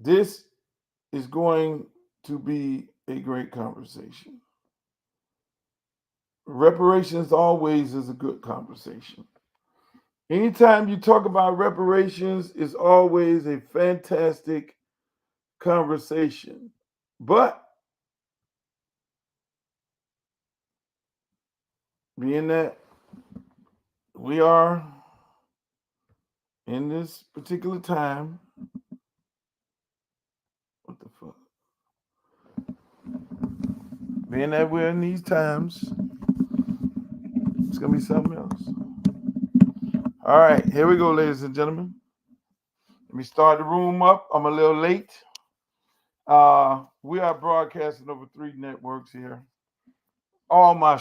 This is going to be a great conversation. Reparations always is a good conversation. Anytime you talk about reparations, it's always a fantastic conversation. But being that we are in this particular time, what the fuck? Being that we're in these times, it's gonna be something else. All right, here we go, ladies and gentlemen. Let me start the room up. I'm a little late. We are broadcasting over 3 networks here, all my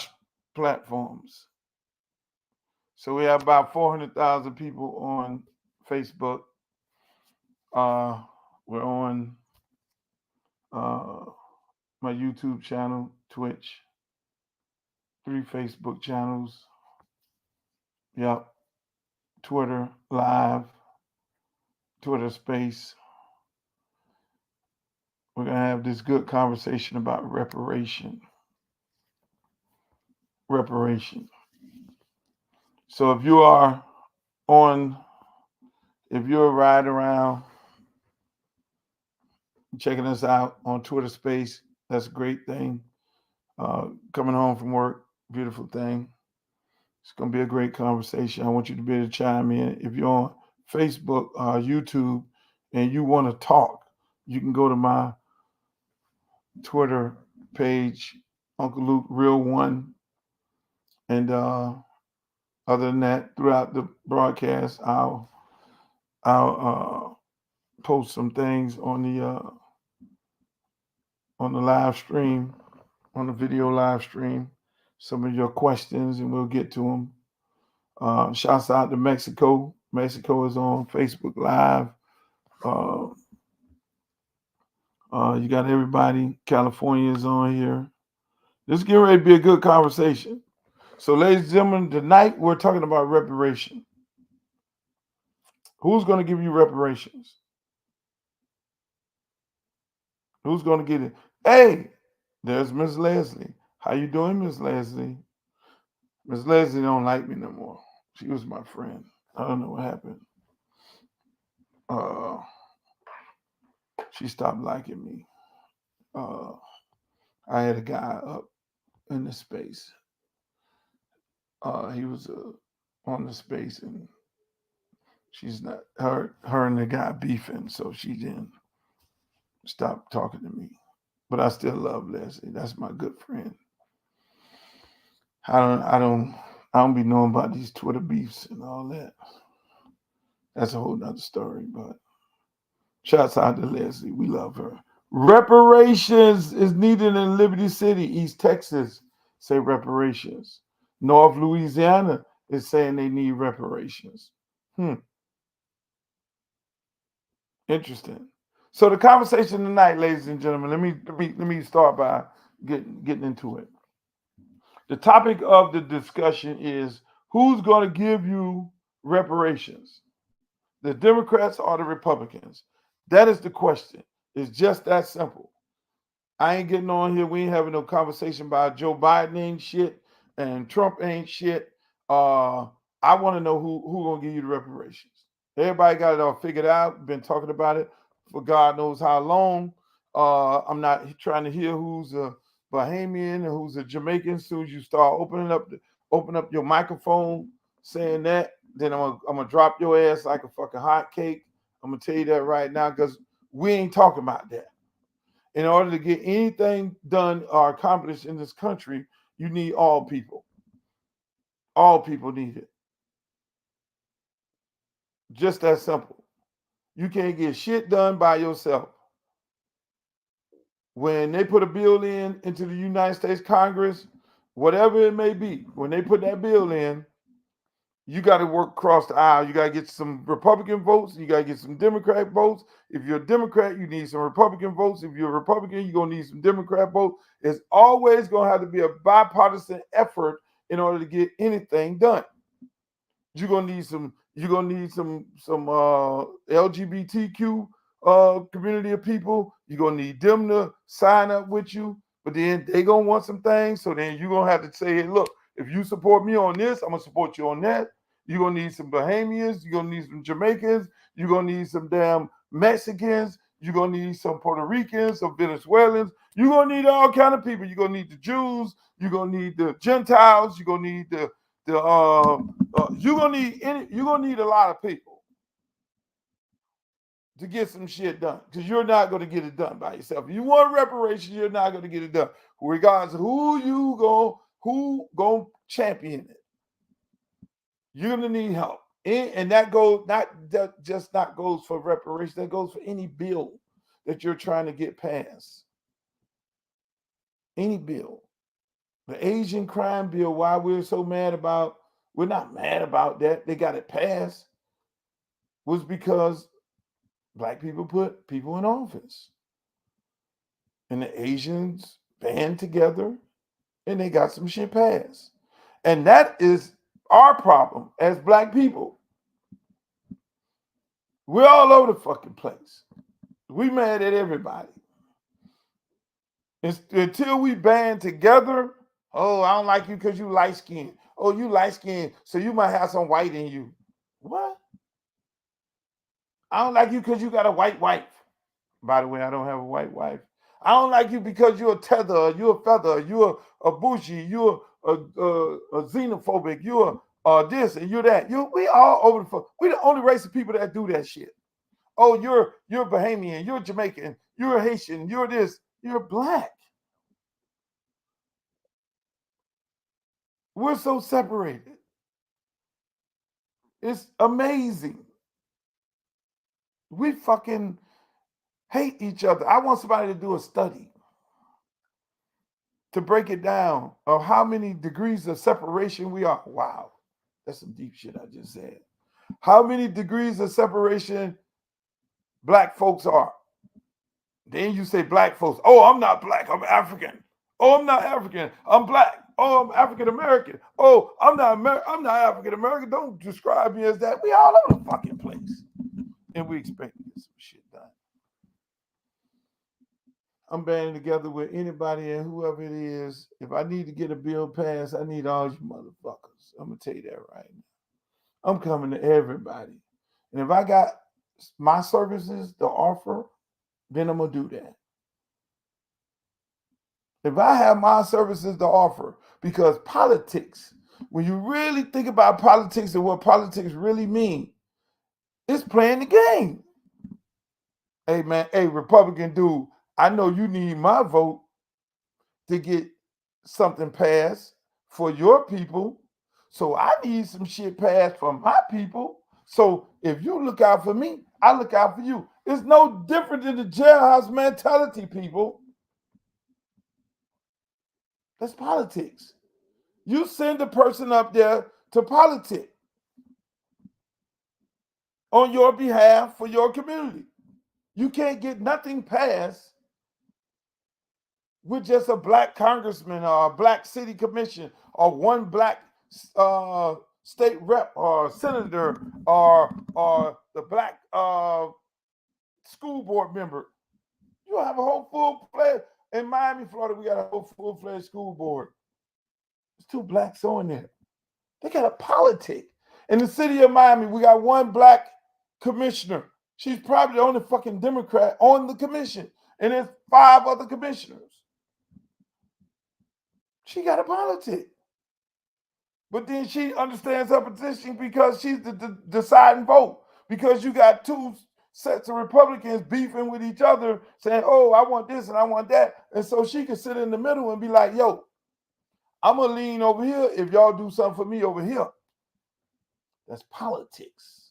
platforms. So we have about 400,000 people on Facebook. We're on uh, my YouTube channel, Twitch, 3 Facebook channels. Yep. Twitter Live, Twitter Space. We're going to have this good conversation about reparation. Reparation. So if you are if you're riding around checking us out on Twitter Space, that's a great thing. Coming home from work, beautiful thing. It's going to be a great conversation. I want you to be able to chime in. If you're on Facebook, YouTube, and you want to talk, you can go to my Twitter page, Uncle Luke Real One. And other than that, throughout the broadcast, I'll post some things on the live stream, on the video live stream, some of your questions, and we'll get to them. Shouts out to Mexico. Mexico is on Facebook Live. You got everybody. California is on here. This is getting ready to be a good conversation. So, ladies and gentlemen, tonight we're talking about reparation. Who's going to give you reparations? Who's going to get it? Hey, there's Miss Leslie. How you doing, Miss Leslie? Miss Leslie don't like me no more. She was my friend. I don't know what happened. Uh, she stopped liking me. I had a guy up in the space. He was on the space, and she's not her and the guy beefing, so she didn't stop talking to me. But I still love Leslie. That's my good friend. I don't be knowing about these Twitter beefs and all that. That's a whole nother story. But shouts out to Leslie. We love her. Reparations is needed in Liberty City, East Texas. Say reparations. North Louisiana is saying they need reparations. Interesting. So the conversation tonight, ladies and gentlemen, let me start by getting into it. The topic of the discussion is who's going to give you reparations, the Democrats or the Republicans? That is the question. It's just that simple. I ain't getting on here. We ain't having no conversation about Joe Biden ain't shit and Trump ain't shit. I want to know who gonna give you the reparations. Everybody got it all figured out. Been talking about it for God knows how long. I'm not trying to hear who's a Bahamian and who's a Jamaican. As soon as you start open up your microphone saying that, then I'm gonna drop your ass like a fucking hot cake. I'm gonna tell you that right now because we ain't talking about that. In order to get anything done or accomplished in this country, you need all people. All people need it. Just that simple. You can't get shit done by yourself. When they put a bill into the United States Congress, whatever it may be, when they put that bill in, you got to work across the aisle. You got to get some Republican votes. You got to get some Democrat votes. If you're a Democrat, you need some Republican votes. If you're a Republican, you're going to need some Democrat votes. It's always going to have to be a bipartisan effort in order to get anything done. You're going to need some LGBTQ community of people. You're gonna need them to sign up with you, but then they gonna want some things. So then you're gonna have to say, hey, look, if you support me on this, I'm gonna support you on that. You're gonna need some Bahamians, you're gonna need some Jamaicans, you're gonna need some damn Mexicans, you're gonna need some Puerto Ricans, some Venezuelans, you're gonna need all kind of people. You're gonna need the Jews, you're gonna need the Gentiles, you're gonna need you're gonna need a lot of people to get some shit done, because you're not going to get it done by yourself. If you want reparations, you're not going to get it done, regardless of who going champion it. You're going to need help, and that goes not goes for reparations. That goes for any bill that you're trying to get passed. Any bill, the Asian crime bill. Why we're so mad about? We're not mad about that. They got it passed. Was because Black people put people in office, and the Asians band together and they got some shit passed. And that is our problem as Black people. We're all over the fucking place. We mad at everybody. Until we band together, oh, I don't like you because you light skinned. Oh, you light skinned, so you might have some white in you. What? I don't like you because you got a white wife. By the way, I don't have a white wife. I don't like you because you're a tether, you're a feather, you're a bougie, you're a xenophobic, you're this and you're that. We all over the fuck. We the only race of people that do that shit. Oh, you're Bahamian, you're Jamaican, you're Haitian, you're this, you're Black. We're so separated. It's amazing. We fucking hate each other. I want somebody to do a study to break it down of how many degrees of separation we are. Wow, that's some deep shit I just said. How many degrees of separation Black folks are? Then you say Black folks. Oh, I'm not Black, I'm African. Oh, I'm not African, I'm Black. Oh, I'm African American. Oh, I'm not African American. Don't describe me as that. We all over the fucking place, and we expect to get some shit done. I'm banding together with anybody and whoever it is. If I need to get a bill passed, I need all you motherfuckers. I'm gonna tell you that right now. I'm coming to everybody. And if I got my services to offer, then I'm gonna do that. If I have my services to offer, because politics, when you really think about politics and what politics really mean, it's playing the game. Hey man, hey Republican dude, I know you need my vote to get something passed for your people. So I need some shit passed for my people. So if you look out for me, I look out for you. It's no different than the jailhouse mentality, people. That's politics. You send a person up there to politic on your behalf for your community. You can't get nothing passed with just a Black congressman or a Black city commission or one Black state rep or senator or the Black school board member. You have a whole full-fledged, in Miami, Florida, we got a whole full-fledged school board. There's 2 Blacks on there. They got a politic. In the city of Miami, we got 1 Black commissioner. She's probably the only fucking Democrat on the commission. And there's 5 other commissioners. She got a politic. But then she understands her position because she's the deciding vote. Because you got 2 sets of Republicans beefing with each other, saying, oh, I want this and I want that. And so she can sit in the middle and be like, yo, I'm going to lean over here if y'all do something for me over here. That's politics.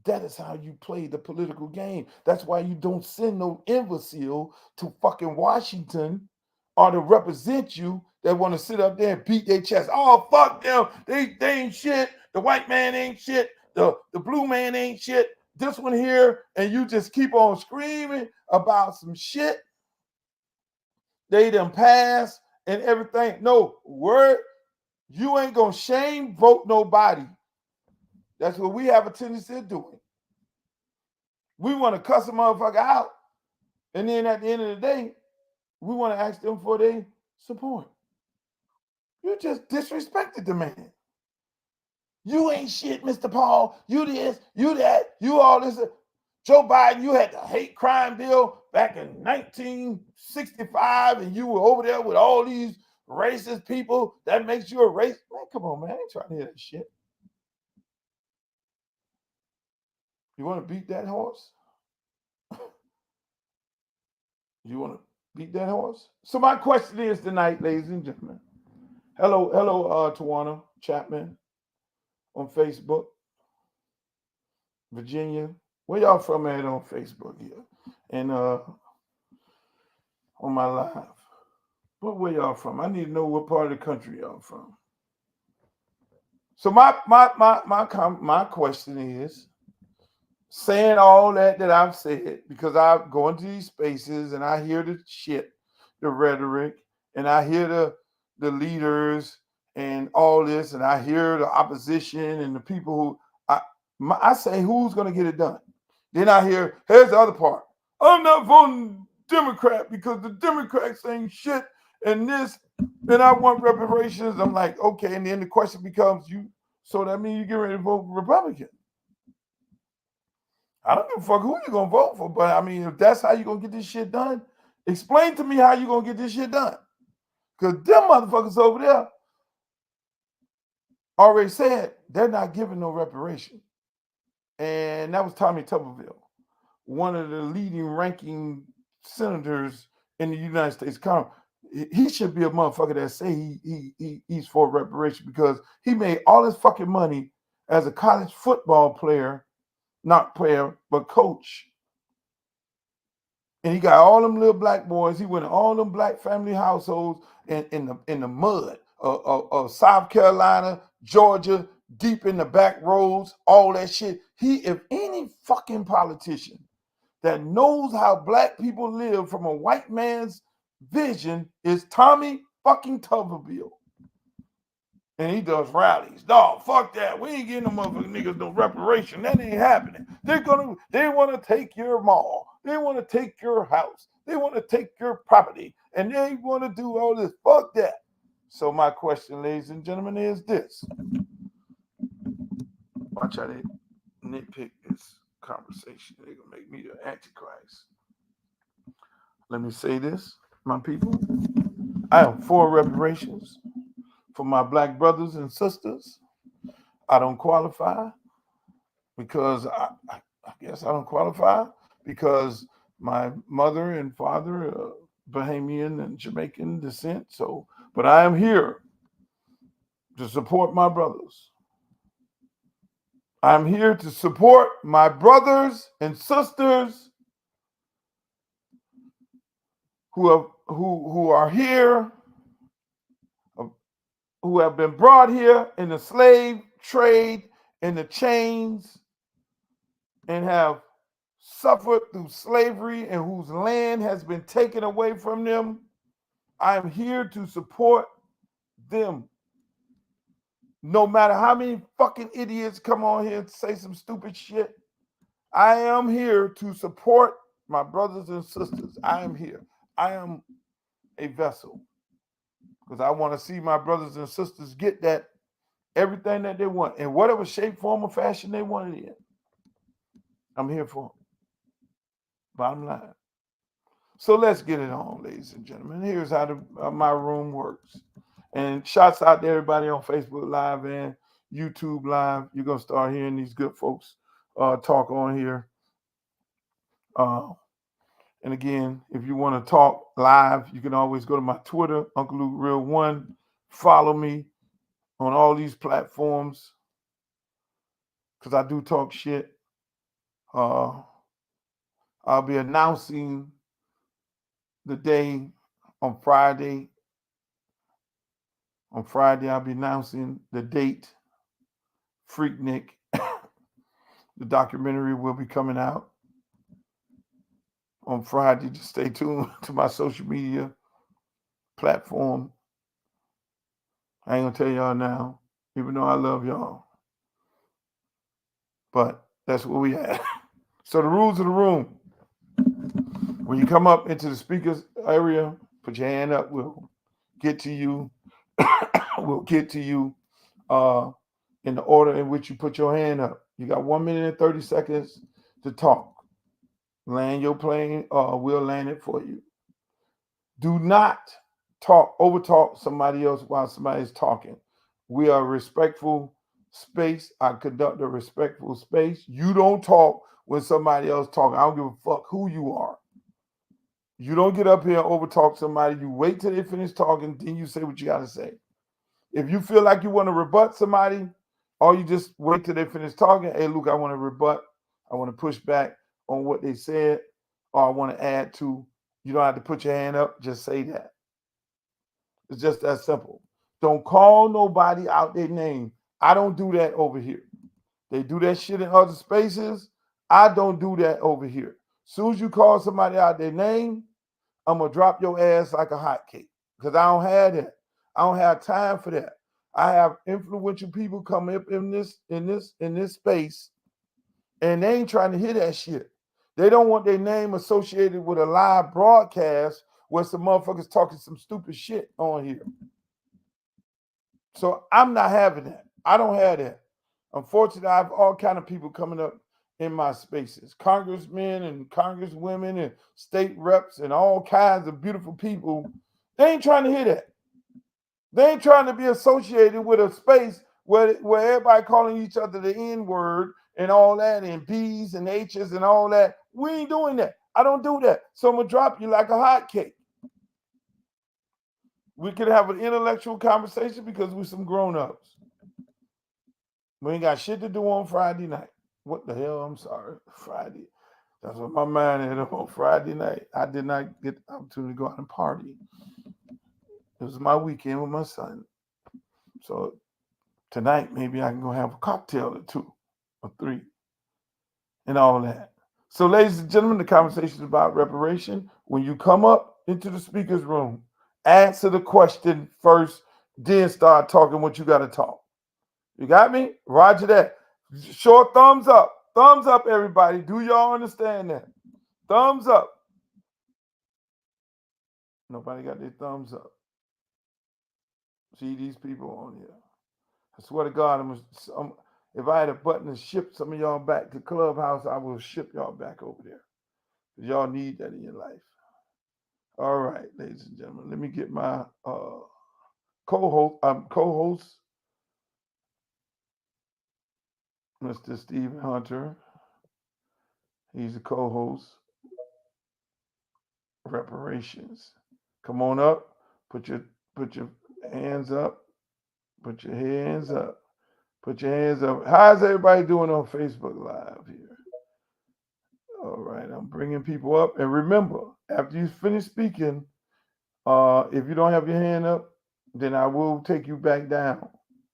That is how you play the political game. That's why you don't send no imbecile to fucking Washington or to represent you that want to sit up there and beat their chest. Oh, fuck them. They ain't shit. The white man ain't shit. The blue man ain't shit. This one here, and you just keep on screaming about some shit they done passed and everything. No, word, you ain't gonna shame vote nobody. That's what we have a tendency of doing. We want to cuss a motherfucker out, and then at the end of the day, we want to ask them for their support. You just disrespected the man. You ain't shit, Mr. Paul. You this, you that, you all this. Joe Biden, you had the hate crime bill back in 1965, and you were over there with all these racist people. That makes you a racist. Man, come on, man. I ain't trying to hear that shit. You want to beat that horse? You want to beat that horse? So my question is tonight, ladies and gentlemen. Hello, Tawana Chapman on Facebook, Virginia. Where y'all from at on Facebook here? And on my live. Where y'all from? I need to know what part of the country y'all from. So my question is, saying all that I've said, because I go into these spaces and I hear the shit, the rhetoric, and I hear the leaders and all this, and I hear the opposition and the people who I say, who's going to get it done? Then I hear, here's the other part. I'm not voting Democrat because the Democrats ain't shit and this, and I want reparations. I'm like, okay. And then the question becomes, so that means you get ready to vote Republican. I don't give a fuck who you're going to vote for, but I mean, if that's how you're going to get this shit done, explain to me how you're going to get this shit done. Because them motherfuckers over there already said they're not giving no reparation. And that was Tommy Tuberville, one of the leading ranking senators in the United States Congress. He should be a motherfucker that say he's for reparation, because he made all his fucking money as a college football player, not player, but coach. And he got all them little black boys. He went to all them black family households in the mud of South Carolina, Georgia, deep in the back roads, all that shit. If any fucking politician that knows how black people live from a white man's vision, is Tommy fucking Tuberville. And he does rallies. No, fuck that. We ain't getting no motherfucking niggas no reparation. That ain't happening. They want to take your mall. They want to take your house. They want to take your property. And they want to do all this. Fuck that. So my question, ladies and gentlemen, is this. Watch how they nitpick this conversation. They're going to make me the Antichrist. Let me say this, my people. I am for reparations for my black brothers and sisters. I don't qualify because I guess I don't qualify because my mother and father are Bahamian and Jamaican descent. So, but I am here to support my brothers. I'm here to support my brothers and sisters who are here, who have been brought here in the slave trade, in the chains, and have suffered through slavery and whose land has been taken away from them. I am here to support them. No matter how many fucking idiots come on here and say some stupid shit, I am here to support my brothers and sisters. I am here. I am a vessel because I want to see my brothers and sisters get that everything that they want in whatever shape, form, or fashion they want it in. I'm here for them. Bottom line. So let's get it on, ladies and gentlemen. Here's how my room works. And shouts out to everybody on Facebook Live and YouTube Live. You're going to start hearing these good folks talk on here. And again, if you want to talk live, you can always go to my Twitter, Uncle Luke Real One. Follow me on all these platforms because I do talk shit. I'll be announcing the day on Friday. On Friday, I'll be announcing the date. Freaknik, the documentary will be coming out on Friday. Just stay tuned to my social media platform. I ain't gonna tell y'all now, even though I love y'all. But that's where we at. So the rules of the room: when you come up into the speakers area, put your hand up. We'll get to you. We'll get to you in the order in which you put your hand up. You got 1 minute and 30 seconds to talk. Land your plane, we'll land it for you. Do not overtalk somebody else while somebody's talking. We are a respectful space. I conduct a respectful space. You don't talk when somebody else talking. I don't give a fuck who you are. You don't get up here and overtalk somebody. You wait till they finish talking, then you say what you got to say. If you feel like you want to rebut somebody, or you just wait till they finish talking, hey, Luke, I want to rebut. I want to push back on what they said, or I want to add to. You don't have to put your hand up. Just say that. It's just that simple. Don't call nobody out their name. I don't do that over here. They do that shit in other spaces. I don't do that over here. Soon as you call somebody out their name, I'm gonna drop your ass like a hotcake because I don't have that. I don't have time for that. I have influential people coming up in this space, and they ain't trying to hear that shit. They don't want their name associated with a live broadcast where some motherfuckers talking some stupid shit on here. So I'm not having that. I don't have that. Unfortunately, I have all kind of people coming up in my spaces, congressmen and congresswomen and state reps and all kinds of beautiful people. They ain't trying to hear that. They ain't trying to be associated with a space where everybody calling each other the N-word and all that, and B's and H's and all that. We ain't doing that. I don't do that. So I'm gonna drop you like a hot cake. We could have an intellectual conversation because we're some grown-ups. We ain't got shit to do on Friday night. What the hell? I'm sorry. Friday. That's what my mind had on Friday night. I did not get the opportunity to go out and party. It was my weekend with my son. So tonight, maybe I can go have a cocktail or 2 or 3 and all that. So, ladies and gentlemen, the conversation is about reparation. When you come up into the speaker's room, answer the question first, then start talking what you got to talk. You got me? Roger that. Short thumbs up. Thumbs up, everybody. Do y'all understand that? Thumbs up. Nobody got their thumbs up. See these people on here. I swear to God, if I had a button to ship some of y'all back to Clubhouse, I will ship y'all back over there. Y'all need that in your life. All right, ladies and gentlemen, let me get my co-host, Mr. Stephen Hunter. He's the co-host. Reparations. Come on up. Put your hands up. Put your hands up. Put your hands up. How's everybody doing on Facebook Live here? All right, I'm bringing people up. And remember, after you finish speaking, if you don't have your hand up, then I will take you back down.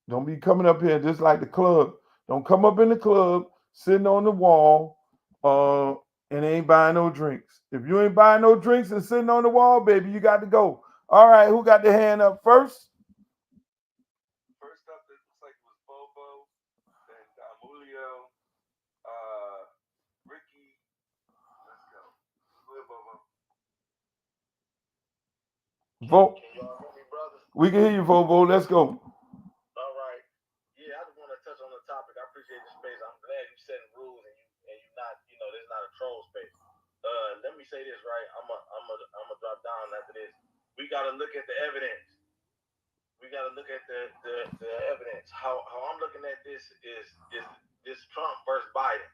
Don't be coming up here just like the club. Don't come up in the club sitting on the wall and ain't buying no drinks. If you ain't buying no drinks and sitting on the wall, baby, you got to go. All right, who got their hand up first? First up, it looks like it was Bobo, then Julio, Ricky. Let's go. Go ahead, Bobo. Vote. Can y'all hear me, brother? We can hear you, Bobo. Let's go. All right. Yeah, I just want to touch on the topic. I appreciate the space. I'm glad you setting rules and you not, there's not a troll space. Let me say this, right? I'm a drop down after this. We gotta look at the evidence. We gotta look at the evidence. How I'm looking at this is this Trump versus Biden.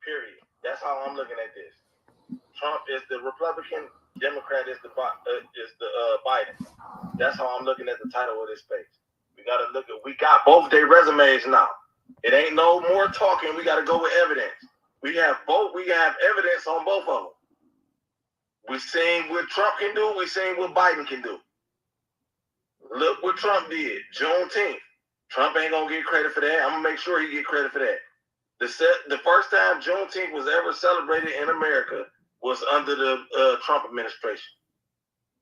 Period. That's how I'm looking at this. Trump is the Republican, Democrat is the Biden. That's how I'm looking at the title of this space. We got both their resumes now. It ain't no more talking. We got to go with evidence. We have evidence on both of them. We seen what Trump can do. We seen what Biden can do. Look what Trump did. Juneteenth. Trump ain't gonna get credit for that. I'm gonna make sure he get credit for that. The first time Juneteenth was ever celebrated in America was under the Trump administration.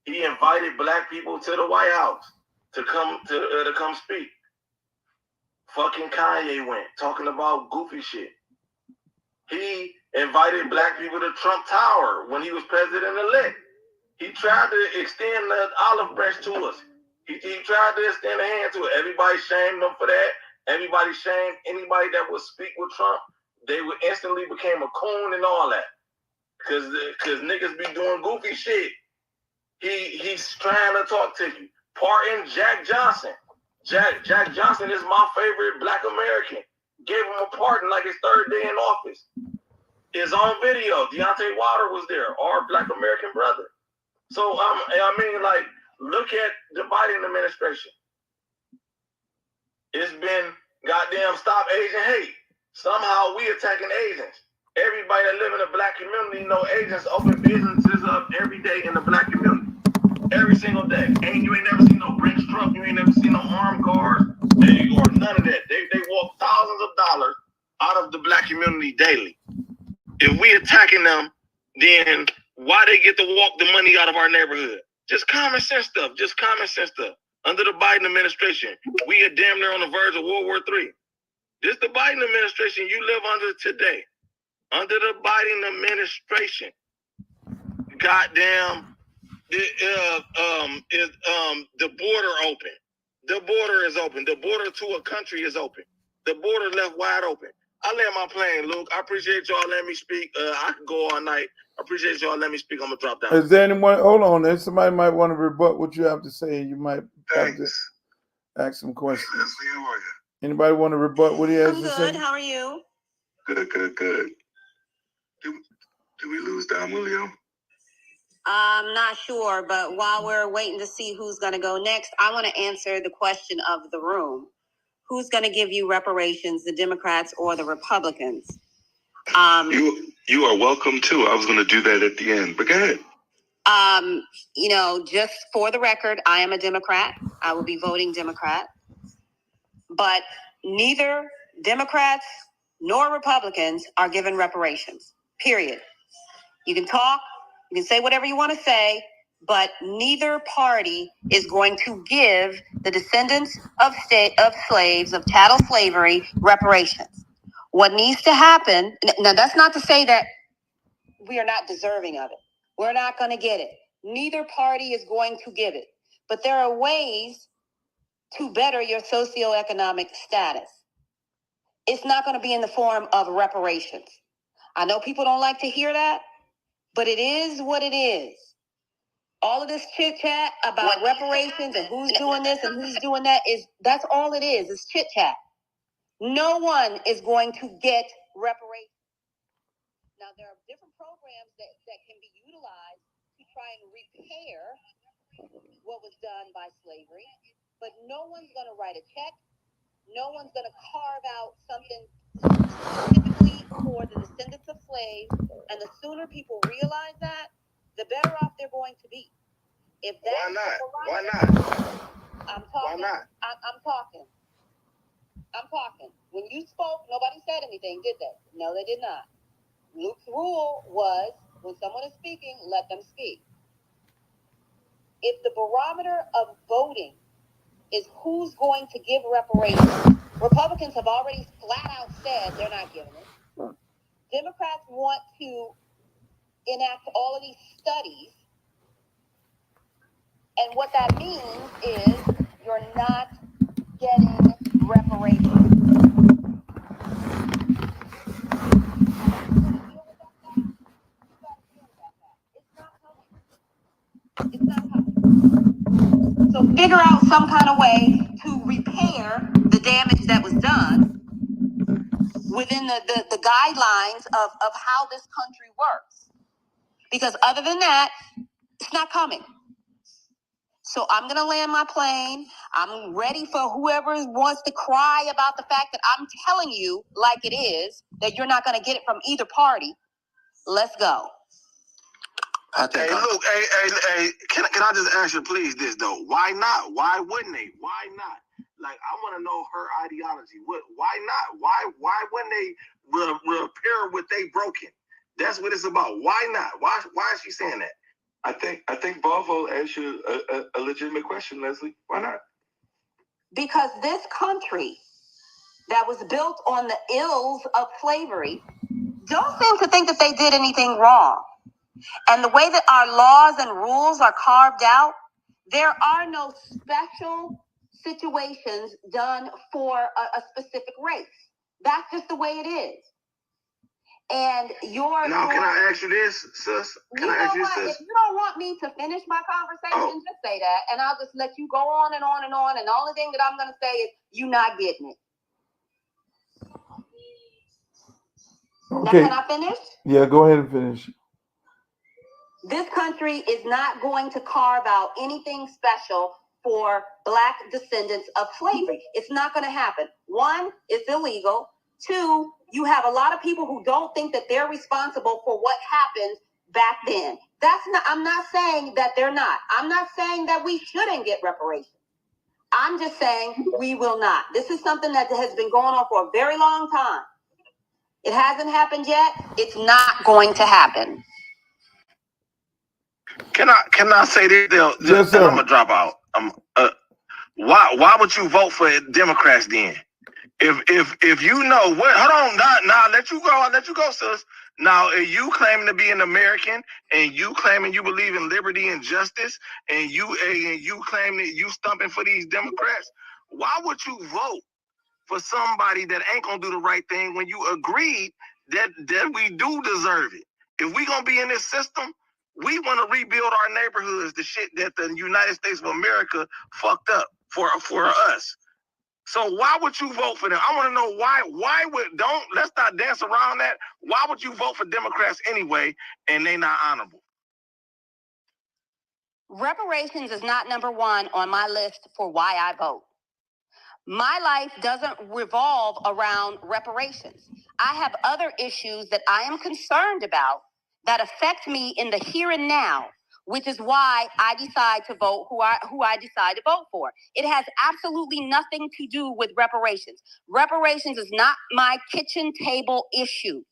He invited black people to the White House to come speak. Fucking Kanye went talking about goofy shit. He invited black people to Trump Tower when he was president-elect. He tried to extend the olive branch to us. He tried to extend a hand to it. Everybody shamed him for that. Everybody shamed anybody that would speak with Trump. They would instantly became a coon and all that. Cause niggas be doing goofy shit. He's trying to talk to you. Pardon Jack Johnson. Jack Johnson is my favorite black American. Gave him a pardon like his third day in office. It's on video. Deontay Wilder was there, our black American brother. So I mean, like, look at the Biden administration. It's been goddamn stop Asian hate. Somehow we attacking Asians. Everybody that live in the black community know Asians open businesses up every day in the black community. Every single day. And you ain't never seen no Brinks truck. You ain't never seen no armed cars. Or none of that. They walk thousands of dollars out of the black community daily. If we attacking them, then why they get to walk the money out of our neighborhood? Just common sense stuff. Just common sense stuff. Under the Biden administration, we are damn near on the verge of World War III. This is the Biden administration you live under today. Under the Biden administration, goddamn, the border open. The border is open. The border to a country is open. The border left wide open. I land my plane, Luke. I appreciate y'all letting me speak. I could go all night. I appreciate y'all letting me speak. I'm gonna drop down. Is there anyone? Hold on. There, somebody might want to rebut what you have to say. You might have to ask some questions. Leslie, how are you? Anybody want to rebut what he has I'm to say? good. How are you? Good. Did we lose Don Julio? I'm not sure, but while we're waiting to see who's going to go next, I want to answer the question of the room. Who's going to give you reparations, the Democrats or the Republicans? You are welcome too. I was going to do that at the end, but go ahead. Just for the record, I am a Democrat. I will be voting Democrat. But neither Democrats nor Republicans are given reparations, period. You can talk, you can say whatever you want to say, but neither party is going to give the descendants of slaves, of chattel slavery, reparations. What needs to happen, now that's not to say that we are not deserving of it. We're not going to get it. Neither party is going to give it. But there are ways to better your socioeconomic status. It's not going to be in the form of reparations. I know people don't like to hear that, but it is what it is. All of this chit chat about reparations and who's doing this and who's doing that that's all it is. It's chit chat. No one is going to get reparations. Now, there are different programs that can be utilized to try and repair what was done by slavery, but no one's going to write a check. No one's going to carve out something specifically for the descendants of slaves. And the sooner people realize that, the better off they're going to be. If that's Why not? I'm talking. Why not? I'm talking. When you spoke, nobody said anything, did they? No, they did not. Luke's rule was, when someone is speaking, let them speak. If the barometer of voting is who's going to give reparations, Republicans have already flat out said they're not giving it. Democrats want to enact all of these studies, and what that means is you're not getting reparations. It's not coming. So figure out some kind of way to repair the damage that was done within the guidelines of how this country works. Because other than that, it's not coming. So I'm going to land my plane. I'm ready for whoever wants to cry about the fact that I'm telling you like it is, that you're not going to get it from either party. Let's go. Hey, Luke, hey, can I just ask you, please, this, though? Why not? Why wouldn't they? Why not? Like, I want to know her ideology. Why not? Why wouldn't they repair what they broken? That's what it's about. Why not? Why is she saying that? I think Volvo asked you a legitimate question, Leslie. Why not? Because this country that was built on the ills of slavery don't seem to think that they did anything wrong. And the way that our laws and rules are carved out, there are no special situations done for a specific race. That's just the way it is. And Now, can I ask you this, sis? Can I ask you this? If you don't want me to finish my conversation, just say that, and I'll just let you go on and on and on. And the only thing that I'm going to say is you not getting it. Okay. Now, can I finish? Yeah, go ahead and finish. This country is not going to carve out anything special for Black descendants of slavery. It's not going to happen. One, it's illegal. Two, you have a lot of people who don't think that they're responsible for what happened back then. I'm not saying that they're not. I'm not saying that we shouldn't get reparations. I'm just saying we will not. This is something that has been going on for a very long time. It hasn't happened yet. It's not going to happen. Can I say this? Yes, sir. I'm gonna drop out. Why would you vote for Democrats then? If you know what, hold on, now let you go, sis. Now, if you claiming to be an American and you claiming you believe in liberty and justice, and you claim that you stumping for these Democrats, why would you vote for somebody that ain't gonna do the right thing when you agreed that we do deserve it? If we gonna be in this system, we want to rebuild our neighborhoods, the shit that the United States of America fucked up for us. So why would you vote for them? I want to know let's not dance around that. Why would you vote for Democrats anyway and they not honorable? Reparations is not number one on my list for why I vote. My life doesn't revolve around reparations. I have other issues that I am concerned about that affect me in the here and now, which is why I decide to vote who I decide to vote for. It has absolutely nothing to do with reparations. Reparations is not my kitchen table issue.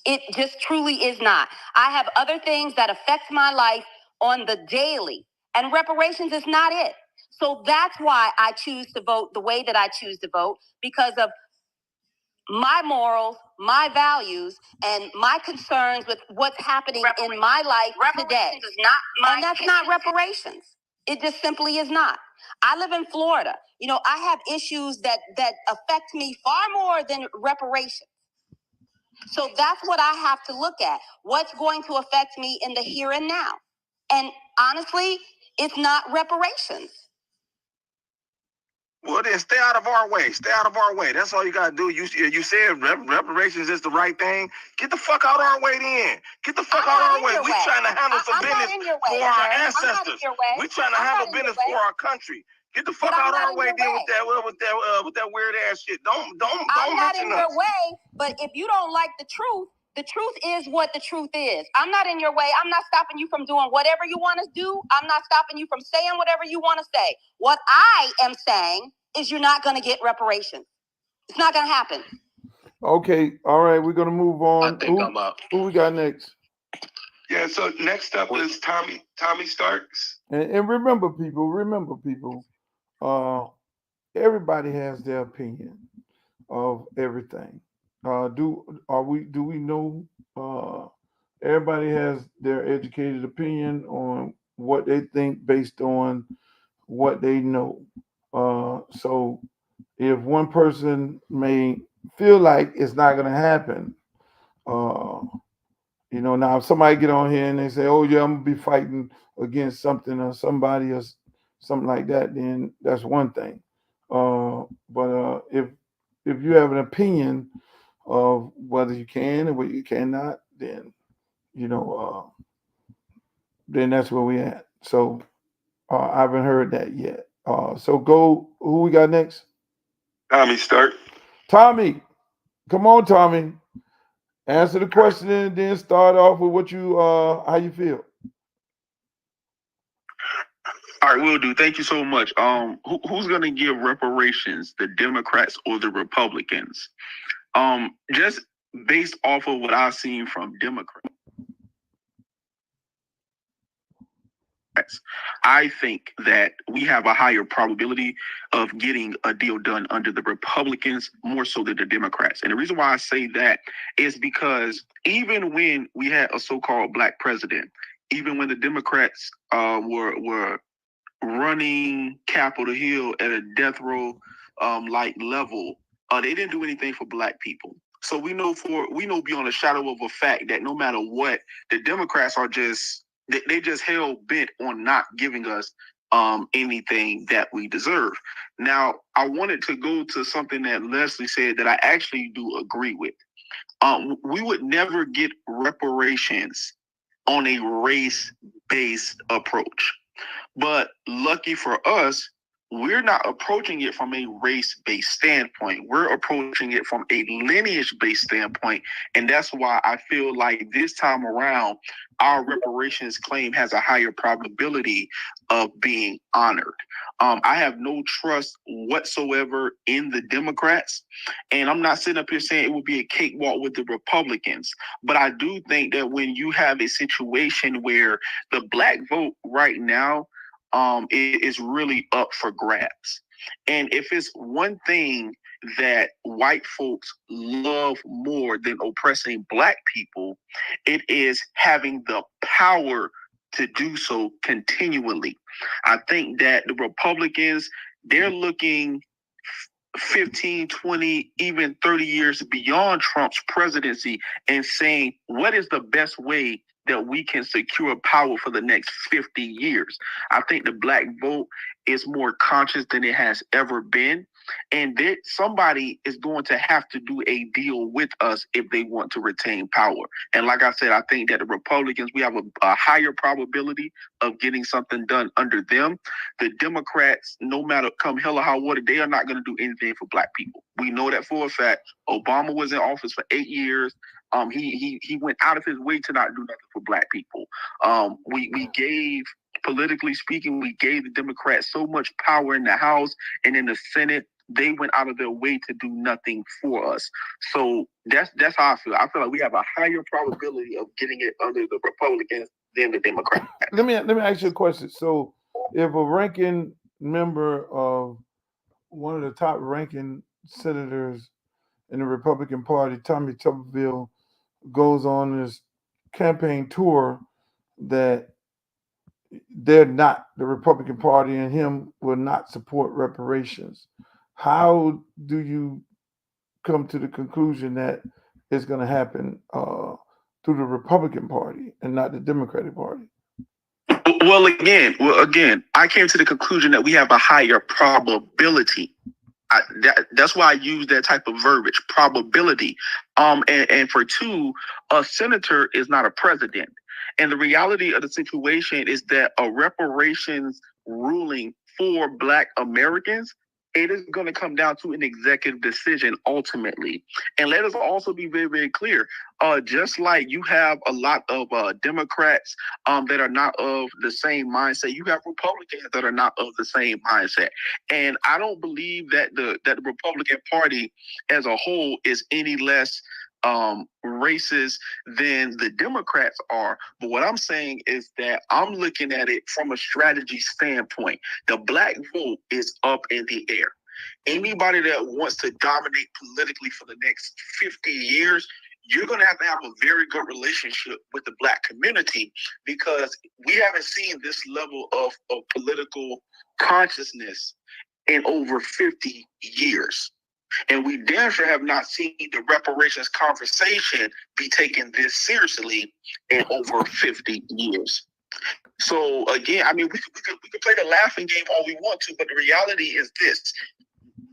It just truly is not. I have other things that affect my life on the daily, and reparations is not it. So that's why I choose to vote the way that I choose to vote, because of my morals, my values, and my concerns with what's happening in my life today. And that's not reparations. It just simply is not. I live in Florida. I have issues that affect me far more than reparations. So that's what I have to look at. What's going to affect me in the here and now? And honestly, it's not reparations. Well, then stay out of our way. Stay out of our way. That's all you gotta do. You said reparations is the right thing. Get the fuck out our way then. Get the fuck out our way. We trying to handle some business for our ancestors. We trying to handle business for our country. Get the fuck out our way then with that weird ass shit. Don't I'm not mention in your way, but if you don't like the truth is what the truth is. I'm not in your way. I'm not stopping you from doing whatever you want to do. I'm not stopping you from saying whatever you want to say. What I am saying is you're not going to get reparations. It's not going to happen. Okay, all right, we're gonna move on. I think I'm up. Who we got next? Yeah, so next up is Tommy Starks. And remember, people, everybody has their opinion of everything. Do we know? Everybody has their educated opinion on what they think based on what they know. So if one person may feel like it's not going to happen, now if somebody get on here and they say, "Oh yeah, I'm gonna be fighting against something or somebody or something like that," then that's one thing. But if you have an opinion of whether you can or whether you cannot, then then that's where we at. So I haven't heard that yet. So who we got next? Tommy Stark. Tommy, come on, Tommy. Answer the question and then start off with what you how you feel. All right, will do. Thank you so much. Who's gonna give reparations, the Democrats or the Republicans? Just based off of what I've seen from Democrats, Democrats. I think that we have a higher probability of getting a deal done under the Republicans more so than the Democrats. And the reason why I say that is because even when we had a so-called black president, even when the Democrats were running Capitol Hill at a death row like level, they didn't do anything for black people. So we know beyond a shadow of a fact that no matter what, the Democrats are just hell bent on not giving us anything that we deserve. Now, I wanted to go to something that Leslie said that I actually do agree with. We would never get reparations on a race-based approach. But lucky for us, we're not approaching it from a race-based standpoint. We're approaching it from a lineage-based standpoint. And that's why I feel like this time around, our reparations claim has a higher probability of being honored. I have no trust whatsoever in the Democrats. And I'm not sitting up here saying it will be a cakewalk with the Republicans. But I do think that when you have a situation where the black vote right now is really up for grabs. And if it's one thing that white folks love more than oppressing black people, it is having the power to do so continually. I think that the Republicans, they're looking 15, 20, even 30 years beyond Trump's presidency and saying, what is the best way that we can secure power for the next 50 years? I think the black vote is more conscious than it has ever been. And that somebody is going to have to do a deal with us if they want to retain power. And like I said, I think that the Republicans, we have a higher probability of getting something done under them. The Democrats, no matter come hell or high water, they are not going to do anything for black people. We know that for a fact. Obama was in office for 8 years. He went out of his way to not do nothing for black people. We gave, politically speaking, we gave the Democrats so much power in the House and in the Senate. They went out of their way to do nothing for us. So that's how I feel. I feel like we have a higher probability of getting it under the Republicans than the Democrats. Let me ask you a question. So, if a ranking member of one of the top ranking senators in the Republican Party, Tommy Tuberville, goes on this campaign tour that they're not, the Republican Party and him will not support reparations, how do you come to the conclusion that it's going to happen through the Republican Party and not the Democratic Party? Well, again, I came to the conclusion that we have a higher probability. That's why I use that type of verbiage, probability. And for two, a senator is not a president. And the reality of the situation is that a reparations ruling for Black Americans, it is going to come down to an executive decision ultimately. And let us also be very, very clear. Just like you have a lot of Democrats that are not of the same mindset, you have Republicans that are not of the same mindset. And I don't believe that the Republican Party as a whole is any less racist than the Democrats are. But what I'm saying is that I'm looking at it from a strategy standpoint. The black vote is up in the air. Anybody that wants to dominate politically for the next 50 years, you're going to have a very good relationship with the Black community, because we haven't seen this level of political consciousness in over 50 years. And we damn sure have not seen the reparations conversation be taken this seriously in over 50 years. So again, I mean, we could play the laughing game all we want to, but the reality is this.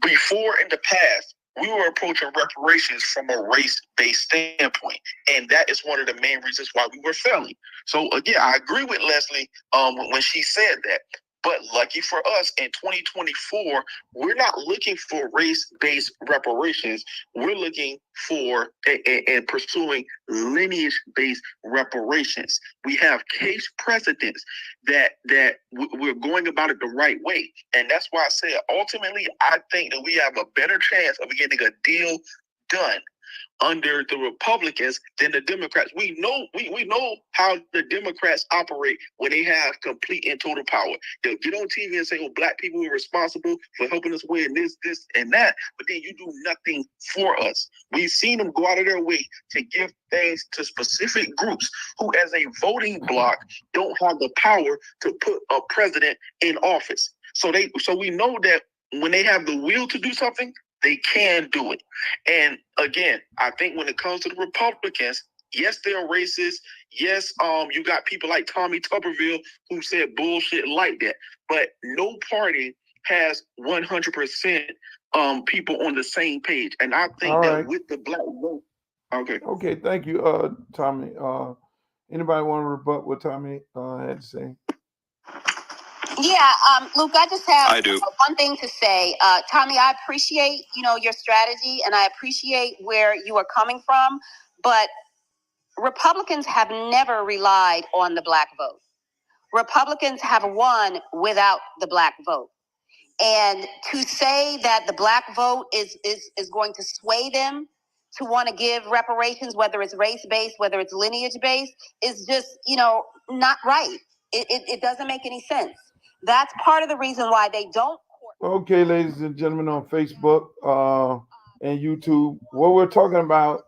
Before in the past, we were approaching reparations from a race-based standpoint. And that is one of the main reasons why we were failing. So again, I agree with Leslie when she said that. But lucky for us, in 2024, we're not looking for race-based reparations. We're looking for and pursuing lineage-based reparations. We have case precedents that we're going about it the right way. And that's why I said, ultimately, I think that we have a better chance of getting a deal done under the Republicans than the Democrats. We know how the Democrats operate when they have complete and total power. They'll get on TV and say, "Oh, black people are responsible for helping us win this, and that," but then you do nothing for us. We've seen them go out of their way to give things to specific groups who, as a voting bloc, don't have the power to put a president in office. So we know that when they have the will to do something, they can do it. And again, I think when it comes to the Republicans, yes, they're racist. Yes, you got people like Tommy Tuberville who said bullshit like that. But no party has 100% people on the same page. And I think All that right. with the black vote, okay. Okay, thank you, Tommy. Anybody want to rebut what Tommy had to say? Yeah, Luke, I just have I do. one thing to say. Tommy, I appreciate, your strategy, and I appreciate where you are coming from, but Republicans have never relied on the black vote. Republicans have won without the black vote. And to say that the black vote is going to sway them to want to give reparations, whether it's race-based, whether it's lineage-based, is just, not right. It doesn't make any sense. That's part of the reason why they don't. Okay, ladies and gentlemen, on Facebook and YouTube, what we're talking about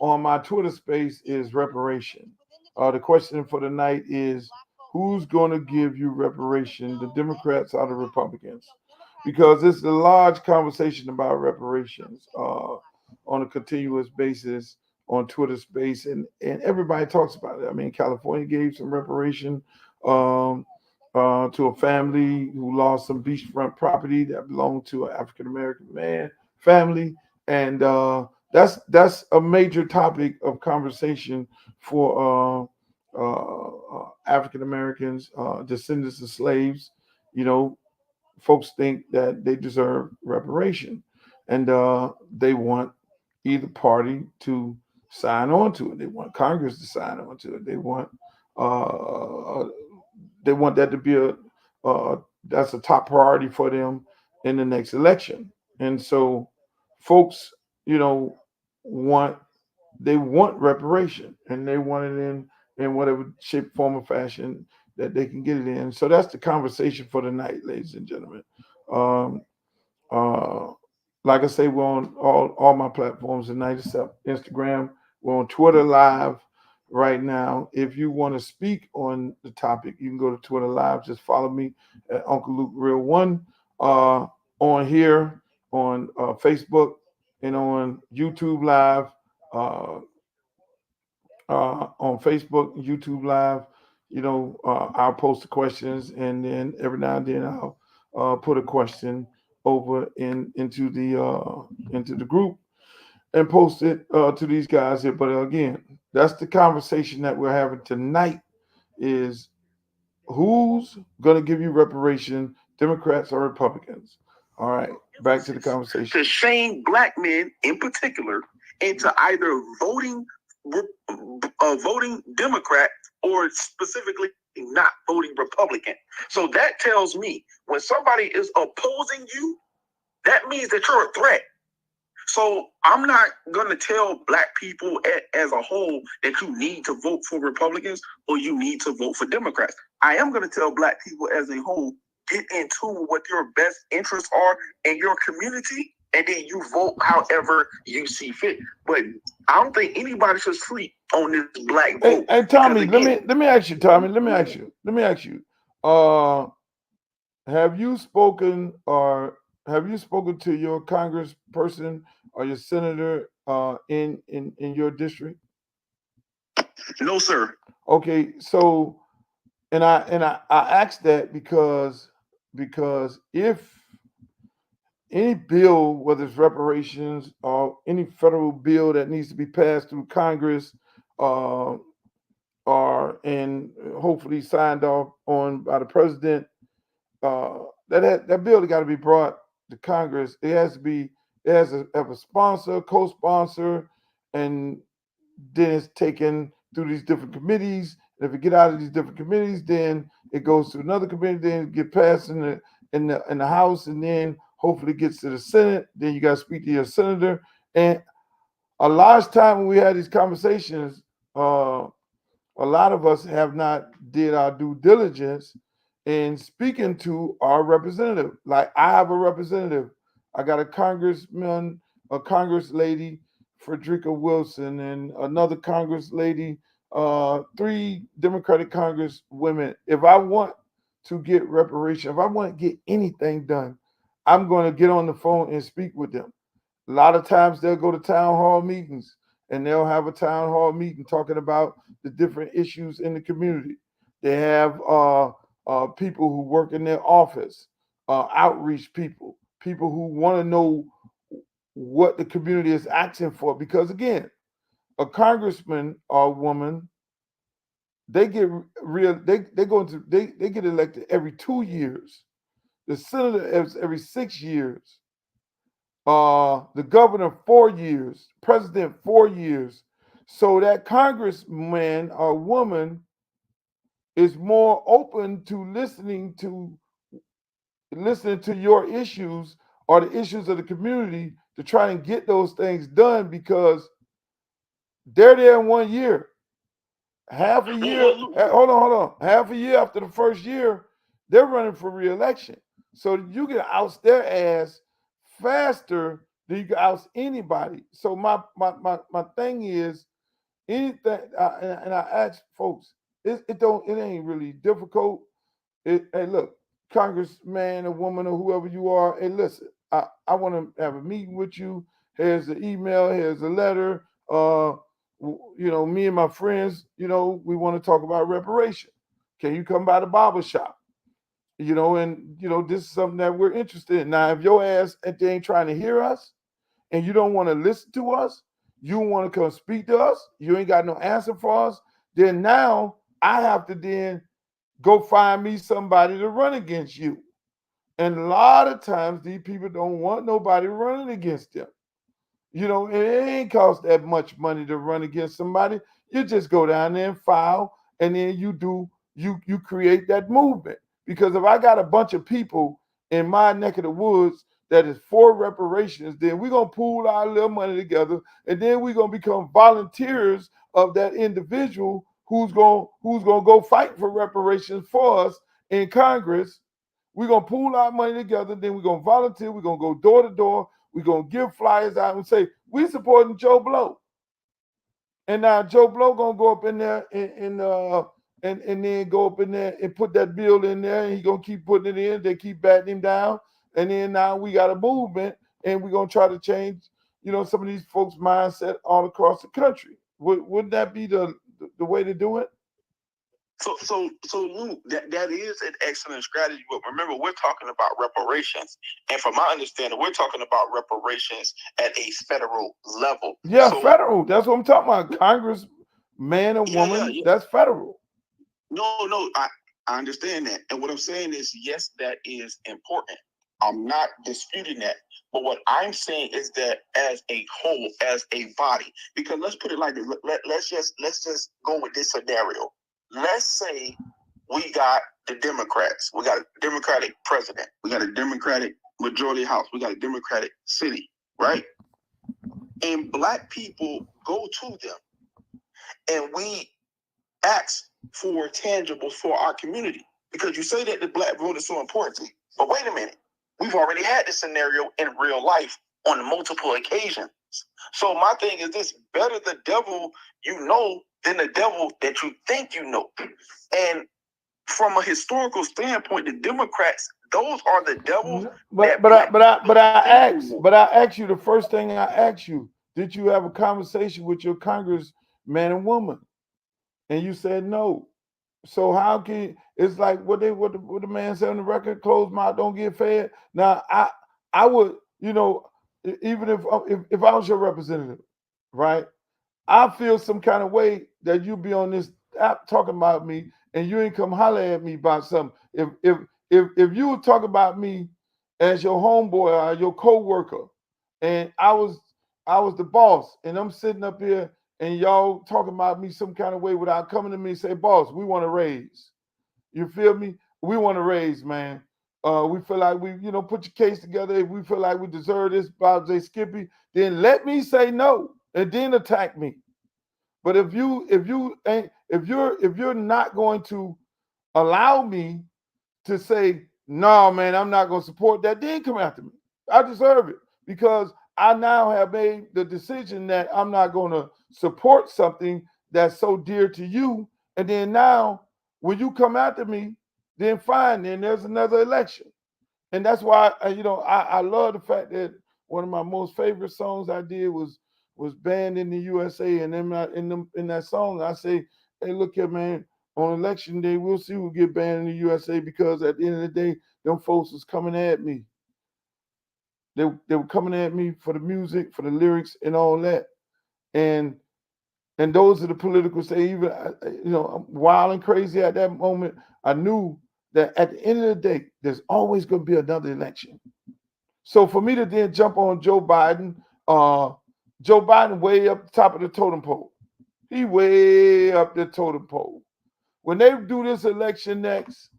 on my Twitter space is reparation. The question for the night is, who's going to give you reparation, the Democrats or the Republicans? Because it's a large conversation about reparations on a continuous basis on Twitter space, and everybody talks about it. I mean, California gave some reparation to a family who lost some beachfront property that belonged to an African-American family, and that's a major topic of conversation for African Americans, descendants of slaves. Folks think that they deserve reparation, and they want either party to sign on to it. They want Congress to sign on to it. They want that to be that's a top priority for them in the next election. And so, folks, want reparation, and they want it in whatever shape, form, or fashion that they can get it in. So that's the conversation for the night, ladies and gentlemen. Like I say, we're on all my platforms tonight except Instagram. We're on Twitter Live right now. If you want to speak on the topic, you can go to Twitter Live. Just follow me at Uncle Luke Real One on here on Facebook and on YouTube Live. On Facebook, YouTube Live, I'll post the questions, and then every now and then I'll put a question over into the group and post it to these guys here. But again, that's the conversation that we're having tonight: is who's going to give you reparation, Democrats or Republicans? All right, back to the conversation. To shame black men in particular into either voting Democrat or specifically not voting Republican. So that tells me when somebody is opposing you, that means that you're a threat. So I'm not going to tell black people as a whole that you need to vote for Republicans or you need to vote for Democrats. I am going to tell black people as a whole, get in tune what your best interests are in your community, and then you vote however you see fit. But I don't think anybody should sleep on this black vote. Hey, Tommy, let me ask you, Tommy. Let me ask you. Have you spoken to your congressperson or your senator in your district? No, sir. Okay, so and I asked that because if any bill, whether it's reparations or any federal bill that needs to be passed through Congress, and hopefully signed off on by the president, that bill got to be brought to Congress. It has to have a sponsor, co-sponsor, and then it's taken through these different committees. And if it get out of these different committees, then it goes to another committee, then it get passed in the House, and then hopefully gets to the Senate. Then you got to speak to your senator. And a large time when we had these conversations, a lot of us have not did our due diligence in speaking to our representative. Like I have a representative. I got a congressman, a congress lady, Frederica Wilson, and another congress lady, 3 Democratic Congress women. If I want to get reparation, if I want to get anything done, I'm going to get on the phone and speak with them. A lot of times they'll go to town hall meetings and they'll have a town hall meeting talking about the different issues in the community. They have people who work in their office, outreach people, people who want to know what the community is asking for. Because again, a congressman or woman, they get they get elected every 2 years. The senator every 6 years. The governor 4 years, president 4 years. So that congressman or woman is more open to listening to your issues or the issues of the community to try and get those things done because they're there in 1 year. Half a year, hold on. Half a year after the first year, they're running for re-election. So you can oust their ass faster than you can oust anybody. So my thing is anything, and I ask folks, it ain't really difficult. Hey, look, congressman or woman or whoever you are, hey, listen, I want to have a meeting with you. Here's the email. Here's a letter. Me and my friends, we want to talk about reparation. Can you come by the barber shop? This is something that we're interested in. Now, if your ass they ain't trying to hear us and you don't want to listen to us, you want to come speak to us, you ain't got no answer for us, then now I have to then go find me somebody to run against you. And a lot of times these people don't want nobody running against them. It ain't cost that much money to run against somebody. You just go down there and file, and then you create that movement. Because if I got a bunch of people in my neck of the woods that is for reparations, then we're gonna pool our little money together, and then we're gonna become volunteers of that individual who's gonna go fight for reparations for us in Congress. We're gonna pool our money together, then we're gonna volunteer, we're gonna go door to door. We're going to give flyers out and say, we supporting Joe Blow. And now Joe Blow going to go up in there and then go up in there and put that bill in there. And he's going to keep putting it in. They keep batting him down. And then now we got a movement and we're going to try to change, some of these folks' mindset all across the country. Wouldn't that be the way to do it? So Lou, that is an excellent strategy. But remember, we're talking about reparations, and from my understanding, we're talking about reparations at a federal level. Yeah, so, federal. That's what I'm talking about. Congress, man or woman, that's federal. No, I understand that, and what I'm saying is, yes, that is important. I'm not disputing that. But what I'm saying is that as a whole, as a body, because let's put it like this. Let's just go with this scenario. Let's say we got the Democrats. We got a Democratic president. We got a Democratic majority house. We got a Democratic city, right? And Black people go to them and we ask for tangibles for our community. Because you say that the Black vote is so important. But wait a minute. We've already had this scenario in real life on multiple occasions. So my thing is this: better the devil you know than the devil that you think you know. And from a historical standpoint, the Democrats, those are the devils. But I asked you the first thing I asked you: did you have a conversation with your congressman and woman? And you said no. So how can it's like what the man said on the record? Closed mouth don't get fed. Now I would even if I was your representative, right? I feel some kind of way that you be on this app talking about me and you ain't come holler at me about something. If you would talk about me as your homeboy or your co-worker, and I was the boss, and I'm sitting up here and y'all talking about me some kind of way without coming to me and say, boss, we want to raise. You feel me? We want to raise, man. We feel like we, put your case together. If we feel like we deserve this about Jay Skippy, then let me say no. and then attack me. But if you're not going to allow me to say, no, man, I'm not going to support that, then come after me. I deserve it because I now have made the decision that I'm not going to support something that's so dear to you. And then now, when you come after me, then fine, then there's another election. And that's why, I love the fact that one of my most favorite songs I did was banned in the USA. And in that song, I say, hey, look here, man, on election day, we'll see who get banned in the USA because at the end of the day, them folks was coming at me. They were coming at me for the music, for the lyrics, and all that. And those are the political say. Even I'm wild and crazy at that moment. I knew that at the end of the day, there's always going to be another election. So for me to then jump on Joe Biden way up the top of the totem pole. He way up the totem pole. When they do this election next,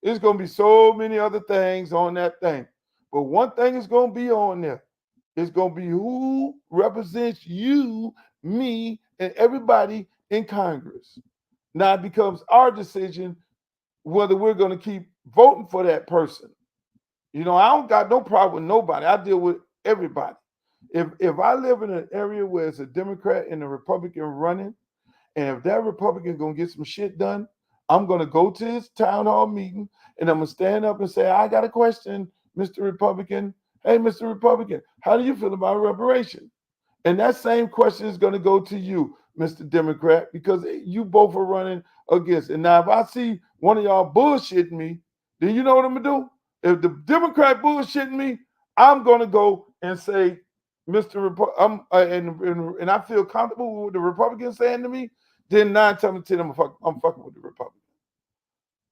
there's going to be so many other things on that thing. But one thing is going to be on there. It's going to be who represents you, me, and everybody in Congress. Now it becomes our decision whether we're going to keep voting for that person. I don't got no problem with nobody. I deal with everybody. If I live in an area where it's a Democrat and a Republican running, and if that Republican going to get some shit done, I'm going to go to his town hall meeting and I'm going to stand up and say, I got a question, Mr. Republican. Hey, Mr. Republican, how do you feel about reparation? And that same question is going to go to you, Mr. Democrat, because you both are running against it. Now, if I see one of y'all bullshitting me, then you know what I'm going to do? If the Democrat bullshitting me, I'm going to go and say, Mr. and I feel comfortable with what the Republicans saying to me, then 9 times out of 10, I'm fucking with the Republican.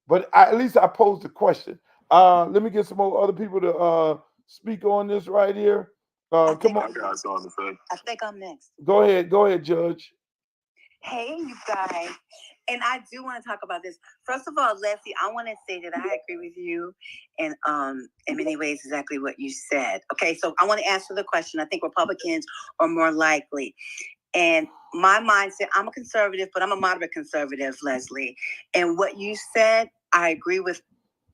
But at least I posed the question. Let me get some more other people to speak on this right here. Come on. I think I'm next. Go ahead, Judge. Hey, you guys. And I do want to talk about this. First of all, Leslie, I want to say that I agree with you in many ways exactly what you said. Okay, so I want to answer the question. I think Republicans are more likely. And my mindset, I'm a conservative, but I'm a moderate conservative, Leslie. And what you said, I agree with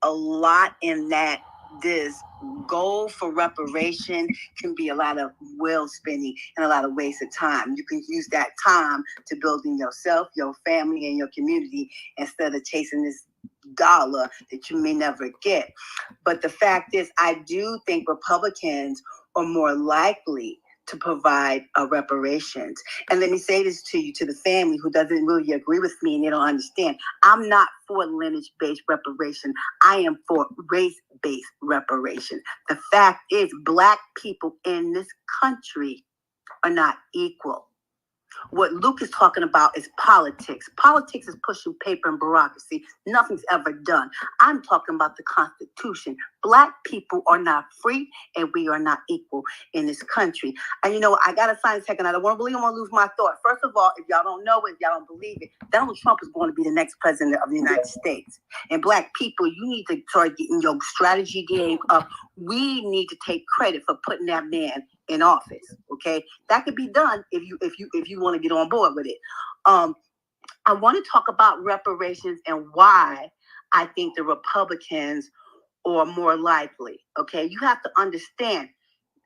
a lot in that this goal for reparation can be a lot of will spending and a lot of wasted time. You can use that time to building yourself, your family, and your community instead of chasing this dollar that you may never get. But the fact is, I do think Republicans are more likely to provide reparations. And let me say this to you, to the family who doesn't really agree with me and they don't understand. I'm not for lineage-based reparation. I am for race-based reparation. The fact is, Black people in this country are not equal. What Luke is talking about is politics. Politics is pushing paper and bureaucracy. Nothing's ever done. I'm talking about the Constitution. Black people are not free and we are not equal in this country. And I got to sign a second. I don't want to lose my thought. First of all, if y'all don't know it, if y'all don't believe it, Donald Trump is going to be the next president of the United States. And Black people, you need to start getting your strategy game up. We need to take credit for putting that man in office. Okay, that could be done if you want to get on board with it. I want to talk about reparations and why I think the Republicans are more likely. Okay, you have to understand,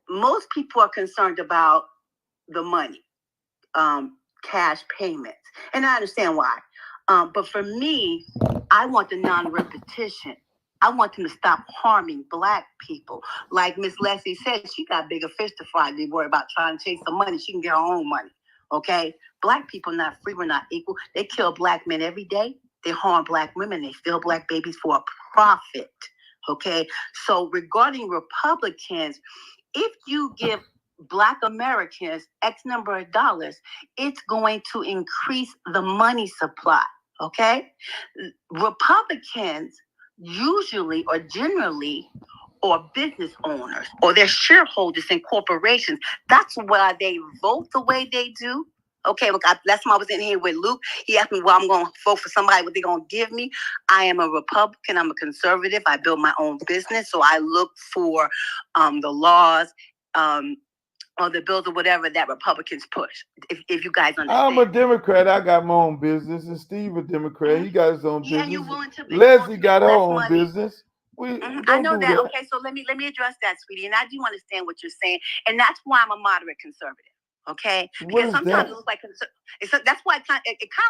most people are concerned about the money, cash payments, and I understand why. But for me, I want the non-repetition. I want them to stop harming Black people. Like Miss Leslie said, she got bigger fish to fry. They worry about trying to chase some money. She can get her own money. Okay? Black people not free. We're not equal. They kill Black men every day. They harm Black women. They steal Black babies for a profit. Okay? So regarding Republicans, if you give Black Americans X number of dollars, it's going to increase the money supply. Okay? Republicans usually or generally or business owners or their shareholders in corporations. That's why they vote the way they do. Okay, look, last time I was in here with Luke, he asked me, well, I'm going to vote for somebody, what they're going to give me. I am a Republican. I'm a conservative. I build my own business. So I look for the laws or the bills or whatever that Republicans push. If you guys understand. I'm a Democrat. I got my own business, and Steve a Democrat. He got his own Yeah, business. you're willing to Leslie got her less own money. business. We I don't know do that. that. Okay, so let me address that, sweetie. And I do understand what you're saying, and that's why I'm a moderate conservative. Okay, What because is sometimes that? it looks like that's why it kind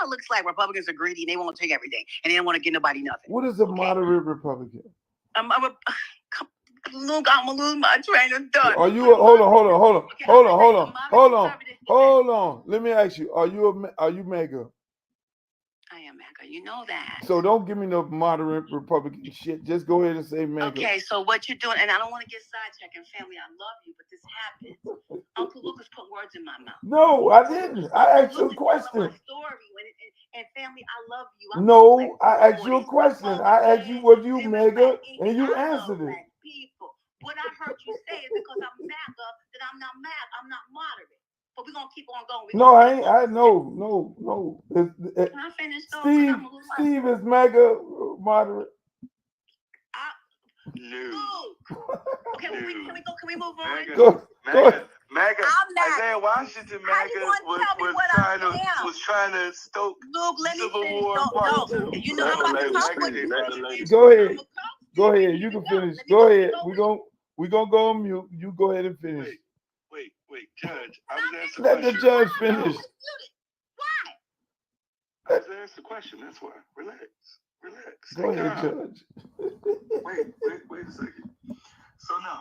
of looks like Republicans are greedy and they won't take everything and they don't want to give nobody nothing. What is a moderate Republican? Look, I'm gonna lose my train of thought. Are you? Hold on. Okay, Hold on. Let me ask you. Are you MAGA? I am MAGA. You know that. So don't give me no moderate Republican shit. Just go ahead and say MAGA. Okay, so what you're doing, and I don't want to get sidetracked, and family, I love you, but this happens. Uncle Lucas put words in my mouth. No, I didn't. I asked you a question. My story, and family, I love you. No, I asked you a question. I asked you, was you MAGA? And you answered it. People. What I heard you say is because I'm MAGA, that I'm not MAGA, I'm not moderate. But we're gonna keep on going. No, I ain't. No. Can I finish though? Steve is MAGA moderate. No. Okay, can we move on? MAGA. Go ahead. MAGA. I'm not. Isaiah Washington How you MAGA gonna tell me what I am? was trying to stoke Luke, let me Civil finish. War No. Part 2. You know I'm about to talk with you. Go ahead. You can finish. Go ahead. We gonna go on mute. You go ahead and finish. Wait, Judge. I was asked a Let question. the judge finish. I was asked a question. That's why. Relax. Go Stay ahead, calm. Judge. Wait a second. So no,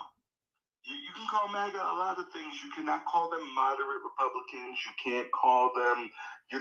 you can call MAGA a lot of things. You cannot call them moderate Republicans. You can't call them,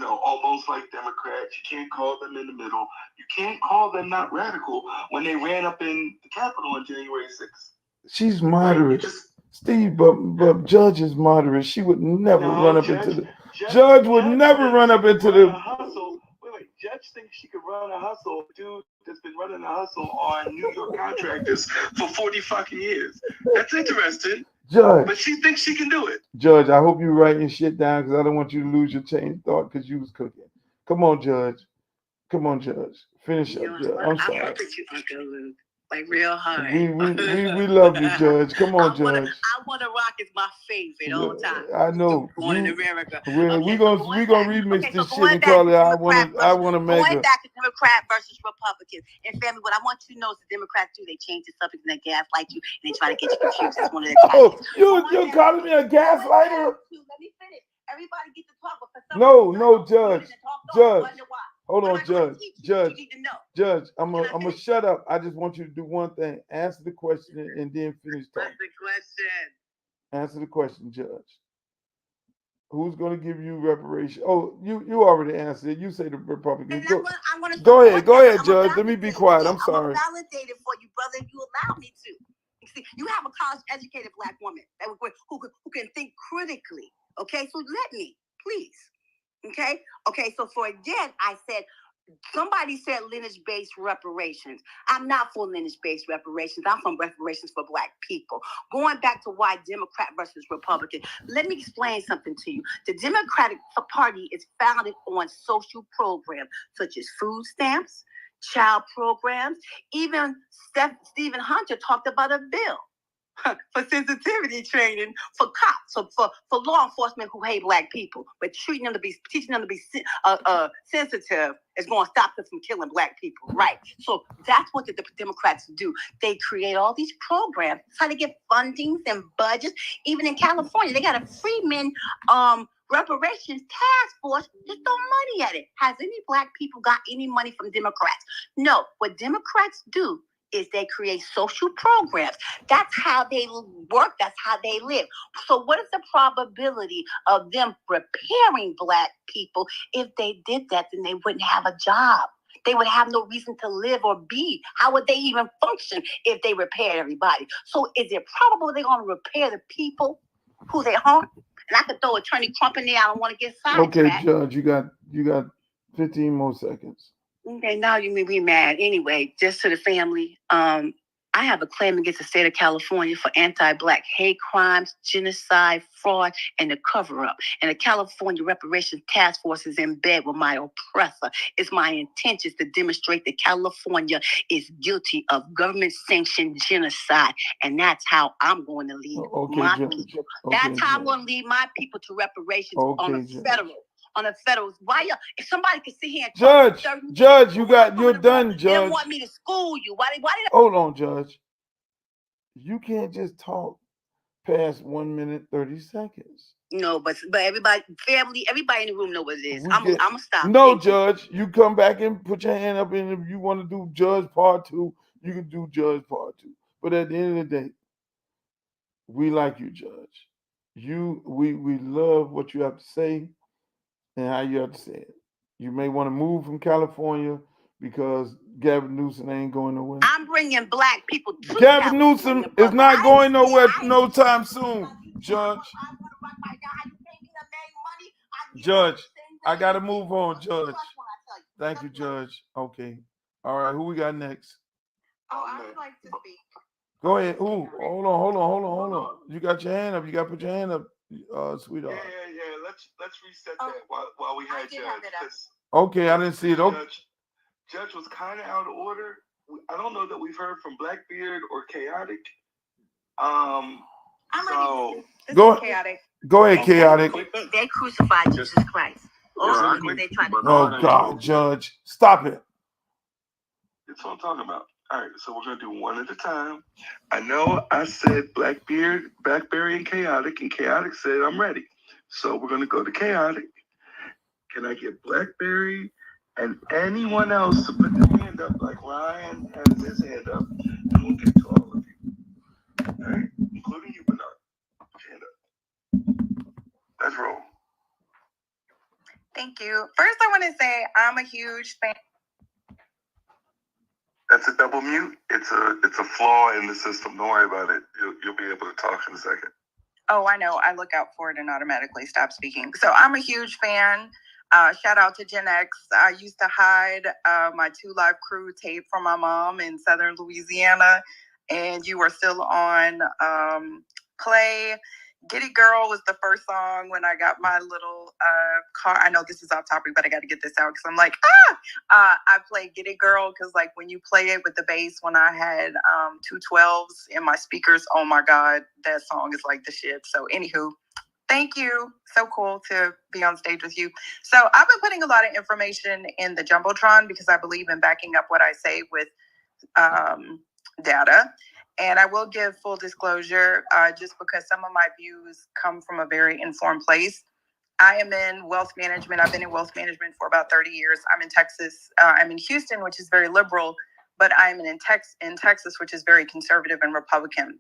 almost like Democrats. You can't call them in the middle. You can't call them not radical when they ran up in the Capitol on January 6th. She's moderate. Steve, but Judge is moderate. She would never run up into the Judge would never run up into the hustle. Wait. Judge thinks she could run a hustle. Dude that's been running a hustle on New York contractors for 40 fucking years. That's interesting. Judge. But she thinks she can do it. Judge, I hope you're writing shit down because I don't want you to lose your chain of thought because you was cooking. Come on, Judge. Finish up, Judge. I'm sorry. I fuck with you, Uncle Luke. Like real hard. We love you, Judge. Come on, Judge. I Wanna Rock is my favorite all the time. I know. Born in America. We gonna remix this shit and call it I wanna make Going back to Democrat versus Republican. And family, what I want you to know is the Democrats do, they change the subject and they gaslight you and they try to get you confused. That's one of their tactics. You're calling me a gaslighter? Let me finish. Everybody get to talk, but for some No, Judge. Hold on, Judge. Judge, I'm gonna shut up. I just want you to do one thing. Answer the question and then finish talking. What's the question? Answer the question, Judge. Who's gonna give you reparation? Oh, you already answered it. You say the Republicans. Go ahead, Judge. Let me be quiet. I'm sorry. I'm validated for you, brother, if you allow me to. You see, you have a college-educated black woman who can think critically. Okay, so let me, please. Okay, so for again, I said, somebody said lineage-based reparations. I'm not for lineage-based reparations. I'm for reparations for black people. Going back to why Democrat versus Republican, let me explain something to you. The Democratic Party is founded on social programs such as food stamps, child programs. Even Stephen Hunter talked about a bill for sensitivity training for cops, for law enforcement who hate black people, but teaching them to be sensitive is going to stop them from killing black people, right? So that's what the Democrats do. They create all these programs, try to get fundings and budgets. Even in California, they got a Freeman reparations task force. Just throw money at it. Has any black people got any money from Democrats? No. What Democrats do is they create social programs. That's how they work. That's how they live. So what is the probability of them repairing black people? If they did that, then they wouldn't have a job. They would have no reason to live or be. How would they even function if they repaired everybody? So is it probable they're going to repair the people who they harm? And I could throw Attorney Crump in there. I don't want to get sidetracked. Okay, Judge, you got 15 more seconds. Okay, now you may be mad. Anyway, just to the family, I I have a claim against the state of California for anti-Black hate crimes, genocide, fraud, and the cover-up. And the California Reparations Task Force is in bed with my oppressor. It's my intention to demonstrate that California is guilty of government-sanctioned genocide. And that's how I'm going to lead my people. That's how I'm going to lead my people to reparations on a federal. Why y'all? If somebody could sit here and Judge, you're done, Judge. They don't want me to school you. Why did Hold on, Judge. You can't just talk past 1 minute 30 seconds. No, but everybody, family, everybody in the room know what it is. I'm gonna stop. No, Judge, you come back and put your hand up, and if you want to do Judge Part 2, you can do Judge Part 2. But at the end of the day, we like you, Judge. We love what you have to say and how you have to say it. You may want to move from California because Gavin Newsom ain't going nowhere. I'm bringing Black people to Gavin Newsom is not going nowhere no time soon, Judge. Judge, I got to move on, Judge. Thank you, Judge. Okay. All right, who we got next? I would like to speak. Go ahead. Ooh, hold on. You got your hand up. You got to put your hand up, sweetheart. Yeah. Let's reset that while we had Judge. Okay, I didn't see it. Okay. Judge was kind of out of order. I don't know that we've heard from Blackbeard or Chaotic. I'm ready. Chaotic. Go ahead, Chaotic. They crucified Jesus Christ. They tried to. Oh God, Judge, stop it. That's what I'm talking about. All right, so we're gonna do one at a time. I know I said Blackbeard, Blackberry, and Chaotic said I'm ready. So we're gonna go to Chaotic. Can I get Blackberry and anyone else to put their hand up, like Ryan has his hand up, and we'll get to all of you. All right, including you, Bernard. Put your hand up. Let's roll. Thank you. First, I want to say I'm a huge fan. That's a double mute. It's a flaw in the system. Don't worry about it. You'll be able to talk in a second. Oh, I know. I look out for it and automatically stop speaking. So I'm a huge fan. Shout out to Gen X. I used to hide my 2 Live Crew tape from my mom in Southern Louisiana, and you were still on play. Giddy Girl was the first song when I got my little car. I know this is off topic, but I got to get this out because I'm like, I played Giddy Girl because, like, when you play it with the bass, when I had 2 12s in my speakers, oh my God, that song is like the shit. So, anywho, thank you. So cool to be on stage with you. So, I've been putting a lot of information in the Jumbotron because I believe in backing up what I say with data. And I will give full disclosure, just because some of my views come from a very informed place. I am in wealth management. I've been in wealth management for about 30 years. I'm in Texas. I'm in Houston, which is very liberal, but I'm in Texas, which is very conservative and Republican.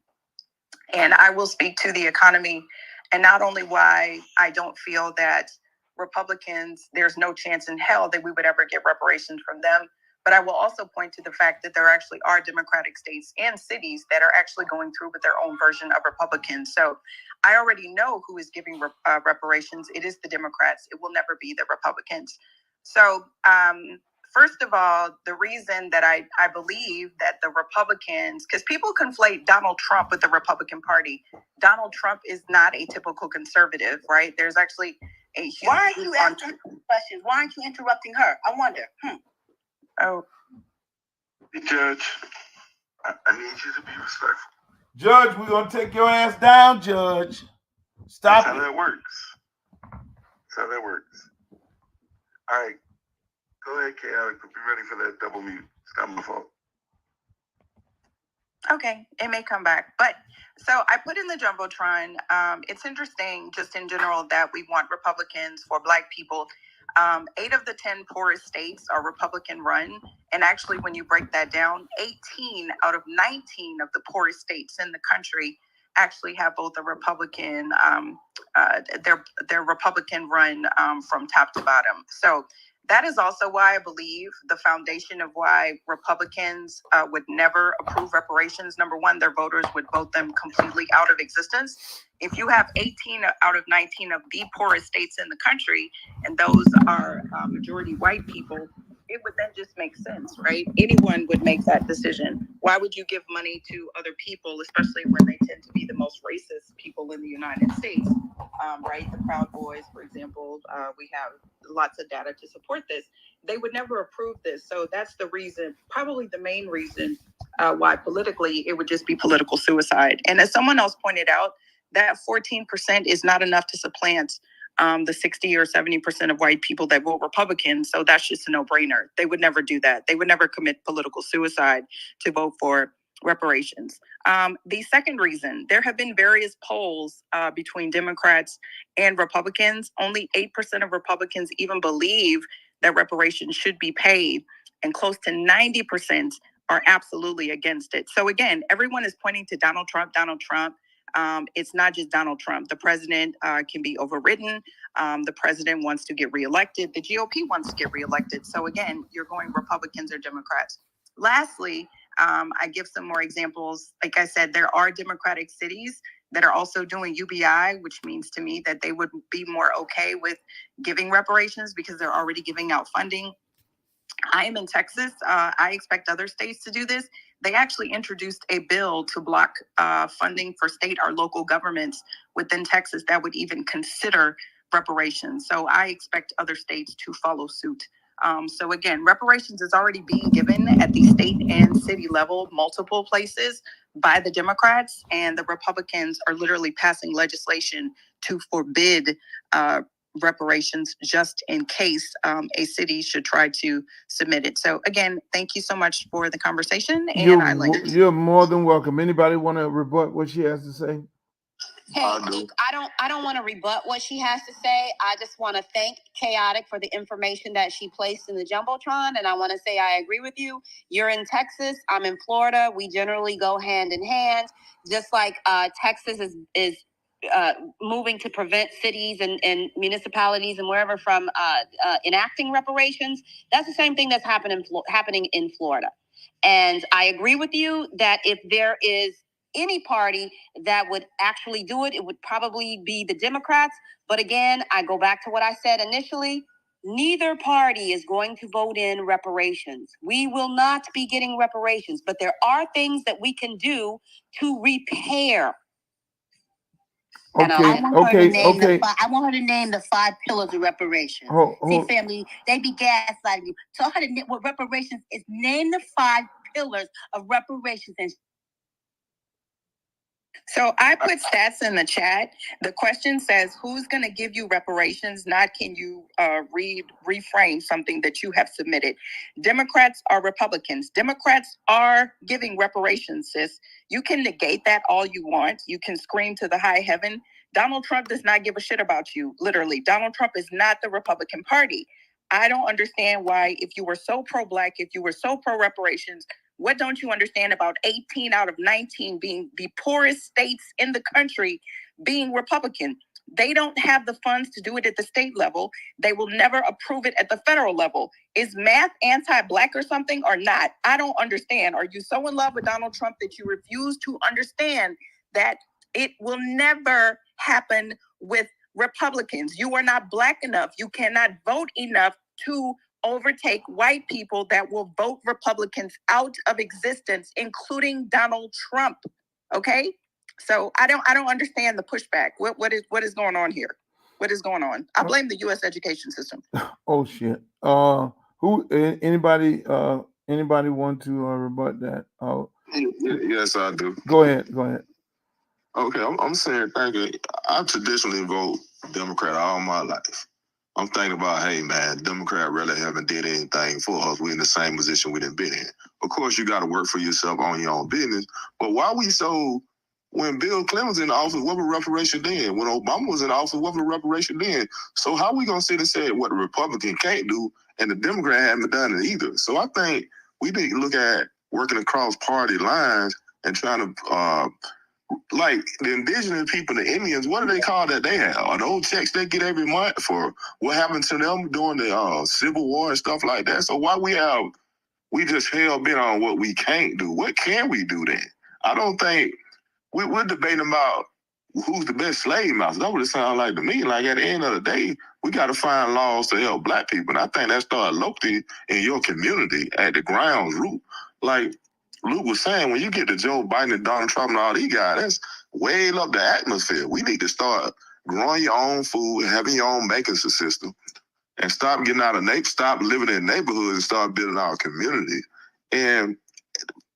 And I will speak to the economy and not only why I don't feel that Republicans, there's no chance in hell that we would ever get reparations from them. But I will also point to the fact that there actually are Democratic states and cities that are actually going through with their own version of Republicans. So I already know who is giving reparations. It is the Democrats. It will never be the Republicans. So first of all, the reason that I believe that the Republicans, because people conflate Donald Trump with the Republican Party. Donald Trump is not a typical conservative, right? There's actually a huge... Why aren't you asking questions? Why aren't you interrupting her? I wonder. Oh, Judge, I need you to be respectful. Judge, we're gonna take your ass down, Judge. Stop That's it. how that works. All right, go ahead, Chaotic. Be ready for that double mute. It's not my fault. okay, it may come back. But so I put in the Jumbotron. It's interesting just in general that we want Republicans for Black people. 8 of the 10 poorest states are Republican run. And actually, when you break that down, 18 out of 19 of the poorest states in the country actually have both a Republican, they're Republican run from top to bottom. So that is also why I believe the foundation of why Republicans would never approve reparations. Number one, their voters would vote them completely out of existence. If you have 18 out of 19 of the poorest states in the country, and those are majority white people, it would then just make sense, right? Anyone would make that decision. Why would you give money to other people, especially when they tend to be the most racist people in the United States? Right? The Proud Boys, for example, we have lots of data to support this. They would never approve this. So that's the reason, probably the main reason why politically it would just be political suicide. And as someone else pointed out, that 14% is not enough to supplant the 60 or 70% of white people that vote Republican. So that's just a no-brainer. They would never do that. They would never commit political suicide to vote for reparations. The second reason, there have been various polls between Democrats and Republicans. Only 8% of Republicans even believe that reparations should be paid, and close to 90% are absolutely against it. So again, everyone is pointing to Donald Trump, Donald Trump. It's not just Donald Trump. The president can be overridden. The president wants to get reelected. The GOP wants to get reelected. So again, you're going Republicans or Democrats. Lastly, I give some more examples. Like I said, there are Democratic cities that are also doing UBI, which means to me that they would be more okay with giving reparations because they're already giving out funding. I am in Texas. I expect other states to do this. They actually introduced a bill to block funding for state or local governments within Texas that would even consider reparations. So I expect other states to follow suit. So again, reparations is already being given at the state and city level, multiple places by the Democrats, and the Republicans are literally passing legislation to forbid reparations just in case a city should try to submit it. So again, thank you so much for the conversation, and You're more than welcome. Anybody want to rebut what she has to say? Hey, I don't want to rebut what she has to say. I just want to thank Chaotic for the information that she placed in the Jumbotron. And I want to say I agree with you. You're in Texas. I'm in Florida. We generally go hand in hand. Just like Texas is moving to prevent cities and municipalities and wherever from enacting reparations. That's the same thing that's happening in Florida. And I agree with you that if there is any party that would actually do it, it would probably be the Democrats. But again, I go back to what I said initially. Neither party is going to vote in reparations. We will not be getting reparations, but there are things that we can do to repair. Okay, I want her to name the 5 pillars of reparations. See, family, they be gaslighting you. Tell her what reparations is. Name the 5 pillars of reparations. And so I put stats in the chat. The question says, who's going to give you reparations? Not can you reframe something that you have submitted. Democrats or Republicans? Democrats are giving reparations, sis. You can negate that all you want. You can scream to the high heaven. Donald Trump does not give a shit about you, literally. Donald Trump is not the Republican Party. I don't understand why, if you were so pro-Black, if you were so pro-reparations, what don't you understand about 18 out of 19 being the poorest states in the country being Republican? They don't have the funds to do it at the state level. They will never approve it at the federal level. Is math anti-Black or something or not? I don't understand. Are you so in love with Donald Trump that you refuse to understand that it will never happen with Republicans? You are not Black enough. You cannot vote enough to overtake white people that will vote Republicans out of existence, including Donald Trump. Okay, so I don't understand the pushback. What is going on here? What is going on? I blame the U.S. education system. Oh shit. Anybody want to rebut that? Yes, I do. Go ahead. Okay, I'm saying thank you. I traditionally vote Democrat all my life. I'm thinking about, hey man, Democrat really haven't did anything for us. We're in the same position we done been in. Of course, you got to work for yourself on your own business. But why we so? When Bill Clinton was in office, what was reparation then? When Obama was in office, what was reparation then? So how we gonna sit and say what the Republican can't do and the Democrat haven't done it either? So I think we need to look at working across party lines and trying to like the indigenous people, the Indians, what do they call that they have? Are those checks they get every month for what happened to them during the Civil War and stuff like that? So why we just hell bent on what we can't do? What can we do then? I don't think we're debating about who's the best slave master. That's what it sounds like to me. Like at the end of the day, we got to find laws to help Black people. And I think that starts locally in your community at the ground root. Like Luke was saying, when you get to Joe Biden and Donald Trump and all these guys, that's way up the atmosphere. We need to start growing your own food, having your own banking system, and stop getting out of stop living in neighborhoods and start building our community. And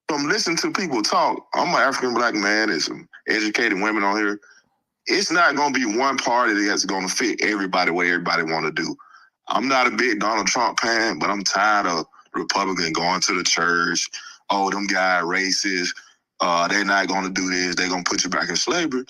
from listening to people talk, I'm an African black man and some educated women on here. It's not going to be one party that's going to fit everybody where everybody want to do. I'm not a big Donald Trump fan, but I'm tired of Republicans going to the church. Oh, them guys racist. They're not going to do this. They're going to put you back in slavery.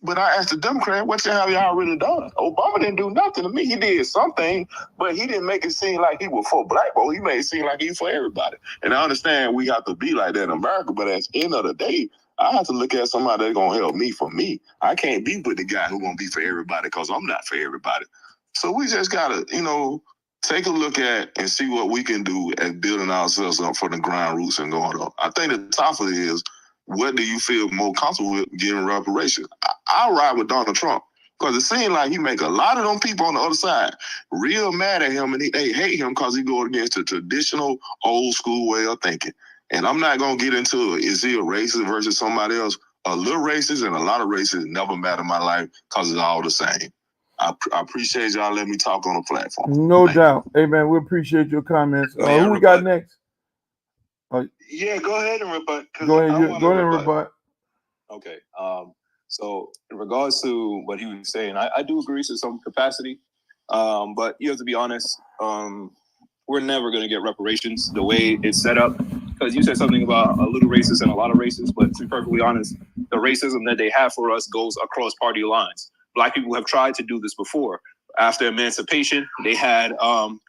But I asked the Democrat, what the hell y'all really done? Obama didn't do nothing to me. He did something, but he didn't make it seem like he was for black people. He made it seem like he was for everybody. And I understand we have to be like that in America, but at the end of the day, I have to look at somebody that's going to help me for me. I can't be with the guy who's going to be for everybody because I'm not for everybody. So we just got to, take a look at and see what we can do at building ourselves up for the ground roots and going up. I think the top of it is, what do you feel more comfortable with giving reparations? I'll ride with Donald Trump because it seems like he make a lot of them people on the other side real mad at him, and they hate him because he goes against the traditional old school way of thinking. And I'm not going to get into is he a racist versus somebody else. A little racist and a lot of racists never matter in my life because it's all the same. I appreciate y'all letting me talk on the platform. No doubt. Hey, man, we appreciate your comments. Who we got next? Yeah, go ahead and rebut. Go ahead and rebut. Okay. So in regards to what he was saying, I do agree to some capacity. But you have to be honest, we're never going to get reparations the way it's set up. Because you said something about a little racist and a lot of racists, but to be perfectly honest, the racism that they have for us goes across party lines. Black people have tried to do this before. After emancipation, they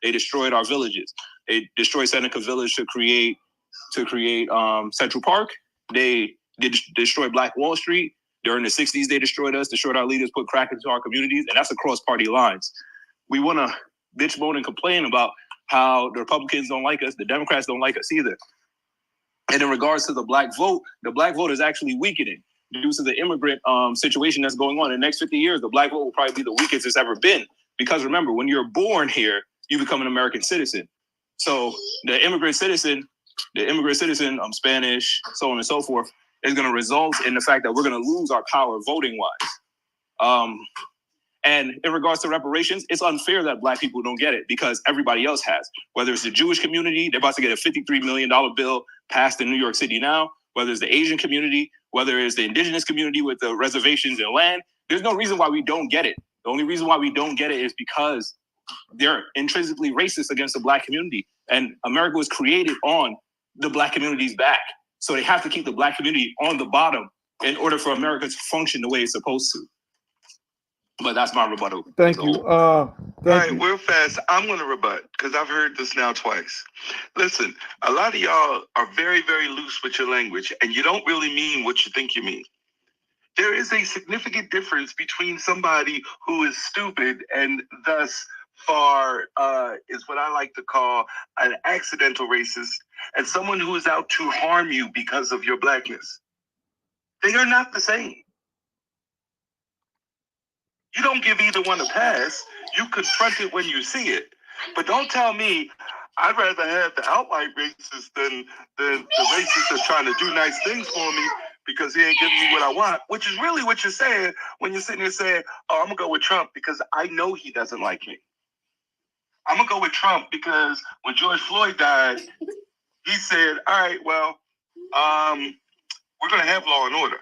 destroyed our villages. They destroyed Seneca Village to create Central Park. They destroyed Black Wall Street. During the 60s, they destroyed us, destroyed our leaders, put crack into our communities, and that's across party lines. We want to bitch, moan, and complain about how the Republicans don't like us, the Democrats don't like us either. And in regards to the black vote is actually weakening due to the immigrant situation that's going on. In the next 50 years, the black vote will probably be the weakest it's ever been. Because remember, when you're born here, you become an American citizen. So the immigrant citizen, Spanish, so on and so forth, is going to result in the fact that we're going to lose our power voting-wise. And in regards to reparations, it's unfair that black people don't get it because everybody else has. Whether it's the Jewish community, they're about to get a $53 million bill passed in New York City now. Whether it's the Asian community, whether it's the indigenous community with the reservations and land, there's no reason why we don't get it. The only reason why we don't get it is because they're intrinsically racist against the black community. And America was created on the black community's back. So they have to keep the black community on the bottom in order for America to function the way it's supposed to. But that's my rebuttal. Thank you. All right, real fast. I'm going to rebut because I've heard this now twice. Listen, a lot of y'all are very, very loose with your language, and you don't really mean what you think you mean. There is a significant difference between somebody who is stupid and thus far is what I like to call an accidental racist, and someone who is out to harm you because of your blackness. They are not the same. You don't give either one a pass. You confront it when you see it. But don't tell me I'd rather have the outright racist than the racist that's trying to do nice things for me because he ain't giving me what I want, which is really what you're saying when you're sitting there saying, oh, I'm going to go with Trump because I know he doesn't like me. I'm going to go with Trump because when George Floyd died, he said, all right, well, we're going to have law and order.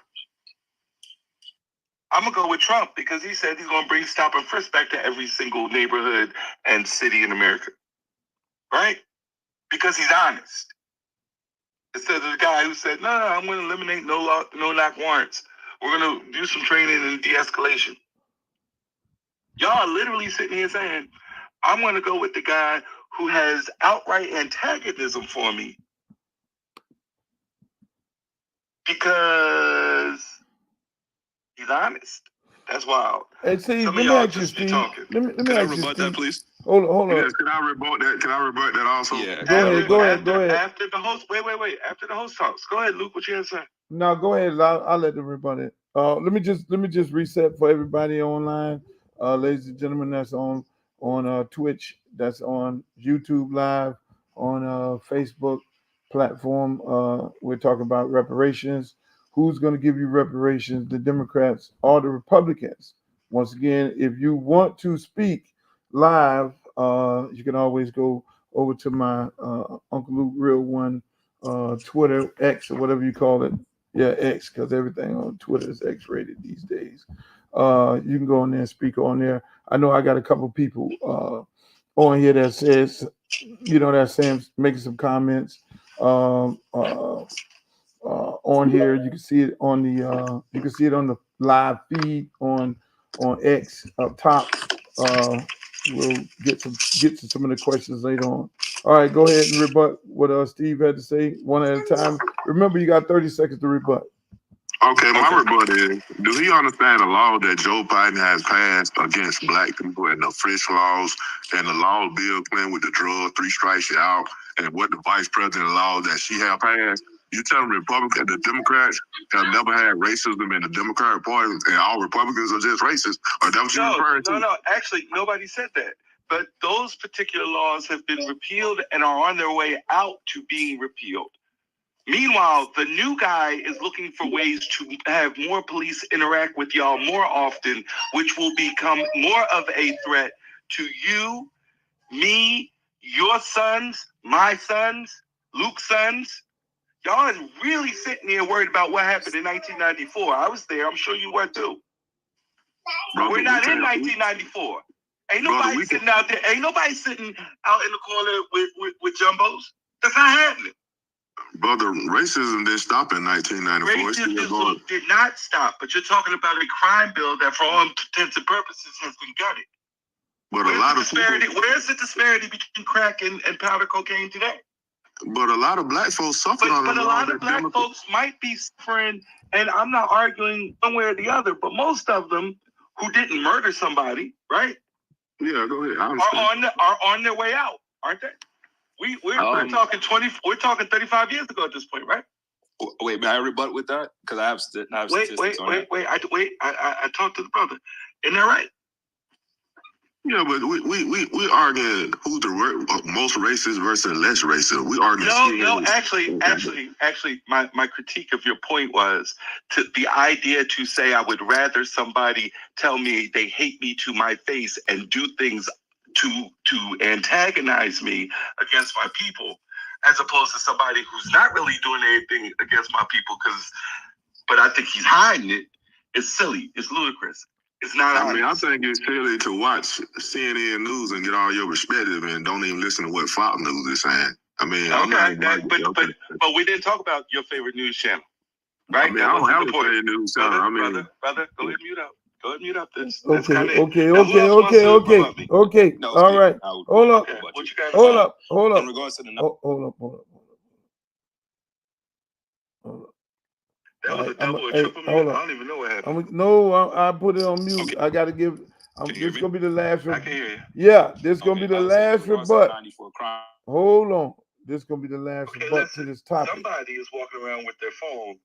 I'm going to go with Trump because he said he's going to bring stop and frisk back to every single neighborhood and city in America. Right? Because he's honest. Instead of the guy who said, no, I'm going to eliminate no knock warrants. We're going to do some training and de-escalation. Y'all are literally sitting here saying, I'm going to go with the guy who has outright antagonism for me because he's honest. That's wild. Hey, see, Some let of me y'all ask you, just be Steve. talking. Let me Can I ask you, rebut Steve. that, please? Hold on. Yes, can I rebut that? Can I rebut that also? Yeah. Go ahead. After the host, wait. After the host talks, go ahead, Luke. What you have to say? No, go ahead. I'll let them rebut it. Let me just reset for everybody online, ladies and gentlemen. That's on Twitch. That's on YouTube Live, on Facebook, platform. We're talking about reparations. Who's going to give you reparations? The Democrats or the Republicans? Once again, if you want to speak live, you can always go over to my Uncle Luke Real One Twitter, X, or whatever you call it. Yeah, X, because everything on Twitter is X-rated these days. You can go on there and speak on there. I know I got a couple people on here that says, that's saying, making some comments on here. You can see it on the live feed on X up top. We'll get to some of the questions later on. All right, go ahead and rebut what Steve had to say one at a time. Remember, you got 30 seconds to rebut. Okay, my rebuttal is, do he understand the law that Joe Biden has passed against black people and the Frisch laws and the law of Bill Clinton with the drug, 3 strikes you out, and what the vice president law that she have passed? You tell Republicans, the Democrats have never had racism in the Democratic Party, and all Republicans are just racist. Or that what you're referring to? No, actually, nobody said that. But those particular laws have been repealed and are on their way out to being repealed. Meanwhile, the new guy is looking for ways to have more police interact with y'all more often, which will become more of a threat to you, me, your sons, my sons, Luke's sons. Y'all is really sitting there worried about what happened in 1994. I was there. I'm sure you were too. Brother, we're not in 1994. Ain't nobody sitting out there. Ain't nobody sitting out in the corner with jumbos. That's not happening. Brother, racism didn't stop in 1994. Racism did not stop, but you're talking about a crime bill that, for all intents and purposes, has been gutted. But where's the disparity between crack and powder cocaine today? But a lot of black folks suffered on But a lot of black folks might be suffering, and I'm not arguing one way or the other, but most of them who didn't murder somebody, right? Yeah, go ahead. Are on their way out, aren't they? We're talking 35 years ago at this point, right? Wait, may I rebut with that? Because I have statistics on that. I talked to the brother. Isn't that right? Yeah, but we arguing who's the most racist versus less racist. We arguing. No, actually, my critique of your point was the idea to say I would rather somebody tell me they hate me to my face and do things to antagonize me against my people, as opposed to somebody who's not really doing anything against my people, but I think he's hiding it. It's silly. It's ludicrous. It's not. I think it's silly to watch CNN News and get all your perspective and don't even listen to what Fox News is saying. But we didn't talk about your favorite news channel, right? I don't have a favorite news channel. Brother, go ahead and mute up. Go ahead and mute up this. Okay. No, all right. Hold up. What you got? Hold up. In regards to the hold up. That was a double or triple mute. I don't even know what happened. I put it on mute. Okay. I got to give. This gonna be the last. I can hear you. Yeah, this gonna be the last rebut. Hold on. This gonna be the last rebut to this topic. Somebody is walking around with their phone.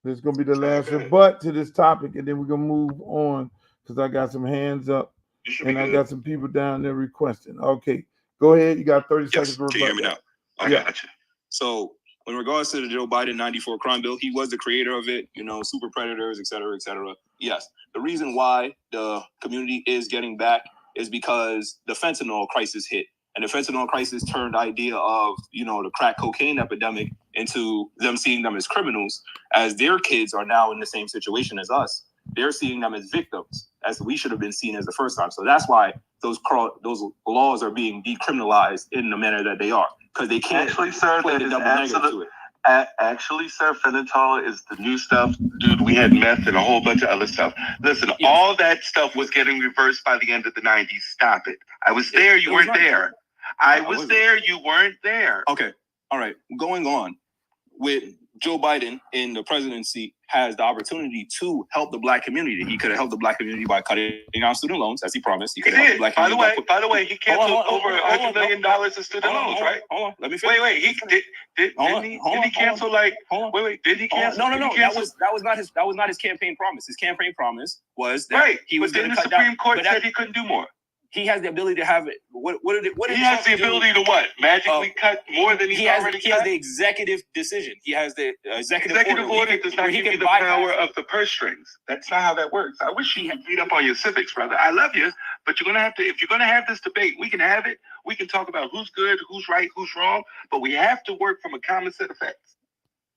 This is gonna be the last rebut to this topic, and then we're gonna move on because I got some hands up and I got some people down there requesting. Okay, go ahead. You got 30 seconds to rebut. Can you hear me now? I got you. So, in regards to the Joe Biden 94 crime bill, he was the creator of it, super predators, et cetera, et cetera. Yes. The reason why the community is getting back is because the fentanyl crisis hit. And the fentanyl crisis turned the idea of, the crack cocaine epidemic into them seeing them as criminals, as their kids are now in the same situation as us. They're seeing them as victims, as we should have been seen as the first time. So that's why those laws are being decriminalized in the manner that they are, because they can't play the double negative to it. Actually, sir, fentanyl is the new stuff. Dude, we had meth and a whole bunch of other stuff. Listen, all that stuff was getting reversed by the end of the 90s. Stop it. I was there. You weren't there. I was there. You weren't there. Okay. All right. Going on with Joe Biden in the presidency has the opportunity to help the black community. He could have helped the black community by cutting down student loans, as he promised. He could have helped the black community. By the way, he canceled over $100 million in student loans, right? Hold on. Let me finish. Wait. Didn't he cancel Did he cancel? No. That was not his campaign promise. His campaign promise was that he was going to cut down. The Supreme Court said he couldn't do more. he has the ability to have it. What did he has the Trump do? ability to what? Magically cut more than he has the executive decision. He has the executive order does not give you the power of the purse strings. That's not how that works. I wish you had beat up on your civics, brother. I love you, but you're gonna have to. If you're gonna have this debate, we can have it. We can talk about who's good, who's right, who's wrong, but we have to work from a common set of facts.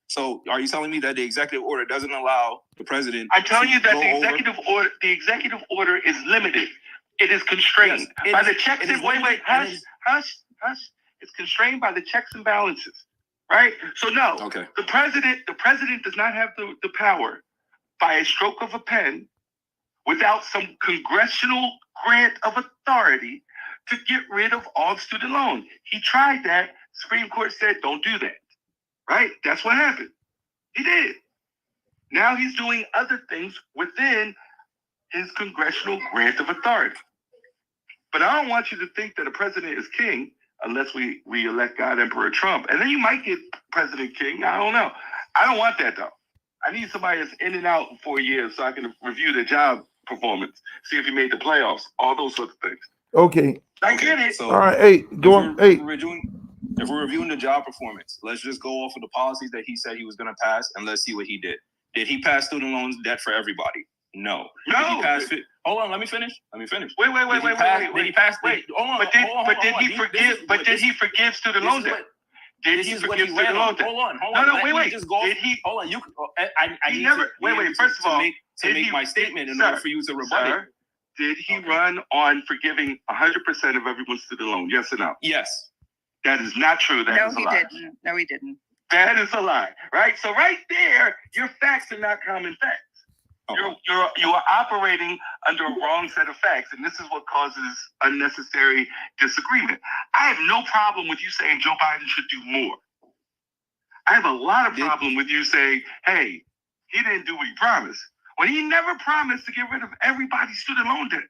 So, are you telling me that the executive order doesn't allow the president? I'm telling you that the executive order is limited. It is constrained by the checks and hush. It's constrained by the checks and balances, right? So no, the president does not have the power by a stroke of a pen without some congressional grant of authority to get rid of all student loan. He tried that. Supreme Court said, don't do that, right? That's what happened. He did. Now he's doing other things within his congressional grant of authority. But I don't want you to think that a president is king unless we elect God Emperor Trump. And then you might get President King. I don't know. I don't want that, though. I need somebody that's in and out in 4 years so I can review their job performance, see if he made the playoffs, all those sorts of things. Okay. I get it. So all right. Hey, go on. Hey. If we're reviewing the job performance, let's just go off of the policies that he said he was going to pass, and let's see what he did. Did he pass student loans debt for everybody? No. Did he pass hold on, let me finish. Wait. Did he pass? Wait. But did he forgive? But did he forgive student loan debt? Did he forgive student loan debt? Hold on. No, wait. Did he? Hold on. I never. Wait. First of all, to make my statement in order for you to rebut it. Did he run on forgiving 100% of everyone's student loan? Yes or no? Yes. That is not true. That is a lie. No, he didn't. That is a lie, right? So right there, your facts are not common facts. You are operating under a wrong set of facts, and this is what causes unnecessary disagreement. I have no problem with you saying Joe Biden should do more. I have a lot of problem with you saying, hey, he didn't do what he promised. When he never promised to get rid of everybody's student loan debt.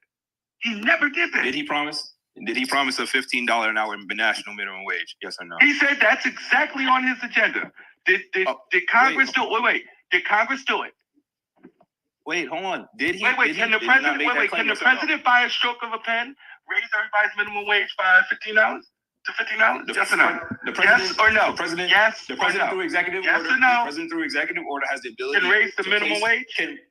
He never did that. Did he promise? Did he promise a $15 an hour national minimum wage? Yes or no? He said that's exactly on his agenda. Did Congress do it? Wait. Did Congress do it? Wait, hold on. Did he? Can the president by a stroke of a pen raise everybody's minimum wage by $15 to $15? Yes or no? Yes or no? The president. Yes. The president through executive order. Yes or no? The president through executive order has the ability to raise the minimum wage.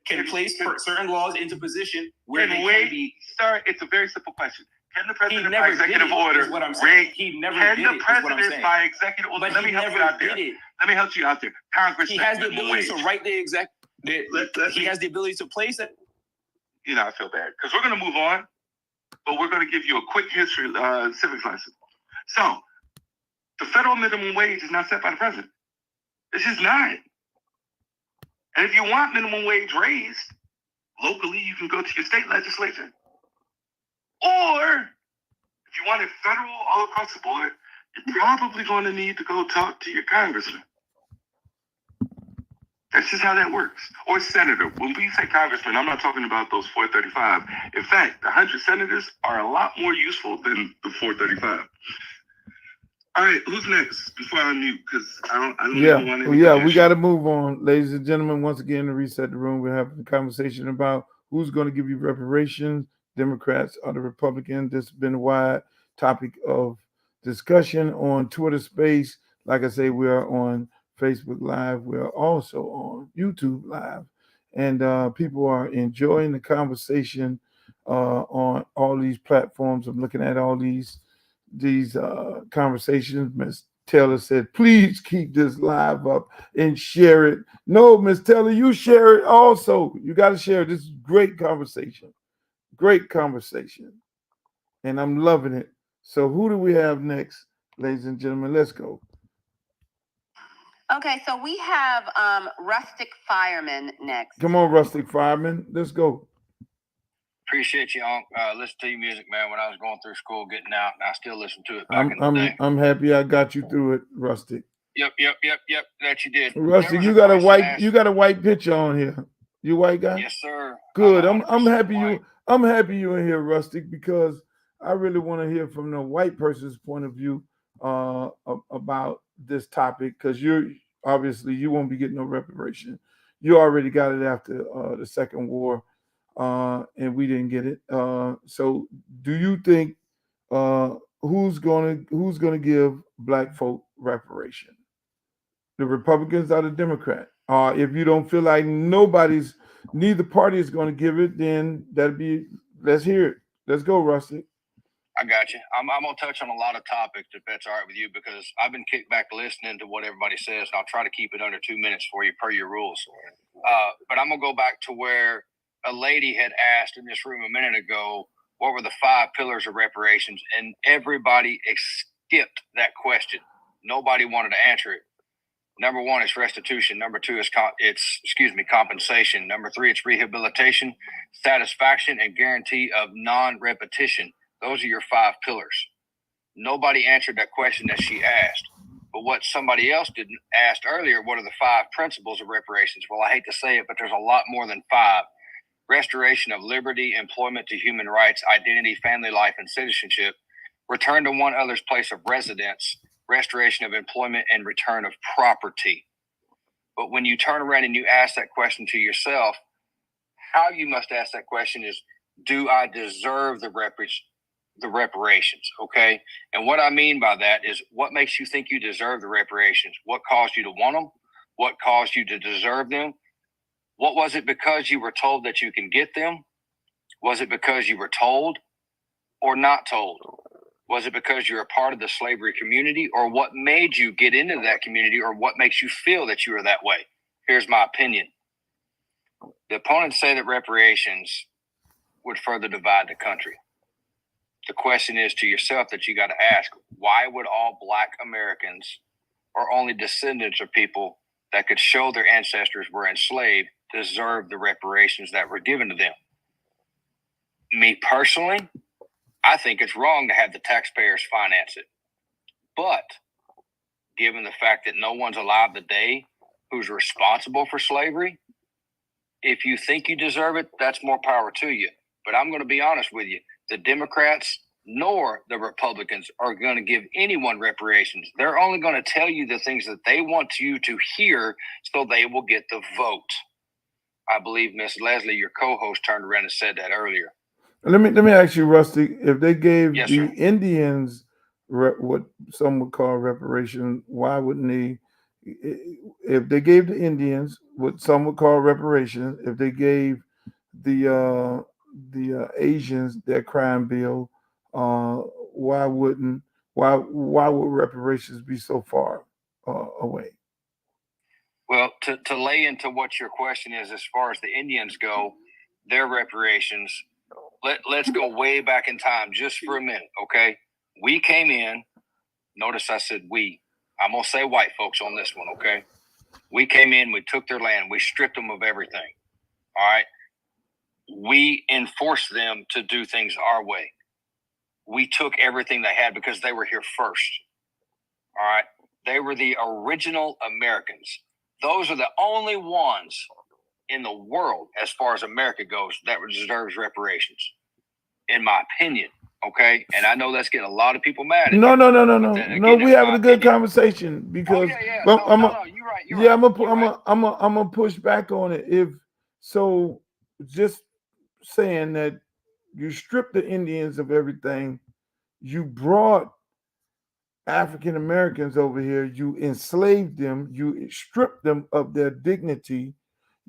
Can place certain laws into position where they can be. Sir, it's a very simple question. Can the president by executive order raise? He never can did the it, president by executive order? Let me help you out there. Let me help you out there. Congress. He has the ability to write the exact. He has the ability to place it. You know, I feel bad because we're going to move on, but we're going to give you a quick history civics lesson. So, the federal minimum wage is not set by the president. It's just not. And if you want minimum wage raised locally, you can go to your state legislature. Or if you want it federal all across the board, you're probably going to need to go talk to your congressman. That's just how that works. Or senator. When we say congressman, I'm not talking about those 435. In fact, the 100 senators are a lot more useful than the 435. All right, who's next? Before I mute, because I don't even want to. Yeah, we got to move on, ladies and gentlemen. Once again, to reset the room, we're having a conversation about who's going to give you reparations, Democrats or the Republicans. This has been a wide topic of discussion on Twitter Space. Like I say, we are on Facebook Live. We're also on YouTube Live, and people are enjoying the conversation on all these platforms. I'm looking at all these conversations. Ms. Taylor said, please keep this live up and share it. No, Ms. Taylor, you share it also. You got to share it. This is great conversation. Great conversation. And I'm loving it. So who do we have next, ladies and gentlemen? Let's go. Okay, so we have Rustic Fireman next. Come on, Rustic Fireman. Let's go. Appreciate you, Unc. Listen to your music, man. When I was going through school, getting out, and I still listen to it back in the day. I'm happy I got you through it, Rustic. Yep. That you did. Rustic, you got a white picture on here. You white guy? Yes, sir. Good. I'm happy white. I'm happy you in here, Rustic, because I really want to hear from the white person's point of view about this topic, because you won't be getting no reparation. You already got it after the Second War. and we didn't get it. So do you think who's gonna give black folk reparation? The Republicans or the Democrat? If you don't feel like neither party is going to give it, then let's hear it. Let's go, Rusty. I got you. I'm going to touch on a lot of topics if that's all right with you, because I've been kicked back listening to what everybody says, and I'll try to keep it under 2 minutes for you per your rules. But I'm going to go back to where a lady had asked in this room a minute ago, what were the 5 pillars of reparations? And everybody skipped that question. Nobody wanted to answer it. Number 1 is restitution. Number 2 is compensation. Number 3, it's rehabilitation, satisfaction, and guarantee of non-repetition. Those are your 5 pillars. Nobody answered that question that she asked. But what somebody else didn't ask earlier, what are the 5 principles of reparations? Well, I hate to say it, but there's a lot more than 5. Restoration of liberty, employment to human rights, identity, family life, and citizenship. Return to one other's place of residence. Restoration of employment, and return of property. But when you turn around and you ask that question to yourself, how you must ask that question is, do I deserve the reparations? Okay. And what I mean by that is, what makes you think you deserve the reparations? What caused you to want them? What caused you to deserve them? What was it because you were told that you can get them? Was it because you were told or not told? Was it because you're a part of the slavery community, or what made you get into that community, or what makes you feel that you are that way? Here's my opinion. The opponents say that reparations would further divide the country. The question is to yourself that you got to ask, why would all Black Americans, or only descendants of people that could show their ancestors were enslaved, deserve the reparations that were given to them? Me personally, I think it's wrong to have the taxpayers finance it. But given the fact that no one's alive today who's responsible for slavery, if you think you deserve it, that's more power to you. But I'm going to be honest with you. The Democrats nor the Republicans are going to give anyone reparations. They're only going to tell you the things that they want you to hear so they will get the vote. I believe Miss Leslie, your co-host, turned around and said that earlier. Let me ask you, Rusty, if they gave Yes, the sir. Indians what some would call reparation, why wouldn't they? If they gave the Indians what some would call reparation, if they gave the Asians their crime bill, why would reparations be so far away? Well, to lay into what your question is, as far as the Indians go, their reparations. Let's go way back in time just for a minute, okay? We came in. Notice I said we. I'm going to say white folks on this one, okay? We came in. We took their land. We stripped them of everything, all right? We enforced them to do things our way. We took everything they had because they were here first, all right? They were the original Americans. Those are the only ones in the world, as far as America goes, that deserves reparations, in my opinion. Okay, and I know that's getting a lot of people mad. No. We're having a good conversation because. You're right. I'm gonna push back on it. If so, just saying that you stripped the Indians of everything, you brought African Americans over here, you enslaved them, you stripped them of their dignity.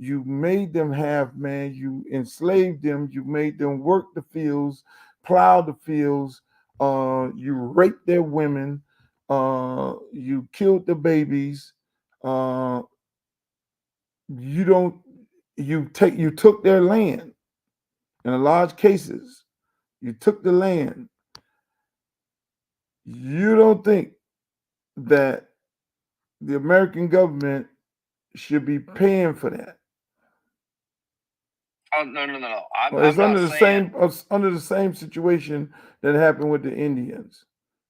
You made them you enslaved them, you made them work the fields, plow the fields, you raped their women, you killed the babies, you took their land. In a large cases, you took the land. You don't think that the American government should be paying for that? Oh, no. It's under the same situation that happened with the Indians.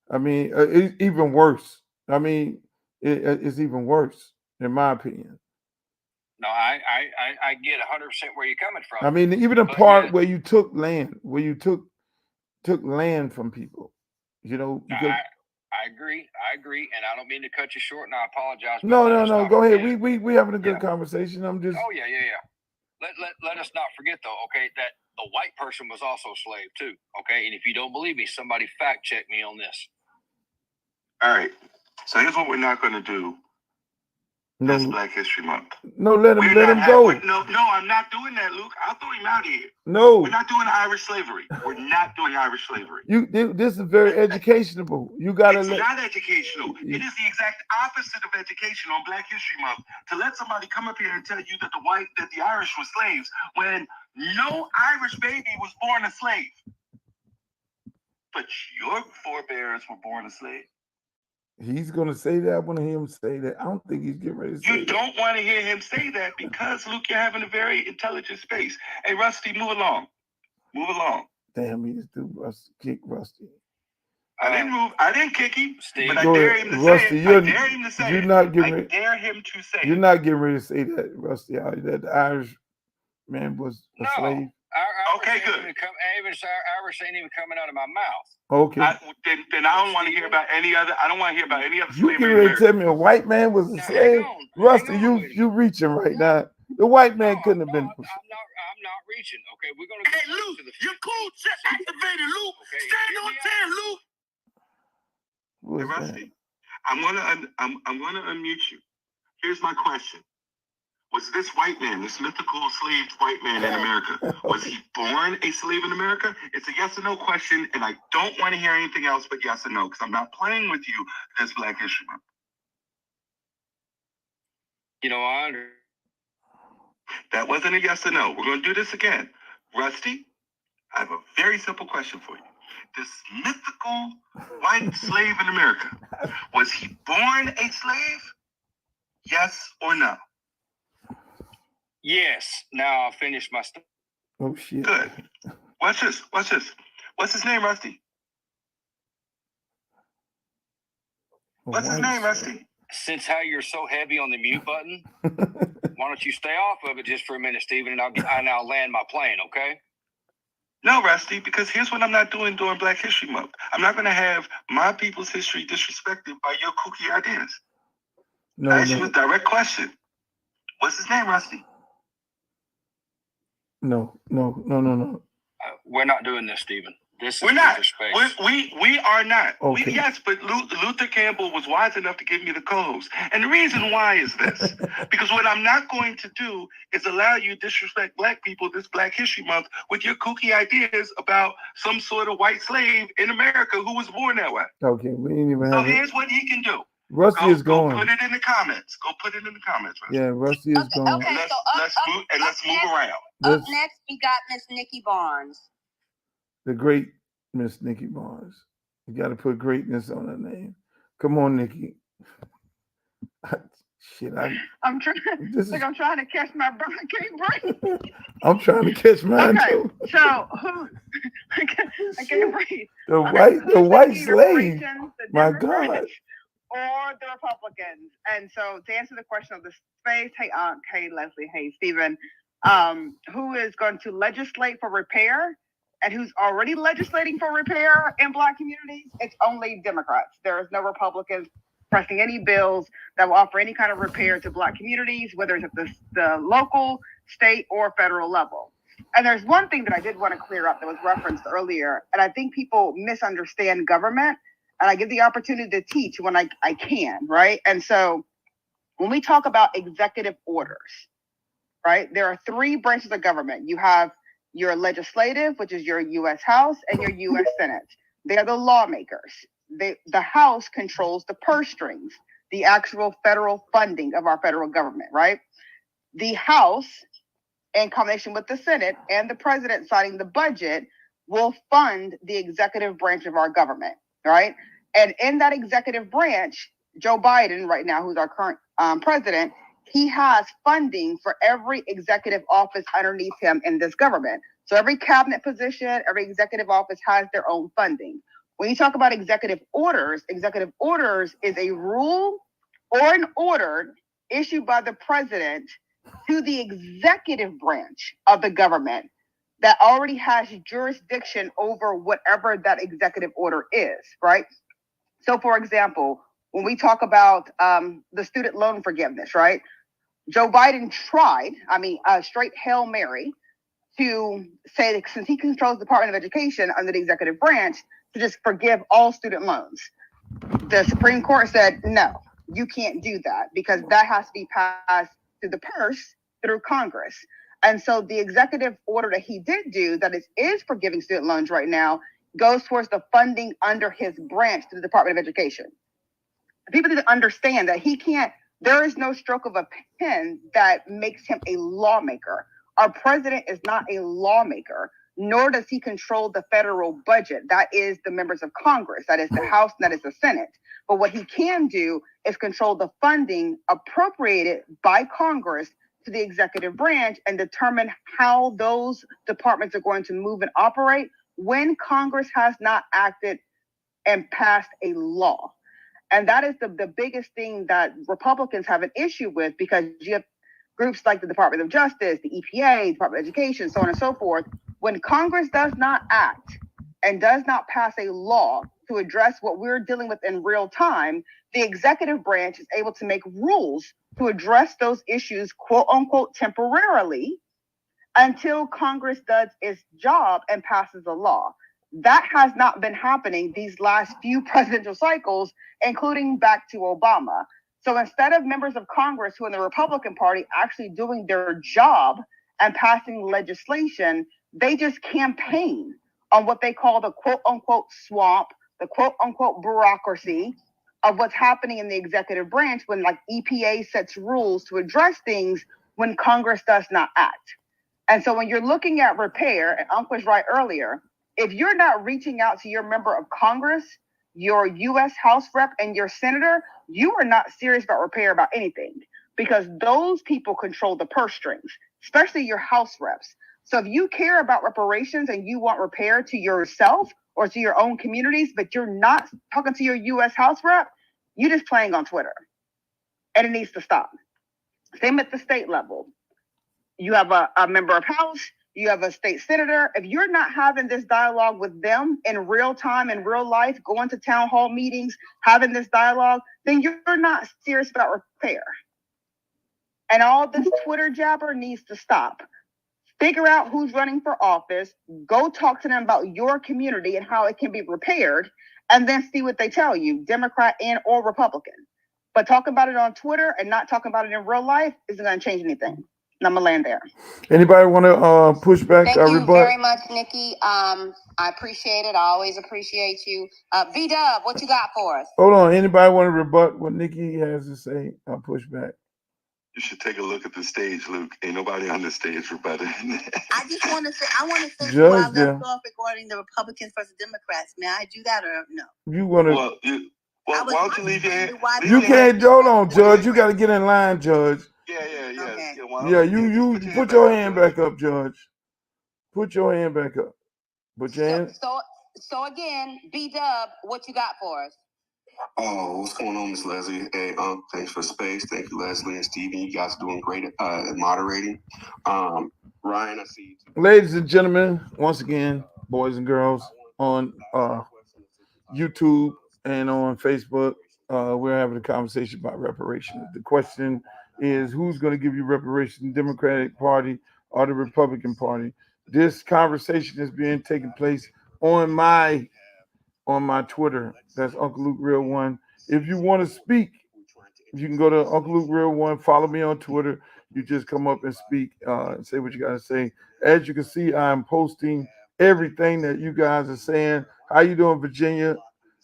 I mean, it's even worse. I mean, it's even worse, in my opinion. No, I get 100% where you're coming from. I mean, even the part where you took land, where you took land from people, you know. Because, I agree, and I don't mean to cut you short, and I apologize. No. Go ahead. We having a good conversation. I'm just. Oh yeah. let us not forget though, okay, that the white person was also a slave too. Okay, and if you don't believe me, somebody fact check me on this. All right. So here's what we're not going to do. This No, Black History Month. no, let him go. No, I'm not doing that, Luke. I'll throw him out of here. No, We're not doing Irish slavery. We're not doing Irish slavery. This is very educational. You gotta It's not educational. It is the exact opposite of education on Black History Month. To let somebody come up here and tell you that the Irish were slaves when no Irish baby was born a slave. But your forebears were born a slave. He's gonna say that. I want to hear him say that. I don't think he's getting ready to say You don't want to hear him say that because, Luke, you're having a very intelligent space. Hey, Rusty, move along. Move along. Damn, he just do Rusty, kick Rusty. I didn't move. I didn't kick him. Steve, but I dare him to Rusty, say it. I dare him to say you're it. not getting I ready. dare him to say You're it. not getting ready to say that, Rusty. That the Irish man was a slave. Okay, good. Irish ain't even coming out of my mouth. Okay. Then I don't want to hear about any other. I don't want to hear about any other You slavery. get ready to tell me a white man was a Now, slave? hang on, Rusty, hang on, you reaching right now. The white man couldn't have been. I'm not reaching. Okay, we're gonna. Hey, Luke, you're cool. Activated, Luke. Okay, Stand on 10, Luke. What's Hey, that? Rusty, I'm gonna unmute you. Here's my question. Was this white man, this mythical enslaved white man in America, was he born a slave in America? It's a yes or no question, and I don't want to hear anything else but yes or no, because I'm not playing with you this Black History Month. You know, I under. That wasn't a yes or no. We're going to do this again. Rusty, I have a very simple question for you. This mythical white slave in America, was he born a slave? Yes or no? Yes. Now I'll finish my stuff. Oh shit. Good. Watch this. Watch this. What's his name, Rusty? What's his name, Rusty? Since how you're so heavy on the mute button, why don't you stay off of it just for a minute, Stephen, and I'll land my plane, okay? No, Rusty, because here's what I'm not doing during Black History Month. I'm not going to have my people's history disrespected by your kooky ideas. No, I asked you a direct question. What's his name, Rusty? No. We're not doing this, Stephen. This is We're not. Luther Space. We are not. Okay. Yes, but Luther Campbell was wise enough to give me the co-host. And the reason why is this. Because what I'm not going to do is allow you to disrespect Black people this Black History Month with your kooky ideas about some sort of white slave in America who was born that way. Okay, we ain't even So have it. here's what he can do. Rusty is Go going. put it in the comments. Go put it in the comments, Rusty. Yeah, Rusty is going. Okay, Let's move around. Up next, we got Miss Nikki Barnes. The great Miss Nikki Barnes. You got to put greatness on her name. Come on, Nikki. Shit, I'm trying. I'm trying to catch my breath. I can't breathe. I'm trying to catch mine too. So who? I can't breathe. The white slave. My God. Or the Republicans. And so to answer the question of the space, hey Leslie, hey Stephen, who is going to legislate for repair and who's already legislating for repair in Black communities? It's only Democrats. There is no Republicans pressing any bills that will offer any kind of repair to Black communities, whether it's at the local, state, or federal level. And there's one thing that I did want to clear up that was referenced earlier, and I think people misunderstand government. And I give the opportunity to teach when I can, right? And so when we talk about executive orders, right, there are three branches of government. You have your legislative, which is your U.S. House, and your U.S. Senate. They are the lawmakers. The House controls the purse strings, the actual federal funding of our federal government, right? The House, in combination with the Senate and the president signing the budget, will fund the executive branch of our government. Right. And in that executive branch, Joe Biden right now, who's our current president, he has funding for every executive office underneath him in this government. So every cabinet position, every executive office has their own funding. When you talk about executive orders is a rule or an order issued by the president to the executive branch of the government that already has jurisdiction over whatever that executive order is, right? So, for example, when we talk about the student loan forgiveness, right? Joe Biden tried, straight Hail Mary, to say that since he controls the Department of Education under the executive branch, to just forgive all student loans. The Supreme Court said, no, you can't do that because that has to be passed through the purse through Congress. And so the executive order that he did do that is forgiving student loans right now goes towards the funding under his branch to the Department of Education. People need to understand that there is no stroke of a pen that makes him a lawmaker. Our president is not a lawmaker, nor does he control the federal budget. That is the members of Congress, that is the House, and that is the Senate. But what he can do is control the funding appropriated by Congress to the executive branch and determine how those departments are going to move and operate when Congress has not acted and passed a law. And that is the biggest thing that Republicans have an issue with, because you have groups like the Department of Justice, the EPA, Department of Education, so on and so forth. When Congress does not act and does not pass a law to address what we're dealing with in real time, the executive branch is able to make rules to address those issues, quote unquote, temporarily until Congress does its job and passes a law. That has not been happening these last few presidential cycles, including back to Obama. So instead of members of Congress who are in the Republican Party actually doing their job and passing legislation, they just campaign on what they call the quote unquote swamp, the quote unquote bureaucracy of what's happening in the executive branch when like EPA sets rules to address things when Congress does not act. And so when you're looking at repair, and Unc was right earlier, if you're not reaching out to your member of Congress, your U.S. House rep, and your senator, you are not serious about repair about anything, because those people control the purse strings, especially your House reps. So if you care about reparations and you want repair to yourself or to your own communities, but you're not talking to your U.S. House rep, you're just playing on Twitter. And it needs to stop. Same at the state level. You have a member of House, you have a state senator. If you're not having this dialogue with them in real time, in real life, going to town hall meetings, having this dialogue, then you're not serious about repair. And all this Twitter jabber needs to stop. Figure out who's running for office, go talk to them about your community and how it can be repaired, and then see what they tell you, Democrat and or Republican. But talking about it on Twitter and not talking about it in real life isn't going to change anything. And I'm gonna land there. Anybody want to push back? Thank you very much, Nikki. I appreciate it. I always appreciate you. V-Dub, what you got for us? Hold on. Anybody want to rebut what Nikki has to say? I'll push back. You should take a look at the stage, Luke. Ain't nobody on the stage rebutting. I just want to say, say Judge where I left off regarding the Republicans versus Democrats. May I do that or no? You want to? Well, why don't you leave your hand? You can't. Hold on, Judge. You got to get in line, Judge. Okay. Yeah, you put your hand back up, Judge. Put your hand back up. Put your hand. So again, B-Dub, what you got for us? Oh, what's going on, Miss Leslie? Hey, thanks for space. Thank you, Leslie and Steven. You guys are doing great at moderating. Ryan, I see you. Ladies and gentlemen, once again, boys and girls on YouTube and on Facebook, we're having a conversation about reparations. The question is, who's going to give you reparations, the Democratic Party or the Republican Party? This conversation is being taken place on my Twitter. That's Uncle Luke Real One. If you want to speak, you can go to Uncle Luke Real One. Follow me on Twitter. You just come up and speak and say what you got to say. As you can see, I'm posting everything that you guys are saying. How you doing, Virginia?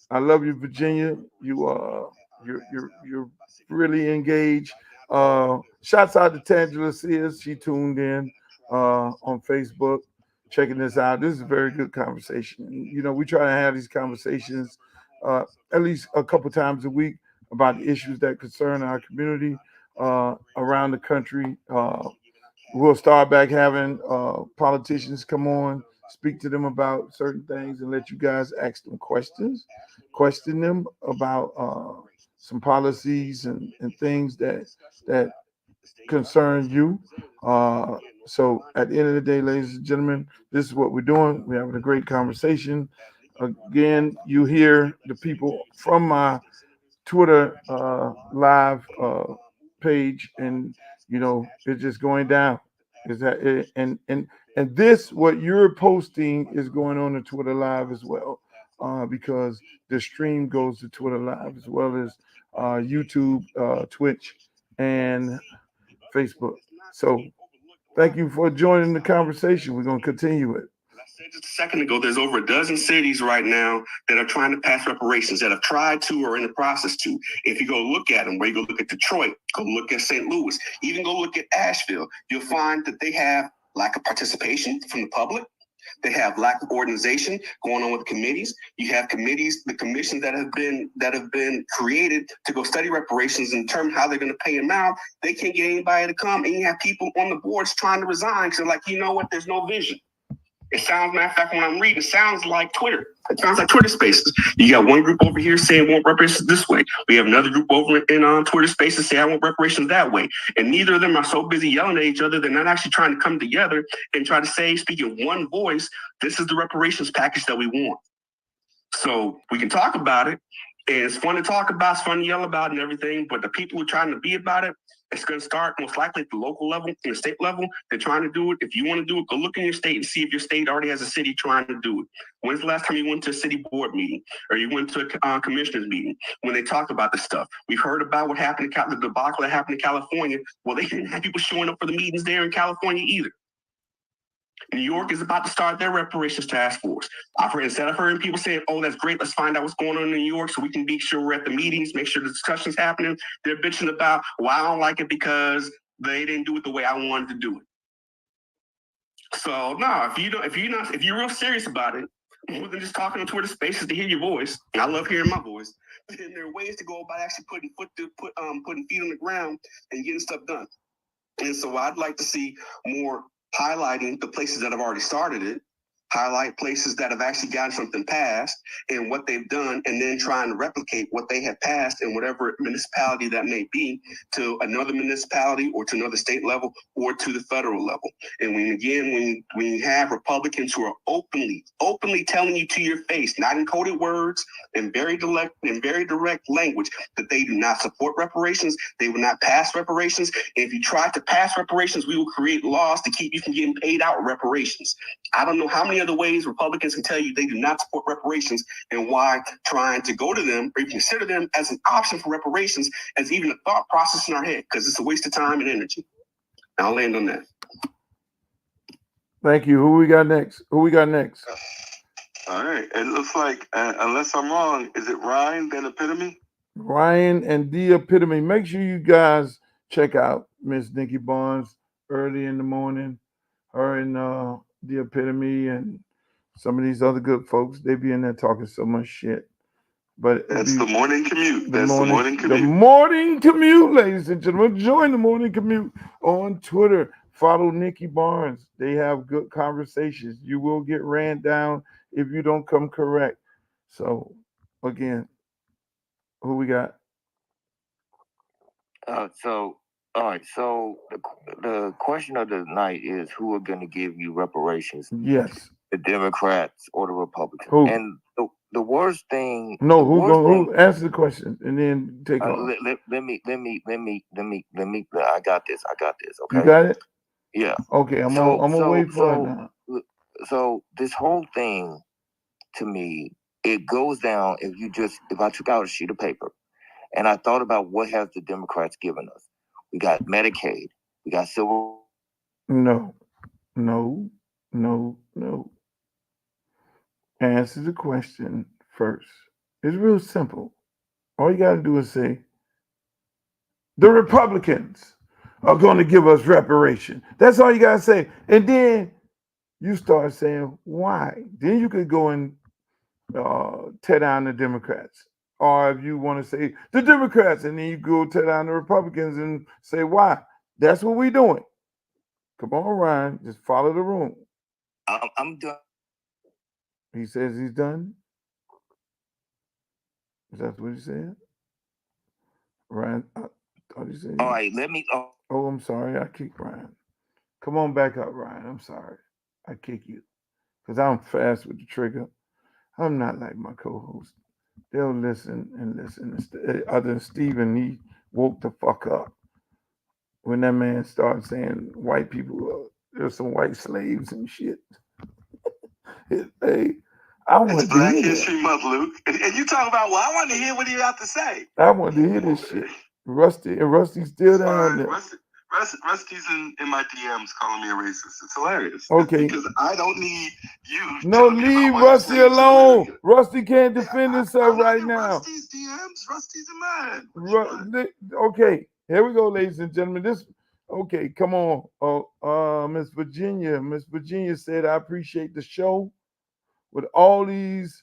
I love you, Virginia. You're really engaged. Shouts out to Tangela Sears. She tuned in on Facebook, checking this out. This is a very good conversation. You know, we try to have these conversations at least a couple times a week about the issues that concern our community around the country. We'll start back having politicians come on, speak to them about certain things, and let you guys ask them questions, question them about some policies and things that concern you. So at the end of the day, ladies and gentlemen, this is what we're doing. We're having a great conversation. Again, you hear the people from my Twitter live page, and it's just going down. Is that it? And this what you're posting is going on to Twitter Live as well, because the stream goes to Twitter Live as well as YouTube, Twitch, and Facebook. So thank you for joining the conversation. We're going to continue it. I said just a second ago, there's over a dozen cities right now that are trying to pass reparations, that have tried to or in the process to. If you go look at them, where you go look at Detroit, go look at St. Louis, even go look at Asheville, you'll find that they have lack of participation from the public. They have lack of organization going on with committees. You have committees, the commissions that have been created to go study reparations and determine how they're going to pay them out. They can't get anybody to come, and you have people on the boards trying to resign because they're like, you know what? There's no vision. It sounds, matter of fact, when I'm reading, it sounds like Twitter. It sounds like Twitter Spaces. You got one group over here saying, want reparations this way. We have another group over in Twitter Spaces saying, I want reparations that way. And neither of them are so busy yelling at each other, they're not actually trying to come together and try to say, speaking one voice, this is the reparations package that we want. So we can talk about it. And it's fun to talk about, it's fun to yell about and everything, but the people who are trying to be about it, it's going to start most likely at the local level, and the state level. They're trying to do it. If you want to do it, go look in your state and see if your state already has a city trying to do it. When's the last time you went to a city board meeting or you went to a commissioners meeting when they talked about this stuff? We've heard about what happened in the debacle that happened in California. Well, they didn't have people showing up for the meetings there in California either. New York is about to start their reparations task force. Instead of hearing people saying, oh, that's great, let's find out what's going on in New York so we can be sure we're at the meetings, make sure the discussion's happening. They're bitching about, well, I don't like it because they didn't do it the way I wanted to do it. So no, if you're real serious about it, more than just talking on Twitter Spaces to hear your voice, and I love hearing my voice, then there are ways to go about actually putting feet on the ground and getting stuff done. And so I'd like to see more highlighting the places that have already started it, highlight places that have actually gotten something passed and what they've done, and then trying to replicate what they have passed in whatever municipality that may be to another municipality or to another state level or to the federal level. And when you have Republicans who are openly telling you to your face, not in coded words, in very direct language, that they do not support reparations, they will not pass reparations. And if you try to pass reparations, we will create laws to keep you from getting paid out reparations. I don't know how many other ways Republicans can tell you they do not support reparations, and why trying to go to them or consider them as an option for reparations as even a thought process in our head, because it's a waste of time and energy. I'll land on that. Thank you. Who we got next? All right. It looks like, unless I'm wrong, is it Ryan, then Epitome? Ryan and the Epitome. Make sure you guys check out Miss Nikki Barnes early in the morning. Her and the Epitome and some of these other good folks, they be in there talking so much shit. But that's the morning commute. The morning commute, ladies and gentlemen. Join the morning commute on Twitter. Follow Nikki Barnes. They have good conversations. You will get ran down if you don't come correct. So, again, who we got? All right. So the question of the night is, who are going to give you reparations? Yes. The Democrats or the Republicans? Who? And the worst thing. No, who answer the question and then take off. Let me. I got this. Okay. You got it? Yeah. Okay. I'm gonna wait for it now. So this whole thing, to me, it goes down if I took out a sheet of paper and I thought about what have the Democrats given us. We got Medicaid. We got civil. No. Answer the question first. It's real simple. All you got to do is say, the Republicans are going to give us reparation. That's all you got to say. And then you start saying, why? Then you could go and tear down the Democrats. Or if you want to say the Democrats, and then you go tear down the Republicans and say, why? That's what we're doing. Come on, Ryan. Just follow the room. I'm done. He says he's done. Is that what he said? Ryan, I thought he said. All right, let me. Oh, I'm sorry. I kicked Ryan. Come on back up, Ryan. I'm sorry. I kick you. Because I'm fast with the trigger. I'm not like my co-host. They'll listen and listen. Other than Steven, he woke the fuck up. when that man started saying white people, there's some white slaves and shit. Hey, I want It's to Black hear History Month, Luke. And you talk about, well, I want to hear what you have to say. I want to hear this shit. Rusty's still down there. Rusty's in my DMs calling me a racist. It's hilarious. Okay. Because I don't need you. No, leave Rusty alone. Rusty can't defend himself right now. Rusty's DMs. Rusty's a man. Okay, here we go, ladies and gentlemen. Okay, come on. Miss Virginia said, I appreciate the show. With all these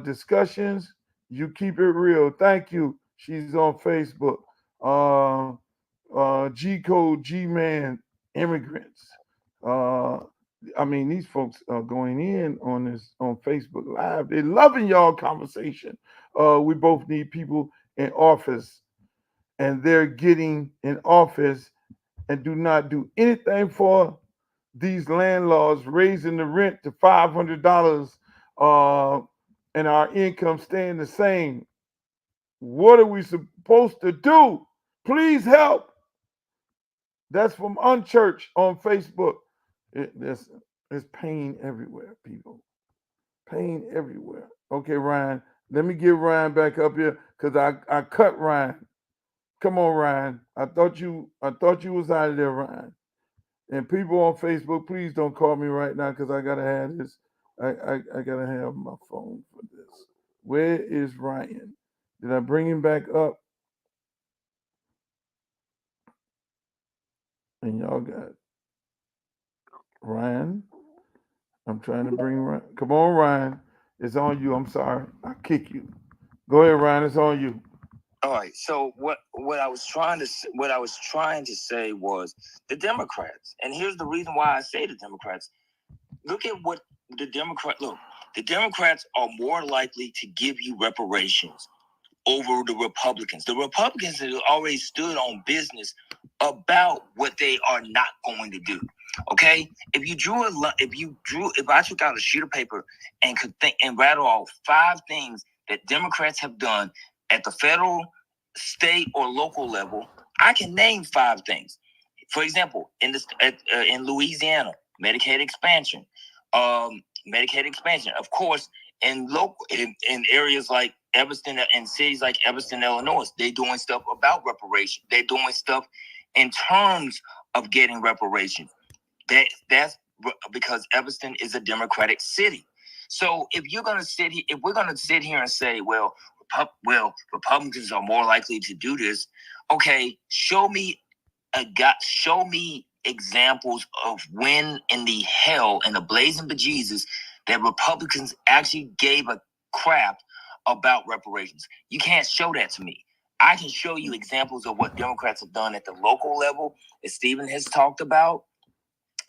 discussions, you keep it real. Thank you. She's on Facebook. G Code G-Man Immigrants. I mean, these folks are going in on this on Facebook Live. They're loving y'all conversation. We both need people in office, and they're getting in office and do not do anything for these landlords, raising the rent to $500 and our income staying the same. What are we supposed to do? Please help. That's from Unchurched on Facebook. There's pain everywhere, people. Pain everywhere. Okay, Ryan. Let me get Ryan back up here because I cut Ryan. Come on, Ryan. I thought you was out of there, Ryan. And people on Facebook, please don't call me right now because I gotta have this. I gotta have my phone for this. Where is Ryan? Did I bring him back up? And y'all got Ryan. I'm trying to bring Ryan. Come on, Ryan. It's on you. I'm sorry. I'll kick you. Go ahead, Ryan. It's on you. All right. So what I was trying to say was the Democrats, and here's the reason why I say the Democrats. Look at what the Democrats are more likely to give you reparations over the Republicans. The Republicans have already stood on business about what they are not going to do. Okay, if I took out a sheet of paper and could think and rattle off 5 things that Democrats have done at the federal, state, or local level, I can name 5 things. For example, in Louisiana, Medicaid expansion. Of course, in areas like Evanston and cities like Evanston, Illinois, they're doing stuff about reparation. They're doing stuff in terms of getting reparations. That's because Evanston is a Democratic city. So if we're going to sit here and say, well, Republicans are more likely to do this, okay, show me examples of when in the blazing bejesus that Republicans actually gave a crap about reparations. You can't show that to me. I can show you examples of what Democrats have done at the local level, as Stephen has talked about,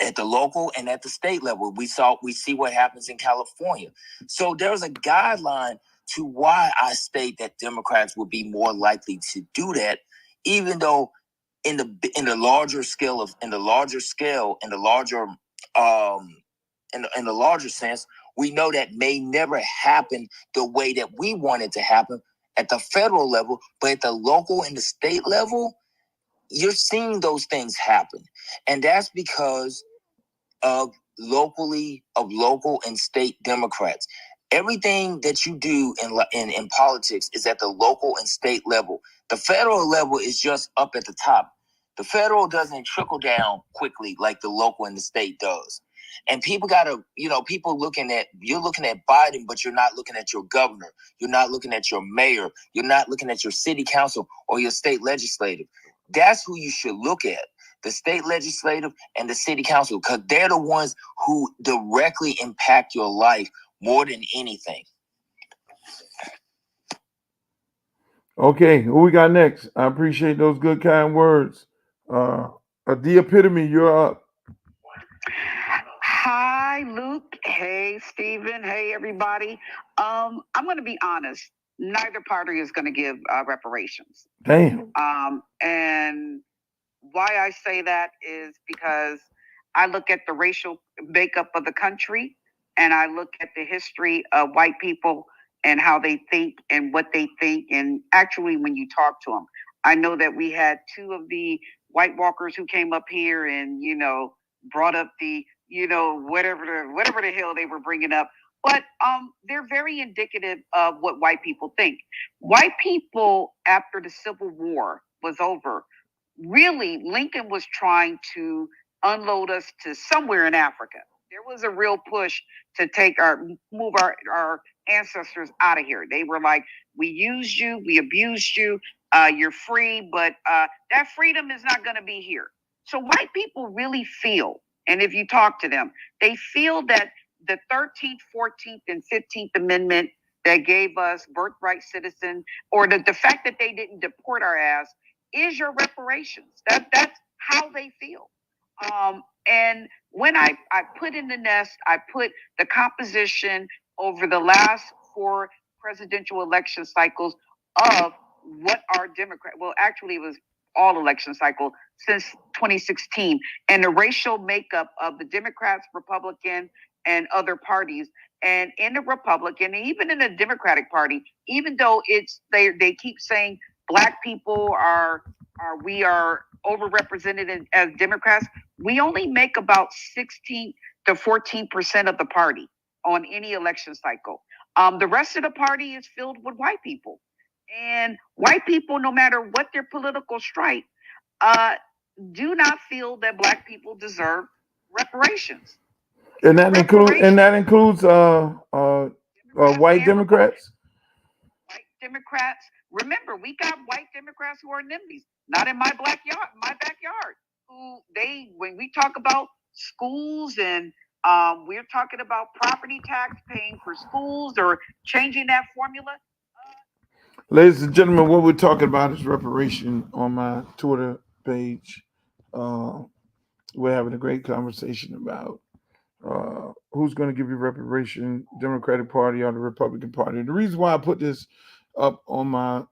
at the local and at the state level. We see what happens in California. So there's a guideline to why I state that Democrats would be more likely to do that, even though in the larger sense, we know that may never happen the way that we want it to happen at the federal level, but at the local and the state level, you're seeing those things happen. And that's because of local and state Democrats. Everything that you do in politics is at the local and state level. The federal level is just up at the top. The federal doesn't trickle down quickly like the local and the state does. And people you're looking at Biden, but you're not looking at your governor. You're not looking at your mayor. You're not looking at your city council or your state legislative. That's who you should look at. The state legislative and the city council, because they're the ones who directly impact your life more than anything. Okay, who we got next? I appreciate those good, kind words. The epitome, you're up. Hi, Luke. Hey, Stephen. Hey, everybody. I'm going to be honest. Neither party is going to give reparations. Damn. And why I say that is because I look at the racial makeup of the country, and I look at the history of white people and how they think and what they think. And actually, when you talk to them, I know that we had two of the White Walkers who came up here and, brought up the, whatever the hell they were bringing up. But they're very indicative of what white people think. White people, after the Civil War was over, really, Lincoln was trying to unload us to somewhere in Africa. There was a real push to move our ancestors out of here. They were like, we used you, we abused you, you're free, but that freedom is not going to be here. So white people really feel, and if you talk to them, they feel that the 13th, 14th, and 15th Amendment that gave us birthright citizen, or the fact that they didn't deport our ass, is your reparations. That's how they feel. And when I put in the nest, I put the composition over the last 4 presidential election cycles of what our well, actually it was all election cycle since 2016, and the racial makeup of the Democrats, Republican, and other parties. And in the Republican, and even in the Democratic Party, even though they keep saying Black people we are overrepresented as Democrats, we only make about 16 to 14% of the party on any election cycle. The rest of the party is filled with white people. And white people, no matter what their political stripe, do not feel that Black people deserve reparations. And that includes white Democrats. White Democrats. Remember, we got white Democrats who are NIMBYs, not in my backyard. When we talk about schools and we're talking about property tax, paying for schools or changing that formula. Ladies and gentlemen, what we're talking about is reparation on my Twitter page. We're having a great conversation about who's going to give you reparation, Democratic Party or the Republican Party. The reason why I put this up on my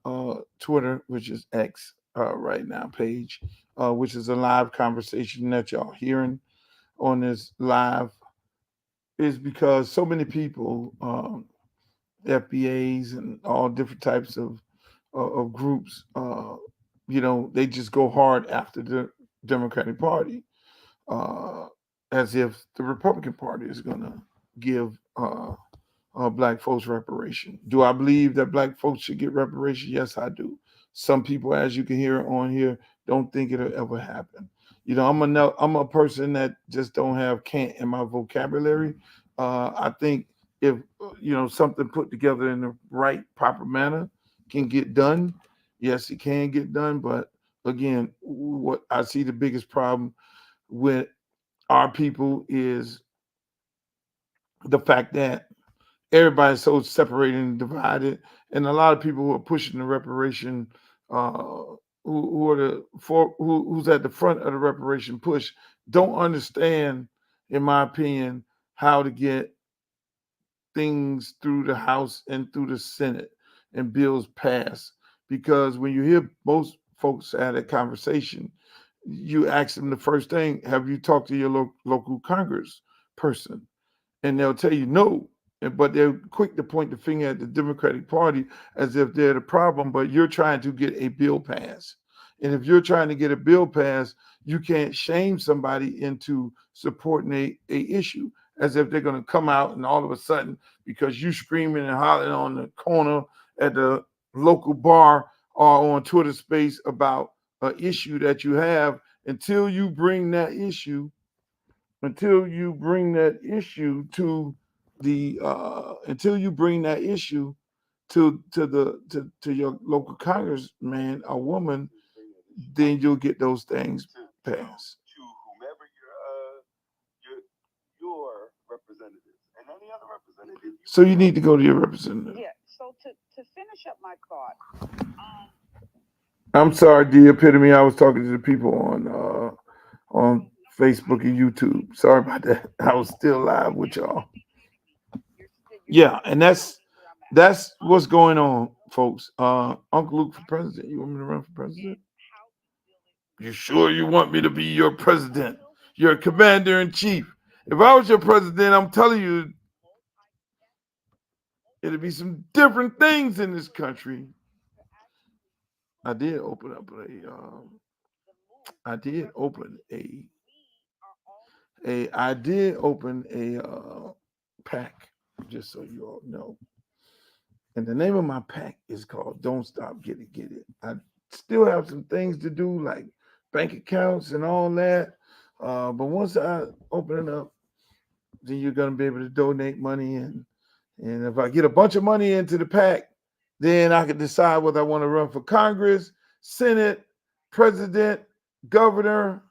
Twitter, which is X right now page, which is a live conversation that y'all hearing on this live, is because so many people, FBAs and all different types of groups, they just go hard after the Democratic Party, as if the Republican Party is going to give Black folks reparation. Do I believe that Black folks should get reparation? Yes, I do. Some people, as you can hear on here, don't think it'll ever happen. I'm a person that just don't have can't in my vocabulary. I think if something put together in the right proper manner can get done, yes, it can get done. But again, what I see the biggest problem with our people is the fact that everybody's so separated and divided, and a lot of people who are pushing the reparation, who's at the front of the reparation push, don't understand, in my opinion, how to get things through the House and through the Senate and bills passed. Because when you hear most folks at a conversation, you ask them the first thing, have you talked to your local Congress person? And they'll tell you no, but they're quick to point the finger at the Democratic Party as if they're the problem, but you're trying to get a bill passed. And if you're trying to get a bill passed, you can't shame somebody into supporting a issue as if they're going to come out and all of a sudden, because you screaming and hollering on the corner at the local bar or on Twitter space about an issue that you have, until you bring that issue to your local congressman or woman, then you'll get those things passed. To whomever your representatives and any other representative. So you need to go to your representative. Yeah. So to finish up my thought. I'm sorry, the epitome. I was talking to the people on Facebook and YouTube. Sorry about that. I was still live with y'all. Yeah, and that's what's going on, folks. Uncle Luke for president. You want me to run for president? You sure you want me to be your president? You're a commander in chief. If I was your president, I'm telling you, it'd be some different things in this country. I did open up a pack, just so you all know. And the name of my pack is called Don't Stop, Get It, Get It. I still have some things to do, like bank accounts and all that. But once I open it up, then you're going to be able to donate money. And if I get a bunch of money into the pack, then I can decide whether I want to run for Congress, Senate, president, governor,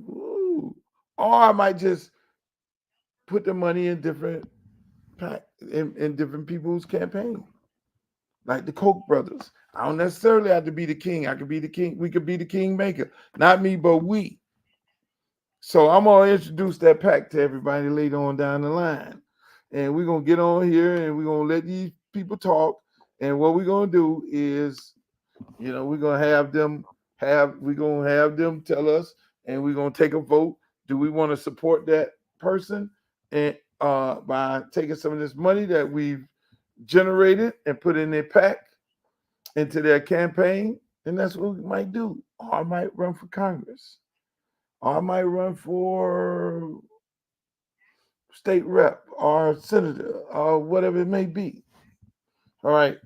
or I might just put the money in different in different people's campaign, like the Koch brothers. I don't necessarily have to be the king. I could be the king. We could be the kingmaker. Not me, but we. So I'm going to introduce that pack to everybody later on down the line. And we're going to get on here and we're going to let these people talk. And what we're going to do is, we're going to have them tell us, and we're going to take a vote. Do we want to support that person and by taking some of this money that we've generated and put in their pack into their campaign? And that's what we might do. Or I might run for Congress. Or I might run for state rep or senator or whatever it may be. All right.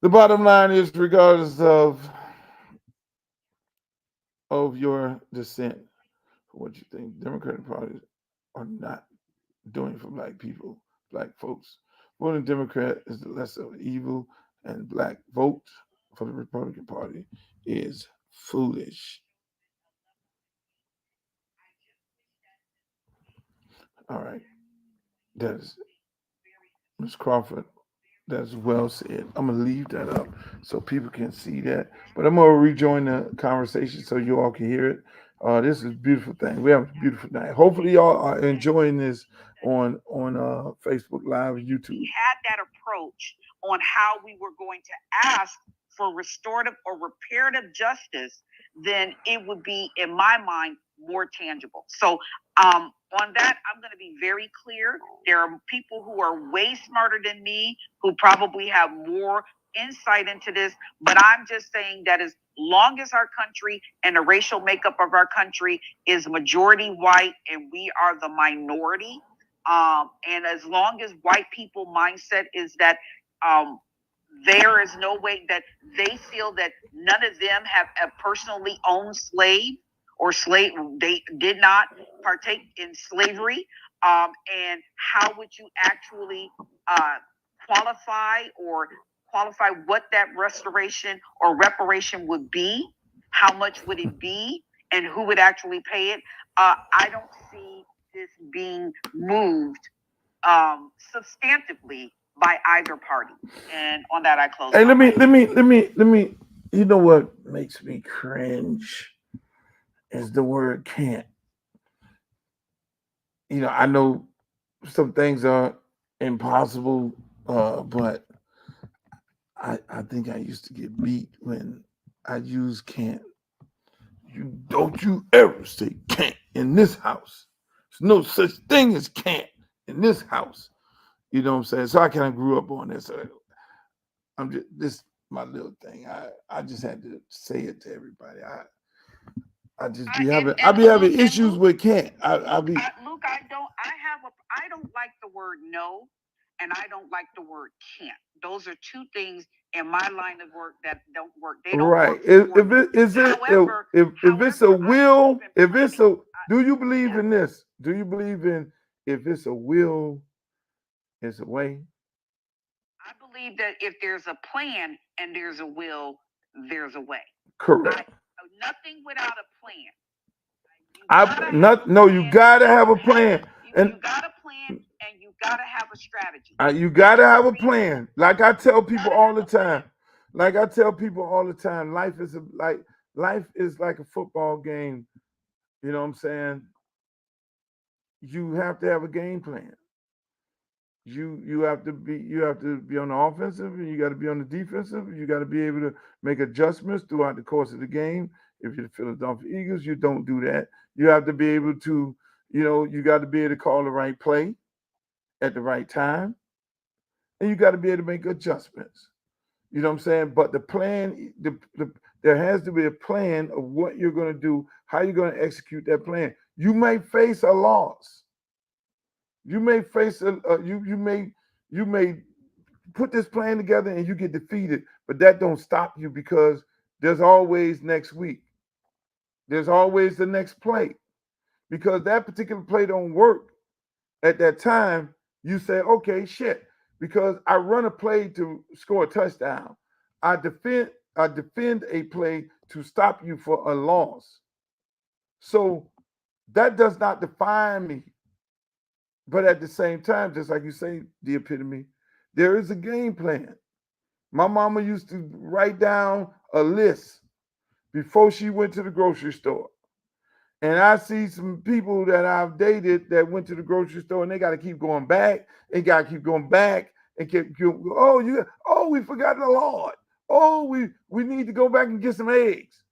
The bottom line is, regardless of your dissent, what you think Democratic parties are not doing for black people, black folks. Voting Democrat is the lesser of evil, and black vote for the Republican Party is foolish. All right. That is Ms. Crawford. That's well said. I'm going to leave that up so people can see that. But I'm going to rejoin the conversation so you all can hear it. This is a beautiful thing. We have a beautiful night. Hopefully y'all are enjoying this on Facebook Live, YouTube. We had that approach on how we were going to ask for restorative or reparative justice, then it would be, in my mind, more tangible. So on that, I'm going to be very clear. There are people who are way smarter than me who probably have more insight into this, but I'm just saying that as long as our country and the racial makeup of our country is majority white and we are the minority, and as long as white people mindset is that there is no way that they feel that none of them have a personally owned slave or slave, they did not partake in slavery, and how would you actually qualify what that restoration or reparation would be? How much would it be? And who would actually pay it? I don't see this being moved substantively by either party. And on that, I close. Hey, let me. You know what makes me cringe is the word can't. I know some things are impossible, but I think I used to get beat when I used can't. Don't you ever say can't in this house. There's no such thing as can't in this house. You know what I'm saying? So I kind of grew up on this. So I'm just, this my little thing. I just had to say it to everybody. I just be having issues with can't. Luke, I don't like the word no, and I don't like the word can't. Those are two things in my line of work that don't work. They don't work. If it's a will, do you believe in this? Do you believe in if it's a will, it's a way? I believe that if there's a plan and there's a will, there's a way. Correct. Nothing without a plan. You gotta have a plan. You gotta plan and you gotta have a strategy. You gotta have a plan. Like I tell people all the time. Life is like a football game. You know what I'm saying? You have to have a game plan. You have to be on the offensive, and you got to be on the defensive. You got to be able to make adjustments throughout the course of the game. If you're the Philadelphia Eagles, you don't do that. You have to be able to, you got to be able to call the right play at the right time, and you got to be able to make adjustments. You know what I'm saying? But the plan, there has to be a plan of what you're going to do, how you're going to execute that plan. You may face a loss. You may face you may put this plan together and you get defeated, but that don't stop you because there's always next week. There's always the next play. Because that particular play don't work at that time, you say, okay, shit, because I run a play to score a touchdown. I defend a play to stop you for a loss. So that does not define me. But at the same time, just like you say, the epitome, there is a game plan. My mama used to write down a list before she went to the grocery store. And I see some people that I've dated that went to the grocery store and they got to keep going back and got to keep going back and we forgot the Lord. Oh, we need to go back and get some eggs.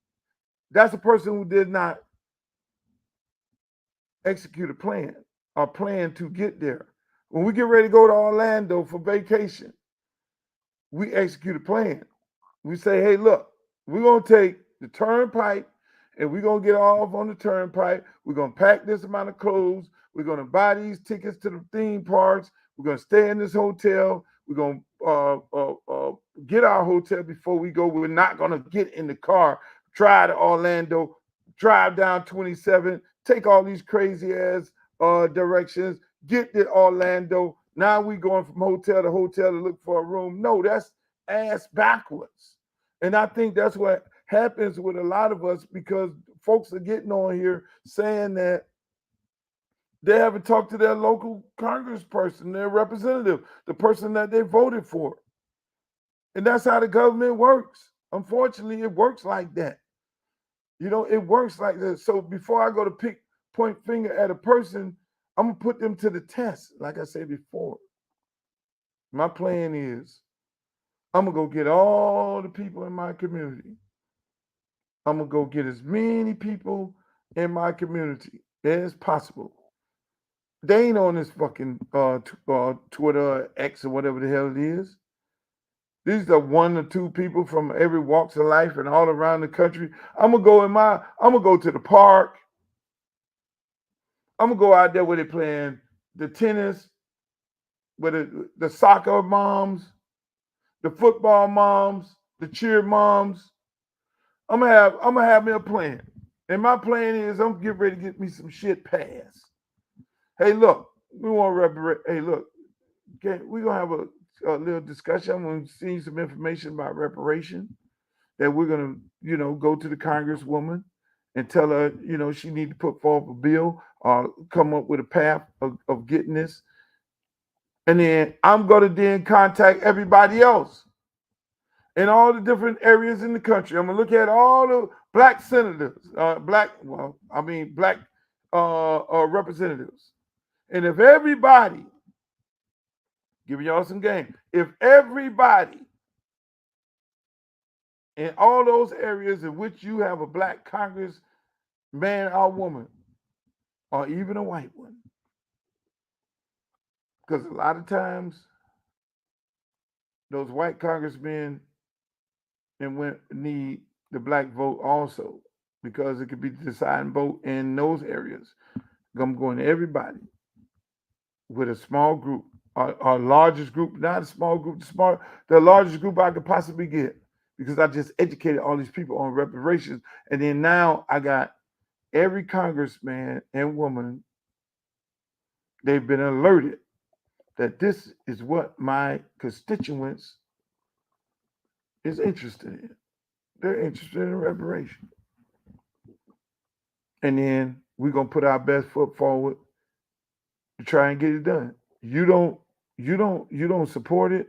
That's a person who did not execute a plan or plan to get there. When we get ready to go to Orlando for vacation, we execute a plan. We say, hey, look, we're going to take the turnpike and we're going to get off on the turnpike. We're going to pack this amount of clothes. We're going to buy these tickets to the theme parks. We're going to stay in this hotel. We're going to get our hotel before we go. We're not going to get in the car, drive to Orlando, drive down 27, take all these crazy ass directions, get to Orlando. Now we going from hotel to hotel to look for a room. No, that's ass backwards. And I think that's what happens with a lot of us because folks are getting on here saying that they haven't talked to their local congressperson, their representative, the person that they voted for. And that's how the government works. Unfortunately, it works like that. You know, it works like that. So before I go to point finger at a person, I'm going to put them to the test, like I said before. My plan is I'm going to go get all the people in my community. I'm going to go get as many people in my community as possible. They ain't on this fucking Twitter, X, or whatever the hell it is. These are 1 or 2 people from every walks of life and all around the country. I'm gonna go to the park. I'm gonna go out there where they're playing the tennis, with the soccer moms, the football moms, the cheer moms. I'm gonna have me a plan. And my plan is I'm getting ready to get me some shit passed. Hey, look, we want to reparate. Hey, look, we're gonna have a little discussion. I'm gonna see some information about reparation that we're gonna, go to the congresswoman and tell her, she need to put forth a bill or come up with a path of getting this. And then I'm gonna then contact everybody else in all the different areas in the country. I'm gonna look at all the black senators, black representatives. And if everybody, giving y'all some game, if everybody in all those areas in which you have a black Congress man or woman, or even a white one, because a lot of times those white congressmen and need the black vote also, because it could be the deciding vote in those areas. I'm going to everybody with a small group, our largest group, not a small group, the largest group I could possibly get, because I just educated all these people on reparations. And then now I got every congressman and woman, they've been alerted that this is what my constituents is interested in. They're interested in reparation. And then we're going to put our best foot forward to try and get it done. You don't support it,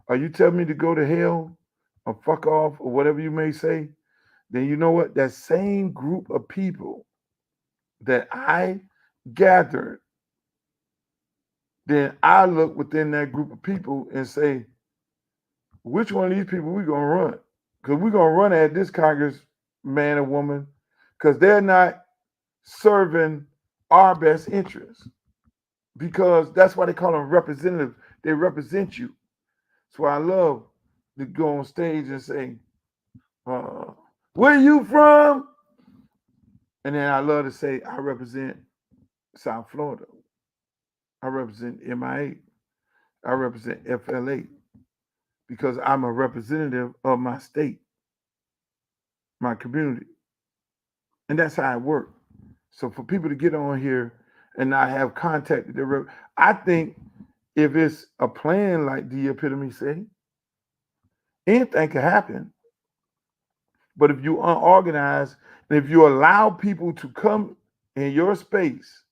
or you tell me to go to hell or fuck off or whatever you may say, then you know what? That same group of people that I gathered, then I look within that group of people and say, which one of these people we gonna run? Because we're gonna run at this Congress man or woman, because they're not serving our best interests. Because that's why they call them representatives. They represent you. That's why I love to go on stage and say, where you from? And then I love to say, I represent South Florida. I represent MIA. I represent FLA because I'm a representative of my state, my community. And that's how it works. So for people to get on here and not have contact with their I think if it's a plan like the epitome say, anything can happen. But if you unorganized and if you allow people to come in your space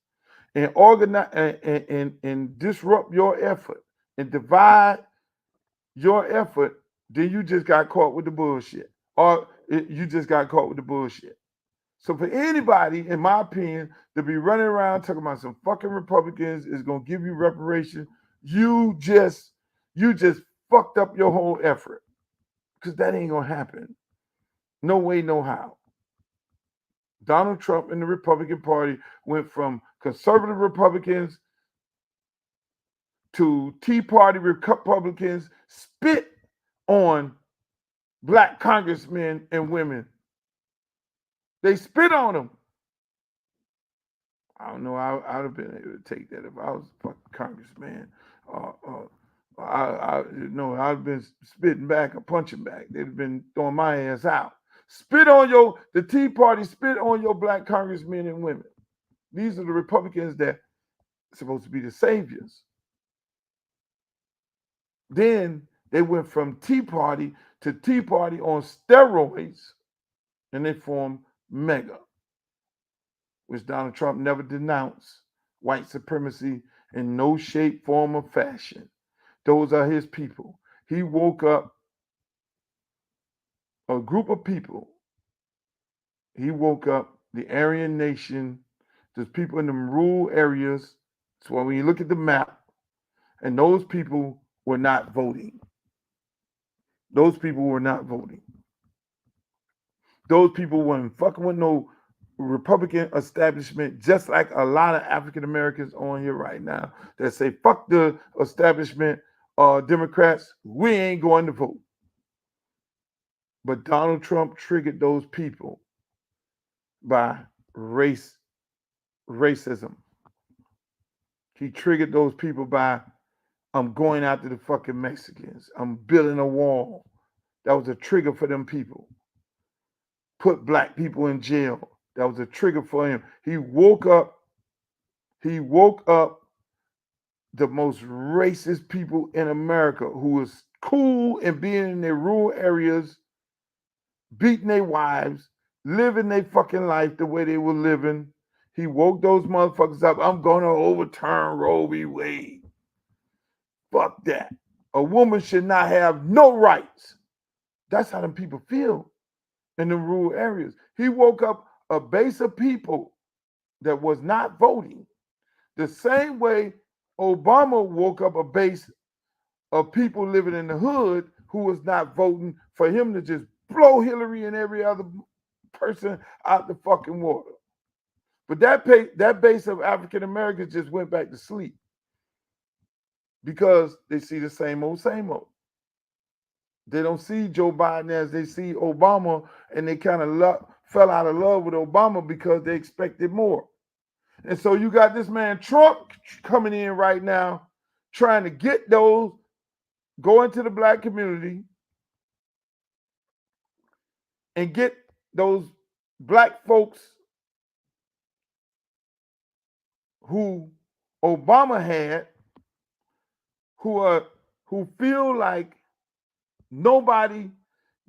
and organize and disrupt your effort and divide your effort, then you just got caught with the bullshit. Or you just got caught with the bullshit. So for anybody, in my opinion, to be running around talking about some fucking Republicans is gonna give you reparations, you just fucked up your whole effort. Because that ain't gonna happen. No way, no how. Donald Trump and the Republican Party went from conservative Republicans to Tea Party Republicans, spit on black congressmen and women. They spit on them. I don't know. I'd have been able to take that if I was a fucking congressman. I'd have been spitting back or punching back. They'd have been throwing my ass out. Spit on the Tea Party, spit on your black congressmen and women. These are the Republicans that are supposed to be the saviors. Then they went from Tea Party to Tea Party on steroids, and they formed MAGA, which Donald Trump never denounced white supremacy in no shape, form, or fashion. Those are his people. He woke up a group of people. He woke up the Aryan Nation, there's people in the rural areas. So when you look at the map, and those people were not voting. Those people were not voting. Those people weren't fucking with no Republican establishment, just like a lot of African Americans on here right now that say, fuck the establishment, Democrats, we ain't going to vote. But Donald Trump triggered those people by racism. He triggered those people by, I'm going after the fucking Mexicans. I'm building a wall. That was a trigger for them people. Put black people in jail. That was a trigger for him. He woke up the most racist people in America who was cool and being in their rural areas, beating their wives, living their fucking life the way they were living. He woke those motherfuckers up. I'm going to overturn Roe v. Wade. Fuck that. A woman should not have no rights. That's how them people feel in the rural areas. He woke up a base of people that was not voting the same way Obama woke up a base of people living in the hood who was not voting for him to just blow Hillary and every other person out the fucking water. But that base of African Americans just went back to sleep because they see the same old, same old. They don't see Joe Biden as they see Obama, and they kind of fell out of love with Obama because they expected more. And so you got this man Trump coming in right now trying to get those, go into the black community and get those black folks who Obama had, who feel like nobody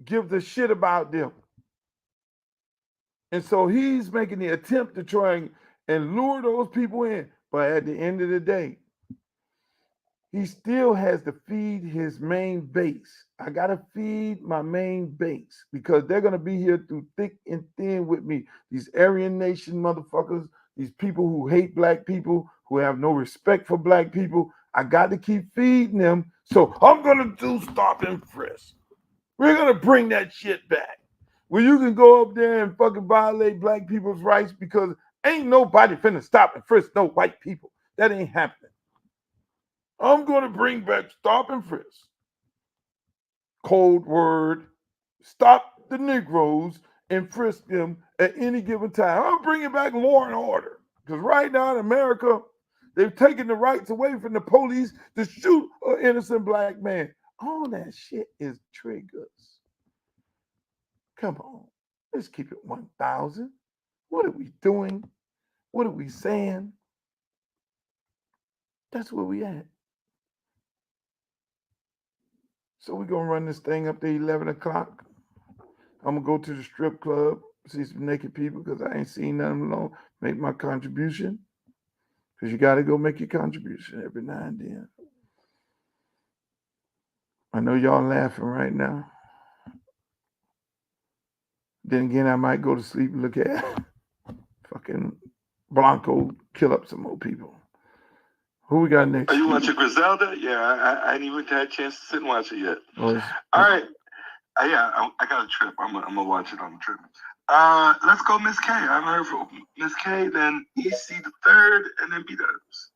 gives a shit about them. And so he's making the attempt to try and lure those people in. But at the end of the day, he still has to feed his main base. I got to feed my main base because they're going to be here through thick and thin with me. These Aryan Nation motherfuckers, these people who hate black people, who have no respect for black people. I got to keep feeding them. So I'm going to do stop and frisk. We're going to bring that shit back. Where you can go up there and fucking violate black people's rights because ain't nobody finna stop and frisk no white people. That ain't happening. I'm going to bring back stop and frisk. code word, stop the Negroes and frisk them at any given time. I'm bringing back law and order. Because right now in America, they've taken the rights away from the police to shoot an innocent black man. All that shit is triggers. Come on. Let's keep it 1,000. What are we doing? What are we saying? That's where we at. So we're going to run this thing up to 11 o'clock. I'm going to go to the strip club, see some naked people because I ain't seen nothing long. Make my contribution. Because you got to go make your contribution every now and then. I know y'all laughing right now. Then again, I might go to sleep and look at fucking Blanco kill up some more people. Who we got next? Are you watching Griselda? Yeah, I ain't even had a chance to sit and watch it yet. Oh, all right. Yeah, I got a trip. I'm gonna watch it on the trip. Let's go, Miss K. I haven't heard from Miss K, then EC the third, and then B-Dubs.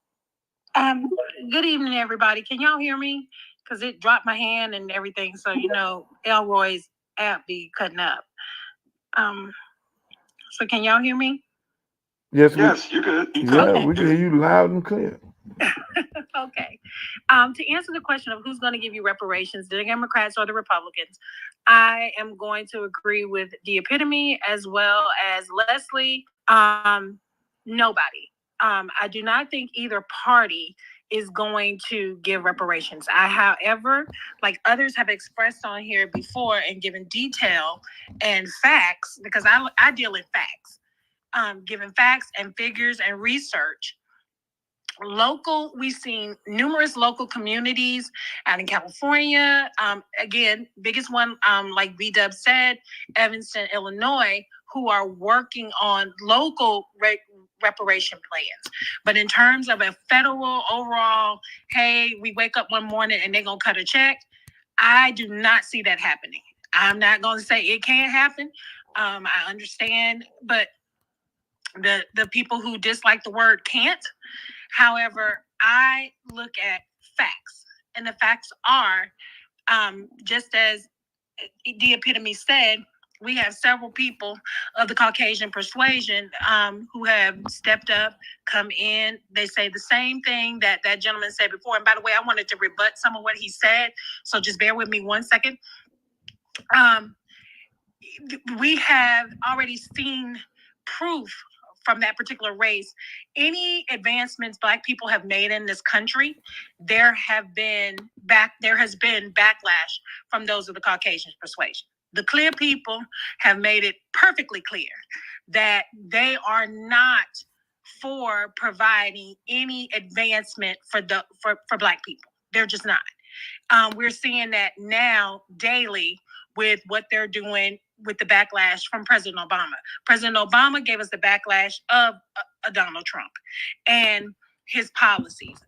Good evening, everybody. Can y'all hear me? Because it dropped my hand and everything. So, Elroy's app be cutting up. So can y'all hear me? Yes, you're good. Yeah, we can hear you loud and clear. Okay. To answer the question of who's going to give you reparations, the Democrats or the Republicans, I am going to agree with the epitome as well as Leslie. Nobody. I do not think either party is going to give reparations. However, like others have expressed on here before and given detail and facts, because I deal in facts, giving facts and figures and research. We've seen numerous local communities out in California. Again, biggest one, like B-Dub said, Evanston, Illinois, who are working on local reparation plans. But in terms of a federal overall, hey, we wake up one morning and they're going to cut a check, I do not see that happening. I'm not going to say it can't happen. I understand, but the people who dislike the word can't. However, I look at facts, and the facts are, just as the epitome said, we have several people of the Caucasian persuasion who have stepped up, come in. They say the same thing that gentleman said before. And by the way, I wanted to rebut some of what he said, so just bear with me 1 second. We have already seen proof from that particular race. Any advancements Black people have made in this country, there has been backlash from those of the Caucasian persuasion. The clear people have made it perfectly clear that they are not for providing any advancement for Black people. They're just not. We're seeing that now daily with what they're doing with the backlash from President Obama. President Obama gave us the backlash of Donald Trump and his policies.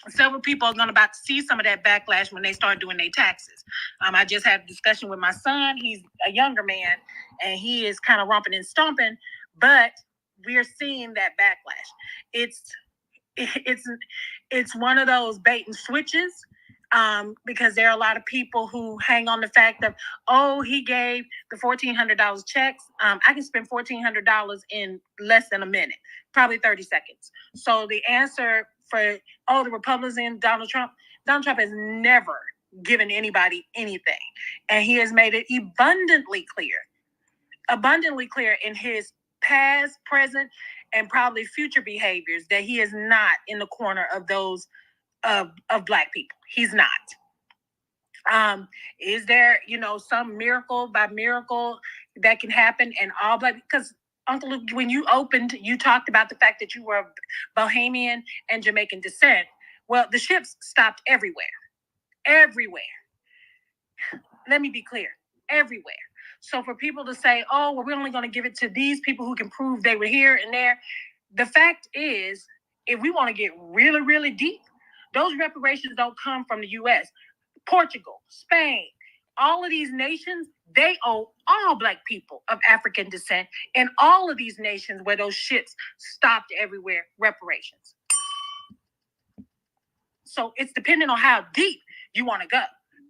Several people are about to see some of that backlash when they start doing their taxes. I just had a discussion with my son. He's a younger man, and he is kind of romping and stomping, but we're seeing that backlash. It's one of those bait and switches. Because there are a lot of people who hang on the fact of, he gave the $1,400 checks. I can spend $1,400 in less than a minute, probably 30 seconds. So the answer for, the Republicans, Donald Trump has never given anybody anything. And he has made it abundantly clear in his past, present, and probably future behaviors that he is not in the corner of those of Black people. He's not. Is there, some miracle that can happen and all Black? Because Uncle Luke, when you opened, you talked about the fact that you were of Bahamian and Jamaican descent. Well, the ships stopped everywhere. Let me be clear, everywhere. So for people to say, we're only going to give it to these people who can prove they were here and there. The fact is, if we want to get really, really deep, those reparations don't come from the U.S. Portugal, Spain, all of these nations, they owe all Black people of African descent and all of these nations where those ships stopped everywhere reparations. So it's dependent on how deep you want to go.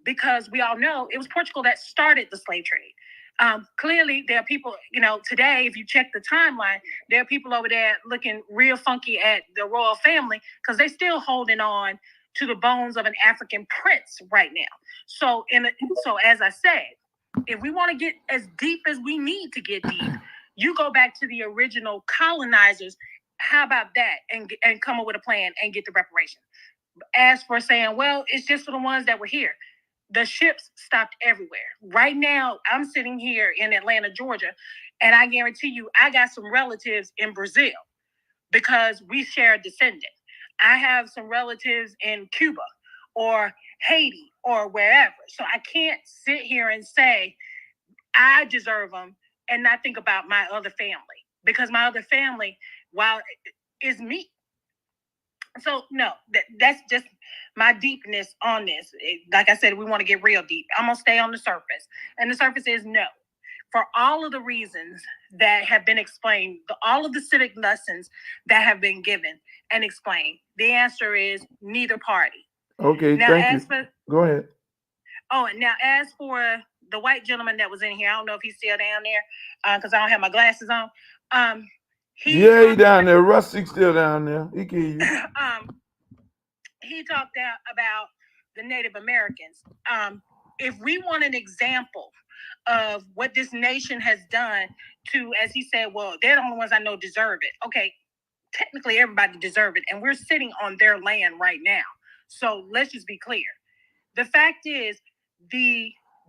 because we all know it was Portugal that started the slave trade. Clearly, there are people, today, if you check the timeline, there are people over there looking real funky at the royal family because they're still holding on to the bones of an African prince right now. So as I said, if we want to get as deep as we need to get deep, you go back to the original colonizers. How about that? And come up with a plan and get the reparations. As for saying, well, it's just for the ones that were here. The ships stopped everywhere. Right now, I'm sitting here in Atlanta, Georgia, and I guarantee you, I got some relatives in Brazil because we share a descendant. I have some relatives in Cuba or Haiti or wherever. So I can't sit here and say I deserve them and not think about my other family, because my other family, while is me. So no, that's just my deepness on this. Like I said, we want to get real deep. I'm gonna stay on the surface, and the surface is no. For all of the reasons that have been explained, all of the civic lessons that have been given and explained, the answer is neither party. Okay, now, thank you. Go ahead. Oh, and now as for the white gentleman that was in here, I don't know if he's still down there because I don't have my glasses on. He down there. Rusty's still down there. He can hear you. He talked about the Native Americans. If we want an example of what this nation has done to, as he said, well, they're the only ones I know deserve it. Okay, technically everybody deserves it, and we're sitting on their land right now. So let's just be clear. The fact is,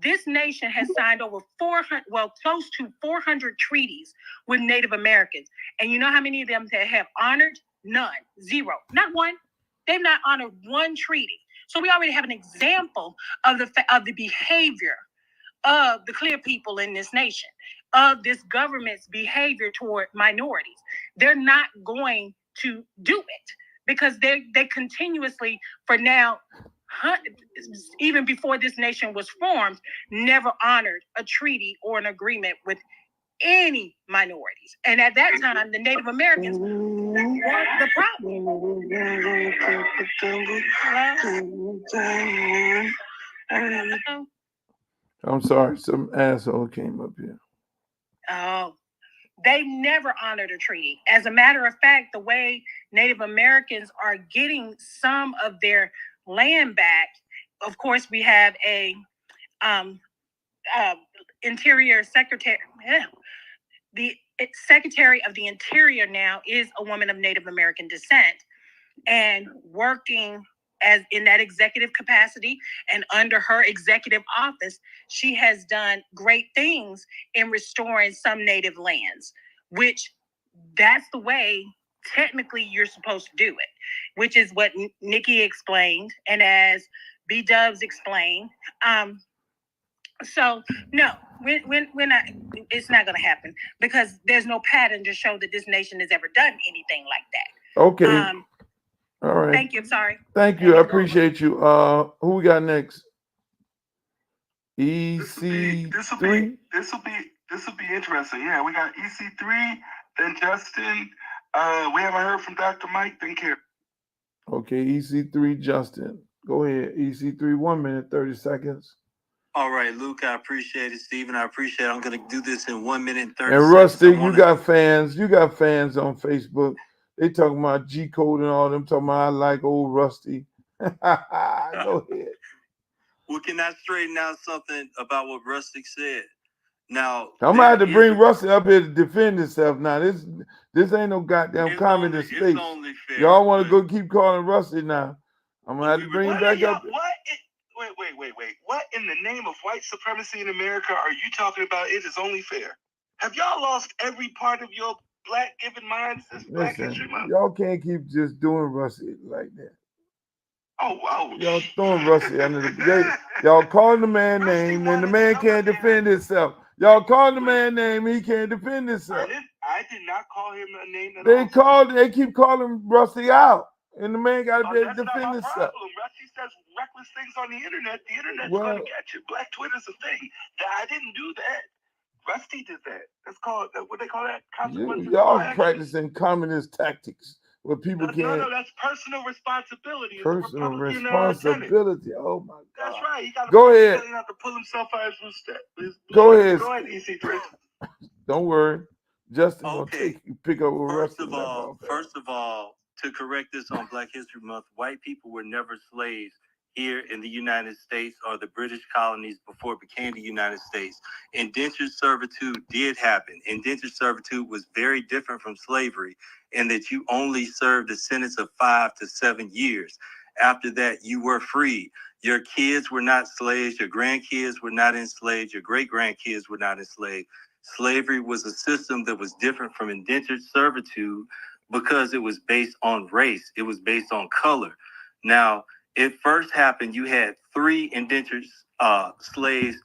this nation has signed over close to 400 treaties with Native Americans. And you know how many of them they have honored? None. Zero. Not one. They've not honored one treaty. So we already have an example of the behavior of the clear people in this nation, of this government's behavior toward minorities. They're not going to do it because they continuously, for now, even before this nation was formed, never honored a treaty or an agreement with any minorities. And at that time, the Native Americans were the problem. Hello? I'm sorry, some asshole came up here. Oh, they never honored a treaty. As a matter of fact, the way Native Americans are getting some of their land back, of course, we have a Interior Secretary. The Secretary of the Interior now is a woman of Native American descent, and working as in that executive capacity and under her executive office, she has done great things in restoring some native lands, which that's the way technically you're supposed to do it, which is what Nikki explained and as B Dubs explained. So no, we're not. It's not going to happen because there's no pattern to show that this nation has ever done anything like that. Okay. All right. Thank you. I'm sorry. Thank you. I appreciate you. Who we got next? EC3. This will be interesting. Yeah, we got EC3, then Justin. We haven't heard from Dr. Mike, then Karen. Okay, EC3, Justin. Go ahead. EC3, 1 minute, 30 seconds. All right, Luke, I appreciate it. Stephen, I appreciate it. I'm going to do this in 1 minute and 30 and seconds. Rusty, you got fans. You got fans on Facebook. They talking about G Code and all them. Talking about I like old Rusty. Go ahead. Well, can I straighten out something about what Rusty said? Now, I'm gonna have to bring Rusty up here to defend himself. Now, this ain't no goddamn communist space. Y'all want to go keep calling Rusty now? I'm gonna have to bring him back up. Wait. What in the name of white supremacy in America are you talking about? It is only fair. Have y'all lost every part of your black given minds since Black History Month? Y'all can't keep just doing Rusty like that. Oh, wow. Y'all throwing Rusty under the y'all calling the man name, and the man can't defend himself. Y'all calling the man name, he can't defend himself. I did not call him a name at all. They keep calling Rusty out, and the man got to be able to defend himself. Problem. Rusty says reckless things on the internet. The internet's going to get you. Black Twitter's a thing. I didn't do that. Rusty did that. That's called, what they call that? Y'all practicing communist tactics. where people No, can't. that's personal responsibility. As a Personal Republican, responsibility. Oh my God. That's right. He got Go ahead. He have to pull himself out of his step. Go ahead. Go ahead, EC3. Don't worry. Justin Okay. will pick up where First Rusty of left all, off. to correct this on Black History Month, white people were never slaves here in the United States or the British colonies before it became the United States. Indentured servitude did happen. Indentured servitude was very different from slavery in that you only served a sentence of 5 to 7 years. After that, you were free. Your kids were not slaves. Your grandkids were not enslaved. Your great-grandkids were not enslaved. Slavery was a system that was different from indentured servitude because it was based on race. It was based on color. Now, it first happened, you had 3 indentured slaves,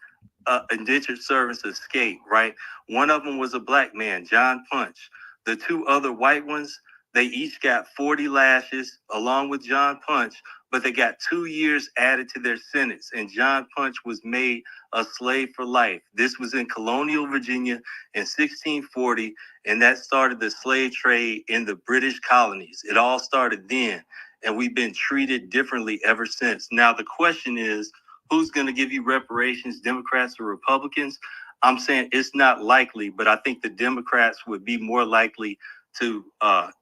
indentured servants escape, right? One of them was a black man, John Punch. The 2 other white ones, they each got 40 lashes along with John Punch, but they got 2 years added to their sentence, and John Punch was made a slave for life. This was in colonial Virginia in 1640, and that started the slave trade in the British colonies. It all started then, and we've been treated differently ever since. Now, the question is, who's going to give you reparations, Democrats or Republicans? I'm saying it's not likely, but I think the Democrats would be more likely to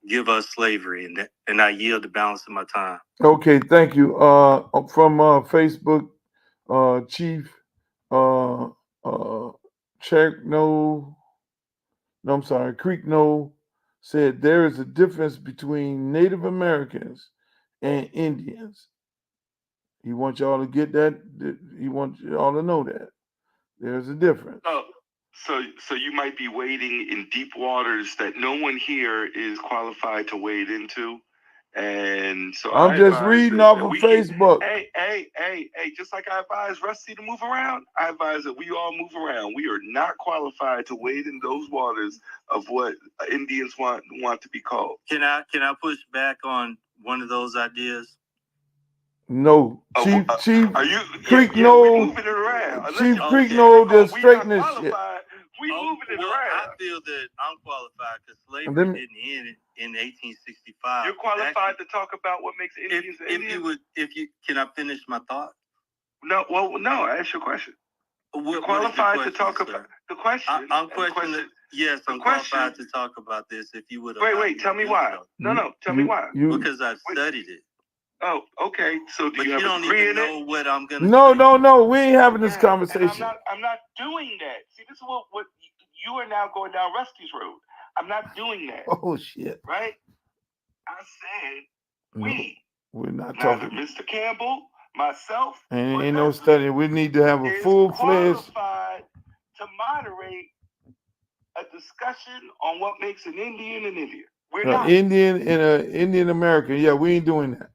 give us slavery, and I yield the balance of my time. Okay, thank you. From Facebook, Chief Creek No said there is a difference between Native Americans and Indians. He wants y'all to get that. He wants y'all to know that there's a difference. So you might be wading in deep waters that no one here is qualified to wade into. And so I'm just reading off of Facebook. Hey, just like I advise Rusty to move around, I advise that we all move around. We are not qualified to wade in those waters of what Indians want to be called. Can I push back on one of those ideas? No, Chief Creek we No. moving it around. Chief Creek No, just straighten this shit. We moving it around. I feel that I'm qualified because slavery didn't end in 1865. You're qualified to talk about what makes Indians Indians. Can I finish my thought? No, I asked your question. You're qualified to talk about the question. I'm questioning. Yes, I'm qualified to talk about this. If you would. Wait. Tell me why. No. Tell me why. Because I've studied it. Oh, okay. So do but you don't agree even know what I'm gonna. No. We ain't having this conversation. I'm not doing that. See, this is what you are now going down Rusty's road. I'm not doing that. Oh shit. Right? I said we're not neither talking. Mr. Campbell, myself, Ain't no study. We need to have a full-fledged. Qualified to moderate a discussion on what makes an Indian an Indian. We're not Indian and an Indian American. Yeah, we ain't doing that.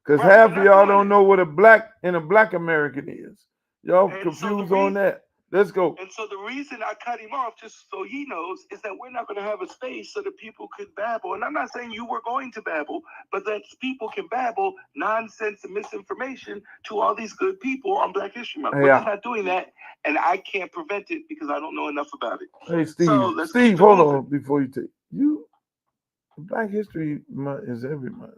Because half of y'all don't know what a black American is. Y'all confused on that. Let's go. And so the reason I cut him off, just so he knows, is that we're not going to have a space so that people could babble. And I'm not saying you were going to babble, but that people can babble nonsense and misinformation to all these good people on Black History Month. We're just not doing that, and I can't prevent it because I don't know enough about it. Hey, Steve. So Steve, hold on before you take you. Black History Month is every month.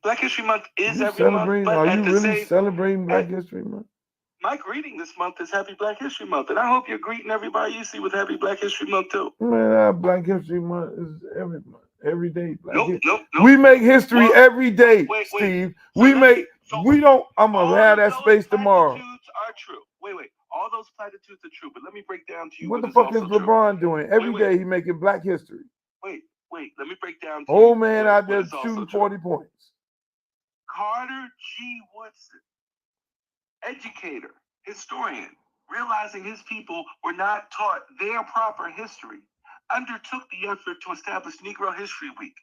Black History Month is every month. But are you really celebrating Black History Month? My greeting this month is Happy Black History Month, and I hope you're greeting everybody you see with Happy Black History Month too. Man, Black History Month is every month, every day. Nope. We make history every day, Steve. We don't. I'm gonna have that space tomorrow. Are true. Wait. All those platitudes are true, but let me break down to you. What the fuck is LeBron doing? Every day he making Black history. Wait. Let me break down to you. Man out there shooting 40 points. Carter G. Woodson, educator, historian, realizing his people were not taught their proper history, undertook the effort to establish Negro History Week.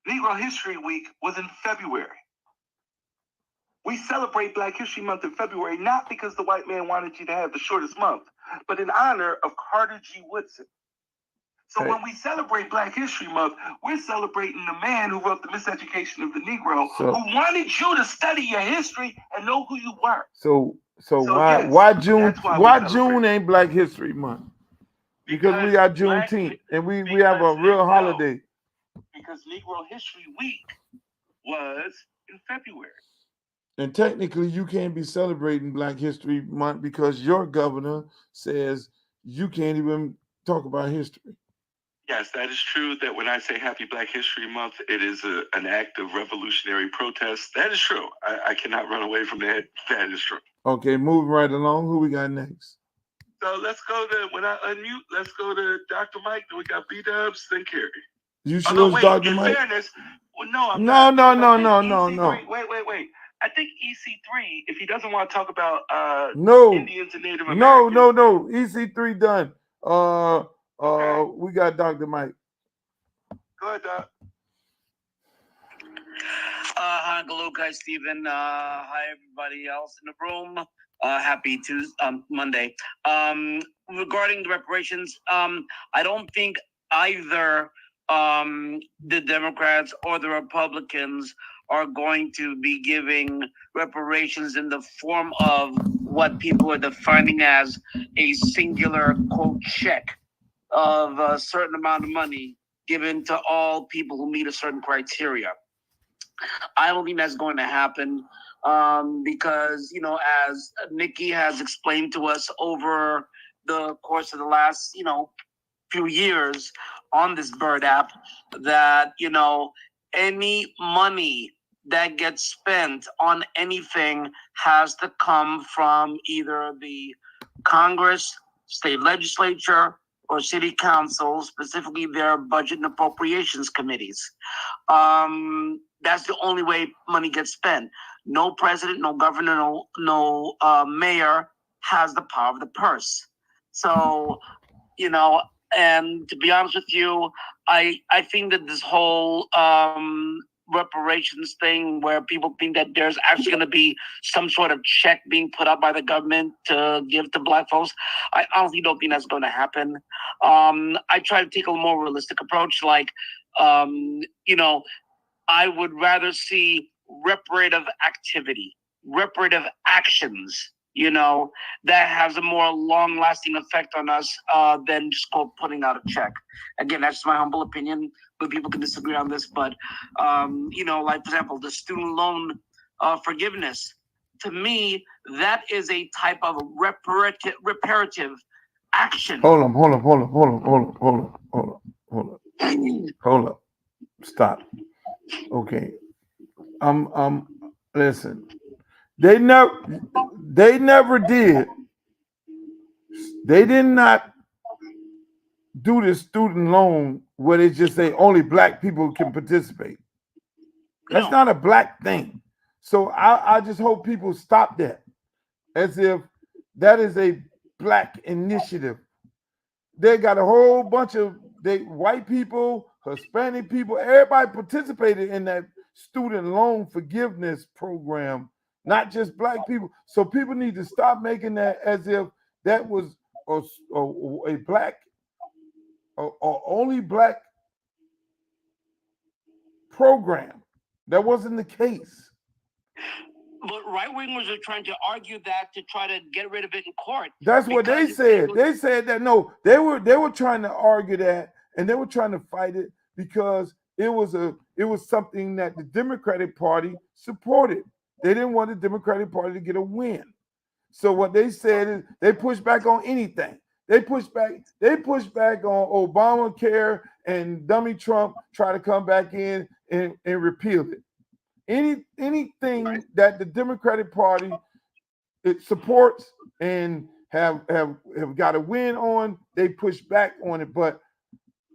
Negro History Week was in February. We celebrate Black History Month in February, not because the white man wanted you to have the shortest month, but in honor of Carter G. Woodson. So when we celebrate Black History Month, we're celebrating the man who wrote The Miseducation of the Negro, who wanted you to study your history and know who you were. So why June ain't Black History Month? Because we got Juneteenth and we have a real holiday. because Negro History Week was in February. And technically, you can't be celebrating Black History Month because your governor says you can't even talk about history. Yes, that is true. That when I say Happy Black History Month, it is an act of revolutionary protest. That is true. I cannot run away from that. That is true. Okay, moving right along. Who we got next? So let's go to, when I unmute, let's go to Dr. Mike. Then we got B-Dubs, then Carrie. You sure no, it's wait, Dr. in Mike? fairness, well, no, I'm No, not. no, I no, think no, no, EC3 no. Wait. I think EC3, if he doesn't want to talk about No. Indians and Native Americans. No. EC3 done. Okay. We got Dr. Mike. Go ahead, Doc. Hi, Galuka, Stephen. Hi, everybody else in the room. Happy Tuesday, Monday. Regarding the reparations, I don't think either the Democrats or the Republicans are going to be giving reparations in the form of what people are defining as a singular, quote, check of a certain amount of money given to all people who meet a certain criteria. I don't think that's going to happen because, as Nikki has explained to us over the course of the last, few years on this Bird app, that, any money that gets spent on anything has to come from either the Congress, state legislature, or city council, specifically their budget and appropriations committees. That's the only way money gets spent. No president, no governor, no mayor has the power of the purse. So, and to be honest with you, I think that this whole reparations thing, where people think that there's actually going to be some sort of check being put up by the government to give to Black folks, I honestly don't think that's going to happen. I try to take a more realistic approach, like, I would rather see reparative activity, reparative actions, that has a more long-lasting effect on us than just putting out a check. Again, that's my humble opinion, but people can disagree on this. But, like, for example, the student loan forgiveness, to me, that is a type of reparative action. Hold up. Stop. Okay. Listen. They never did. They did not do this student loan where they just say only Black people can participate. That's not a Black thing. So I just hope people stop that, as if that is a Black initiative. They got a whole bunch of white people, Hispanic people, everybody participated in that student loan forgiveness program, not just Black people. So people need to stop making that as if that was a Black or only Black program. That wasn't the case. But right-wingers are trying to argue that to try to get rid of it in court. That's what they said. They said that no, they were trying to argue that, and they were trying to fight it because it was something that the Democratic Party supported. They didn't want the Democratic Party to get a win. So what they said is they pushed back on anything. They pushed back on Obamacare, and dummy Trump try to come back in and repeal it. Anything that the Democratic Party it supports and have got a win on, they push back on it. But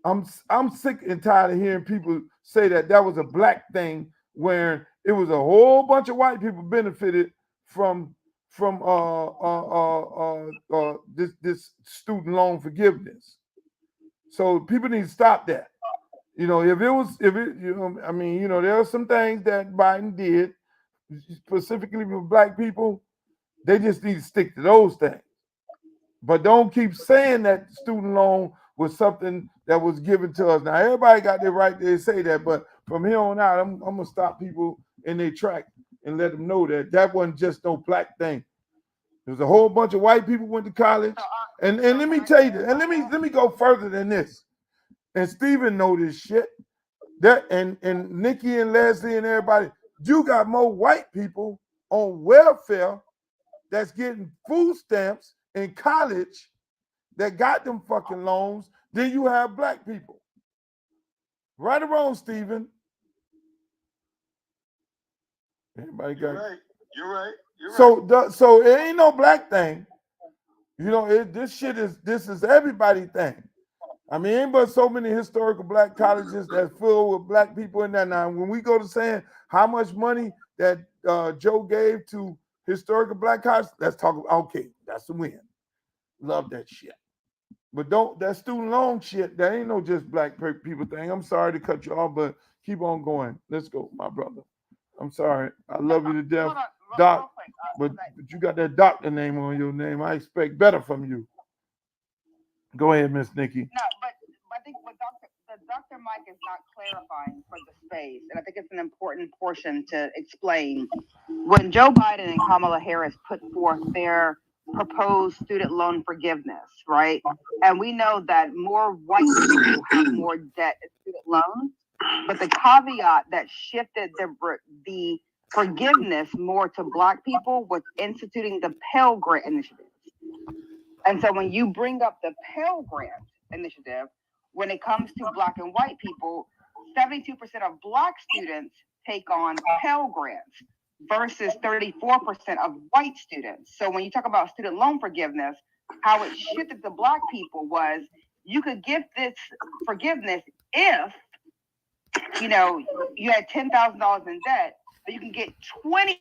I'm sick and tired of hearing people say that was a Black thing, where it was a whole bunch of white people benefited from this student loan forgiveness. So people need to stop that. There are some things that Biden did specifically for Black people. They just need to stick to those things. But don't keep saying that student loan was something that was given to us. Now, everybody got their right to say that, but from here on out, I'm going to stop people in their track and let them know that wasn't just no Black thing. There's a whole bunch of white people went to college. And let me tell you, and let me go further than this. And Stephen know this shit. That and Nikki and Leslie and everybody, you got more white people on welfare that's getting food stamps in college that got them fucking loans than you have black people. Right or wrong, Stephen? Everybody got. You're right. So it ain't no black thing. You know, this is everybody thing. I mean, ain't but so many historical black colleges that's full with black people in there. Now, when we go to saying how much money that Joe gave to historical black colleges, let's talk about, okay, that's the win. Love that shit. But don't, that student loan shit, that ain't no just black people thing. I'm sorry to cut you off, but keep on going. Let's go, my brother. I'm sorry. I love you to death. Doc, but you got that doctor name on your name. I expect better from you. Go ahead, Miss Nikki. No, but I think what Dr. Mike is not clarifying for the space, and I think it's an important portion to explain. When Joe Biden and Kamala Harris put forth their proposed student loan forgiveness, right? And we know that more white people have more debt in student loans, but the caveat that shifted the forgiveness more to black people was instituting the Pell Grant initiative. And so when you bring up the Pell Grant initiative, when it comes to black and white people, 72% of black students take on Pell Grants versus 34% of white students. So when you talk about student loan forgiveness, how it shifted to black people was you could give this forgiveness if, you know, you had $10,000 in debt, but you can get 20.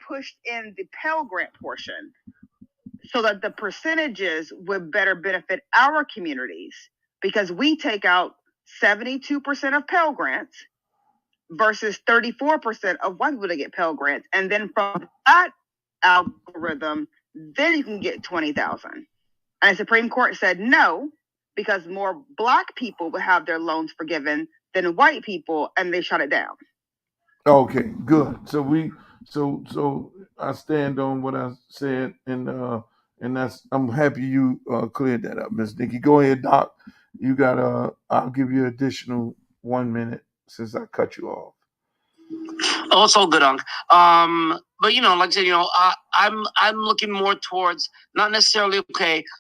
Pushed in the Pell Grant portion so that the percentages would better benefit our communities, because we take out 72% of Pell Grants versus 34% of white people that get Pell Grants. And then from that algorithm, then you can get 20,000. And the Supreme Court said no, because more black people would have their loans forgiven than white people, and they shut it down. Okay, good. So I stand on what I said, and that's, I'm happy you cleared that up, Miss Nikki. Go ahead, Doc. You got I'll give you additional 1 minute since I cut you off. Oh, it's all good, Unc. But you know, like I said, you know, I'm looking more towards not necessarily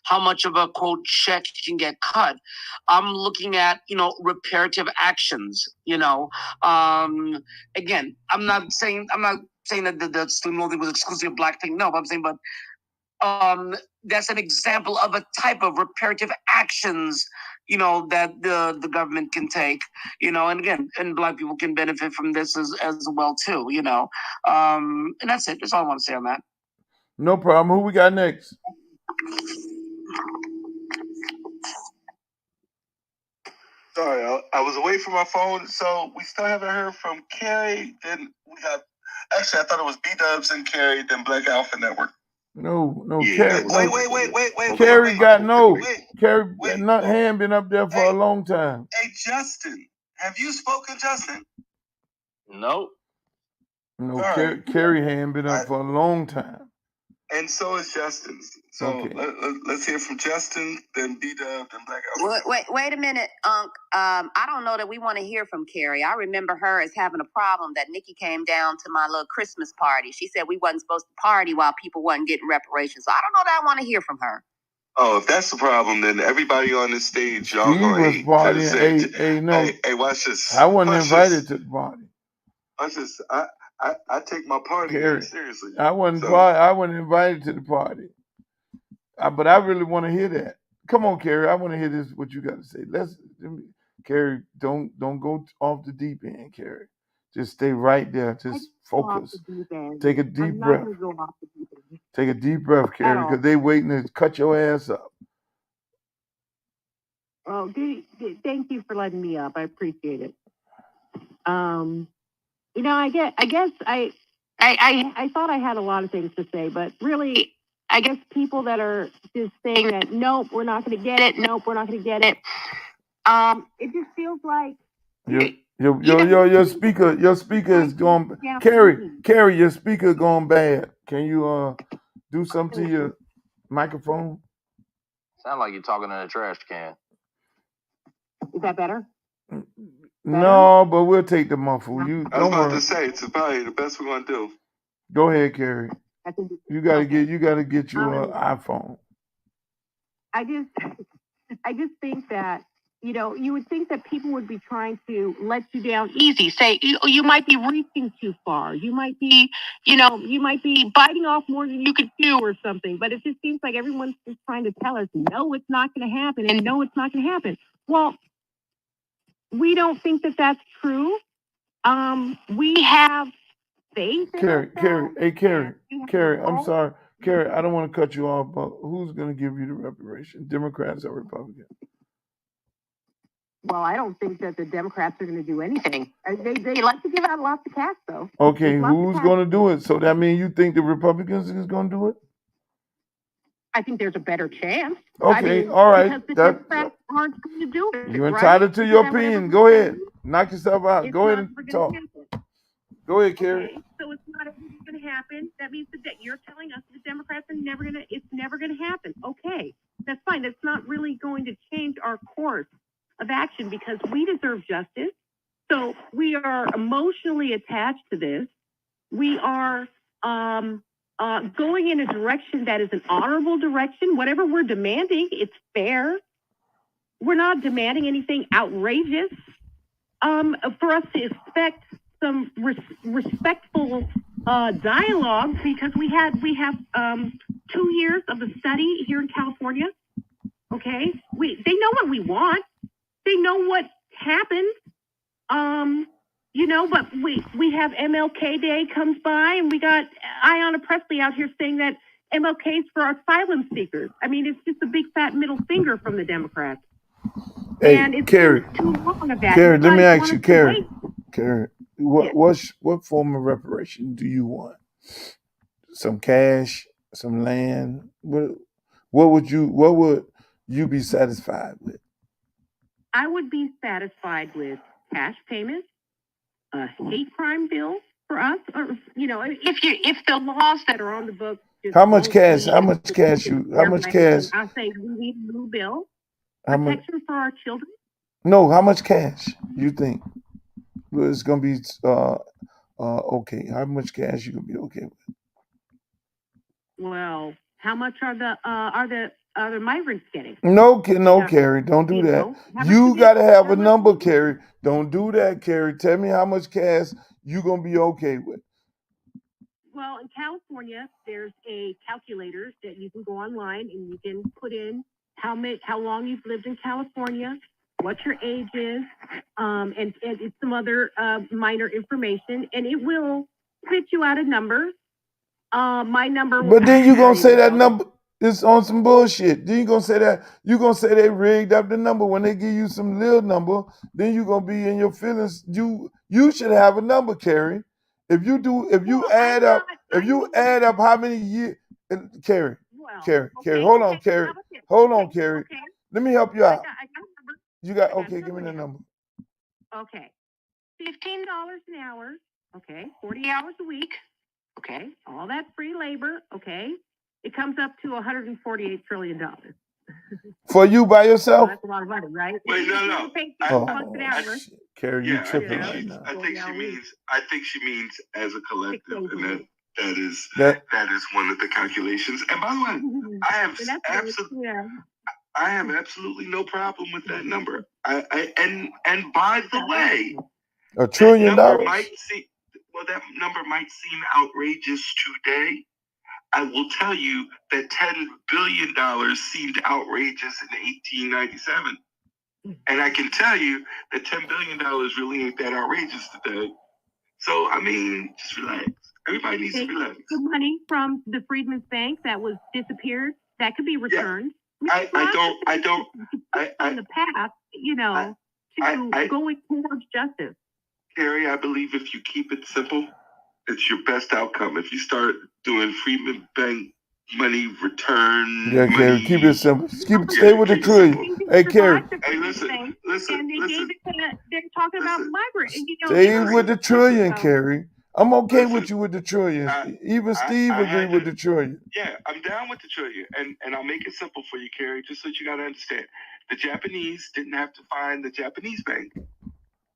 how much of a quote check can get cut. I'm looking at, you know, reparative actions. You know, again, I'm not saying that the student loan thing was exclusively a black thing. No, but I'm saying, but that's an example of a type of reparative actions, you know, that the government can take, you know, and again, and black people can benefit from this as well too, you know. And that's it. That's all I want to say on that. No problem. Who we got next? Sorry, I was away from my phone, so we still haven't heard from Carrie. Then we got, actually, I thought it was B-Dubs and Carrie, then Black Alpha Network. No, Yeah. Carrie. Wait. Carrie got hand been up there for a long time. Hey, Justin, have you spoken, Justin? Nope. No, Right. Carrie hand been up for a long time. And so is Justin's. So okay. Let's hear from Justin, then B-Dub, then Black Alpha. Wait a minute, Unc. I don't know that we want to hear from Carrie. I remember her as having a problem that Nikki came down to my little Christmas party. She said we wasn't supposed to party while people wasn't getting reparations. So I don't know that I want to hear from her. Oh, if that's the problem, then everybody on this stage, y'all Steve gonna was hate. partying. Hey, no, Hey, watch this. I wasn't Watch invited this. to the party. Watch this. I take my party Carrie, seriously. I wasn't So I wasn't invited to the party. But I really want to hear that. Come on, Carrie. I want to hear this. What you got to say? Carrie, don't go off the deep end, Carrie. Just stay right there. Just focus. Take a deep breath. Take a deep breath, Carrie, because they waiting to cut your ass up. Oh, thank you for letting me up. I appreciate it. You know, I guess I thought I had a lot of things to say, but really, I guess people that are just saying that, nope, we're not going to get it. Nope, we're not going to get it. It just feels like Your speaker is going. Carrie, your speaker going bad. Can you do something to your microphone? Sound like you're talking in a trash can. Is that better? No, but we'll take the muffle. You I was don't about worry. to say it's probably the best we're gonna do. Go ahead, Carrie. You gotta get your iPhone. I just think that, you know, you would think that people would be trying to let you down easy. Say, you might be reaching too far. You might be, you might be biting off more than you could chew or something. But it just seems like everyone's just trying to tell us, no, it's not going to happen. And no, it's not going to happen. Well, we don't think that that's true. We have faith in Carrie, ourselves. Carrie, I'm sorry. Carrie, I don't want to cut you off, but who's going to give you the reparation? Democrats or Republicans? Well, I don't think that the Democrats are going to do anything. They like to give out lots of cash, though. Okay, who's going to do it? So that means you think the Republicans is going to do it? I think there's a better chance. Okay, all right. Because the Democrats aren't going to do it. You're entitled to your opinion. Go ahead. Knock yourself out. Go ahead and talk. Go ahead, Carrie. Okay, so it's not going to happen. That means that you're telling us the Democrats are never going to. It's never going to happen. Okay, that's fine. That's not really going to change our course of action because we deserve justice. So we are emotionally attached to this. We are going in a direction that is an honorable direction. Whatever we're demanding, it's fair. We're not demanding anything outrageous. For us to expect some respectful dialogue, because we have 2 years of the study here in California. Okay, they know what we want. They know what happened. But we have MLK Day comes by, and we got Ayanna Pressley out here saying that MLK is for asylum seekers. I mean, it's just a big fat middle finger from the Democrats. Hey, and it's Carrie, too long of that. Carrie, You let me guys ask want you, us to Carrie. wait. Carrie, Yes. what form of reparation do you want? Some cash, some land? What would you be satisfied with? I would be satisfied with cash payments, a hate crime bill for us, or if the laws that are on the books. How much cash you I'll say we need a new bill. Protection for our children. No, how much cash you think it's gonna be okay? How much cash you gonna be okay with? Well, how much are the migrants getting? No, Carrie, don't do that. You gotta have a number, Carrie. Don't do that, Carrie. Tell me how much cash you gonna be okay with. Well, in California, there's a calculator that you can go online and you can put in how long you've lived in California, what your age is, and it's some other minor information, and it will spit you out a number. My number. But then you gonna say that number is on some bullshit. Then you gonna say they rigged up the number when they give you some little number. Then you gonna be in your feelings. You should have a number, Carrie. If you add up how many years, Carrie, hold on, Carrie. Okay. Let me help you out. I got a number. You got okay. Give me the number. Okay, $15 an hour. Okay, 40 hours a week. Okay, all that free labor. Okay, it comes up to $148 trillion. For you by yourself? Well, that's a lot of money, right? Wait, no. Carrie, you tripping right now. I think she means as a collective, and That is That one of the calculations. And by the way, I have absolutely no problem with that number. And by the way, $1 trillion. that number might seem outrageous today. I will tell you that $10 billion seemed outrageous in 1897. And I can tell you that $10 billion really ain't that outrageous today. So, I mean, just relax. Everybody needs to relax. The money from the Freedmen's Bank that was disappeared, that could be returned. I don't. In the past, going towards justice. Carrie, I believe if you keep it simple, it's your best outcome. If you start doing Freedmen Bank money return, yeah, Carrie, keep it simple. Stay with the trillion. Hey, Carrie. Hey, listen. And they gave it to, they're talking about migrants. Stay with the trillion, Carrie. I'm okay with you with the trillion. Even Steve agreed with the trillion. Yeah, I'm down with the trillion. And I'll make it simple for you, Carrie, just so you got to understand. The Japanese didn't have to find the Japanese bank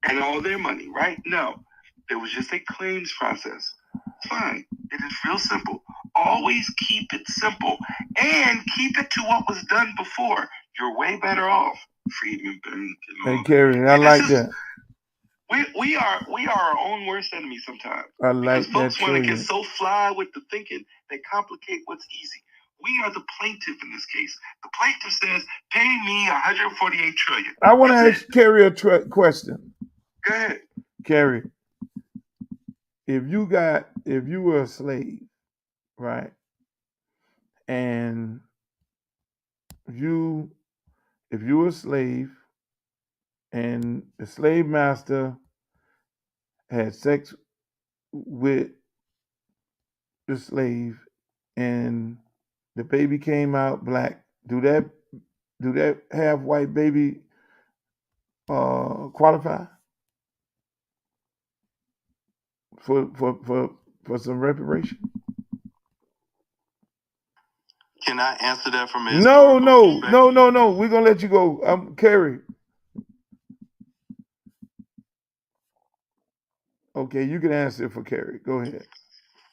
and all their money, right? No. There was just a claims process. It's fine. It is real simple. Always keep it simple and keep it to what was done before. You're way better off. Freedmen Bank. Hey, Carrie, I like that. We are our own worst enemy sometimes. I like because folks that want to trillion. get so fly with the thinking they complicate what's easy. We are the plaintiff in this case. The plaintiff says, "Pay me $148 trillion." I want to ask Carrie a question. Go ahead, Carrie. If you were a slave, right, and if you were a slave, and the slave master had sex with the slave, and the baby came out black, do that half white baby qualify for some reparation? Can I answer that from a No. We're gonna let you go. Carrie. Okay, you can answer it for Carrie. Go ahead.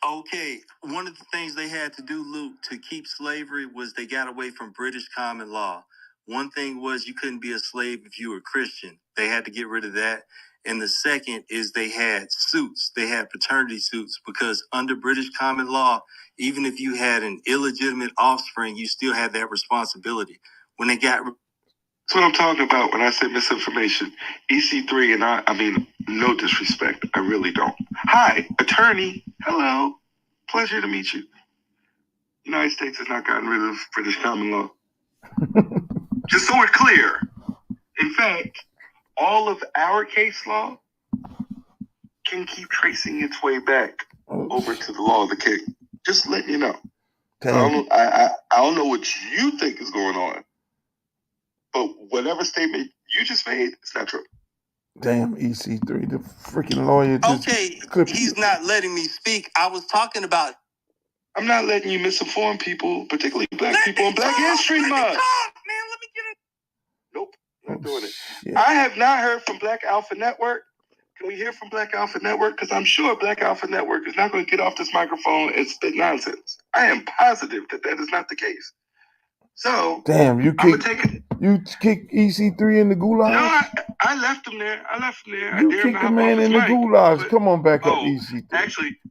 Okay, one of the things they had to do, Luke, to keep slavery was they got away from British common law. One thing was you couldn't be a slave if you were Christian. They had to get rid of that. And the second is they had suits. They had paternity suits because under British common law, even if you had an illegitimate offspring, you still had that responsibility. When they got... That's what I'm talking about when I say misinformation. EC3, and I mean, no disrespect. I really don't. Hi, attorney. Hello. Pleasure to meet you. United States has not gotten rid of British common law. Just so we're clear. In fact, all of our case law can keep tracing its way back over to the law of the king. Just letting you know. I don't know what you think is going on. But whatever statement you just made, it's not true. Damn, EC3, the freaking lawyer just clipped he's you. not letting me speak. I was talking about... I'm not letting you misinform people, particularly black people in Black History Month. Nope, not doing it. Shit. I have not heard from Black Alpha Network. Can we hear from Black Alpha Network? Because I'm sure Black Alpha Network is not going to get off this microphone and spit nonsense. I am positive that is not the case. So, damn, you kick EC3 in the goulash? No, I left him there. You kicked the man in the goulash. Come on back up, EC3.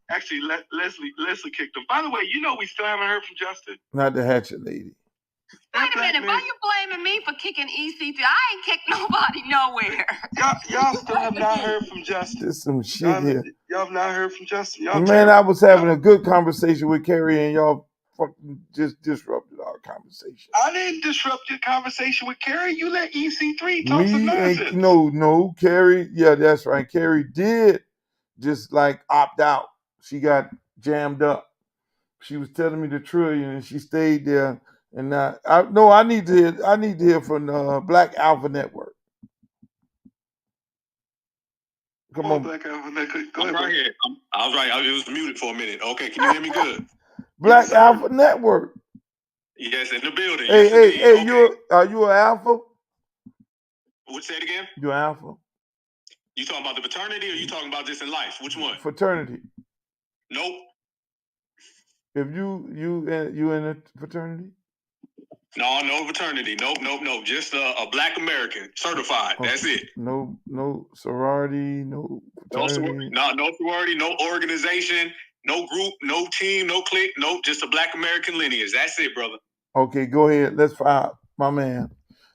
Actually, Leslie kicked him. By the way, we still haven't heard from Justin. Not the hatchet lady. Wait a minute, why you blaming me for kicking EC3? I ain't kicked nobody nowhere. Y'all still have not heard from Justin. There's some shit here. Y'all have not heard from Justin. Man, I was having a good conversation with Carrie, and y'all fucking just disrupted our conversation. I didn't disrupt your conversation with Carrie. You let EC3 talk some nonsense. No, Carrie. Yeah, that's right. Carrie did just like opt out. She got jammed up. She was telling me the trillion, and she stayed there. And I need to hear from Black Alpha Network. Come on, Black Alpha Network. Go I'm ahead. right here. I was right. It was muted for a minute. Okay, can you hear me good? Black Alpha Network. Yes, in the building. Hey, yes, okay. are you an alpha? Say it again? You an alpha? You talking about the fraternity or you talking about this in life? Which one? Fraternity. Nope. If you in a fraternity? No fraternity. Nope. Just a Black American certified. Okay. That's it. No sorority, no fraternity. No sorority, no organization, no group, no team, no clique, no, just a Black American lineage. That's it, brother. Okay, go ahead. Let's fire my man.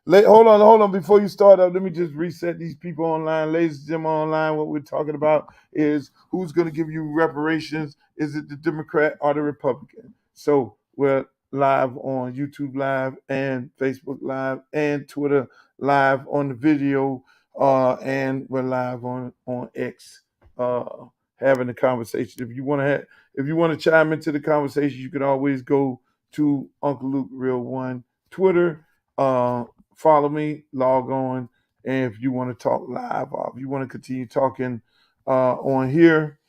Hold on. Before you start up, let me just reset these people online. Ladies and gentlemen online, what we're talking about is who's going to give you reparations. Is it the Democrat or the Republican? So we're live on YouTube Live and Facebook Live and Twitter Live on the video, and we're live on X, having a conversation. If you want to chime into the conversation, you can always go to Uncle Luke Real One Twitter. Follow me, log on, and if you want to talk live or if you want to continue talking on here,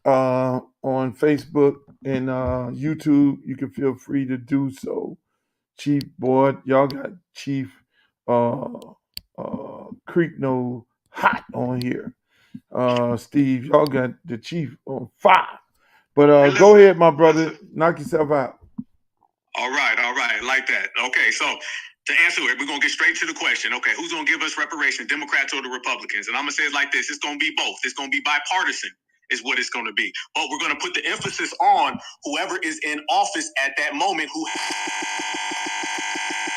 on Facebook and YouTube, you can feel free to do so. Chief Board, y'all got Chief Creek No Hot on here. Steve, y'all got the Chief on fire. But go ahead, my brother, knock yourself out. All right, like that. Okay, so to answer it, we're going to get straight to the question. Okay, who's going to give us reparations, Democrats or the Republicans? And I'm going to say it like this. It's going to be both. It's going to be bipartisan is what it's going to be. But we're going to put the emphasis on whoever is in office at that moment who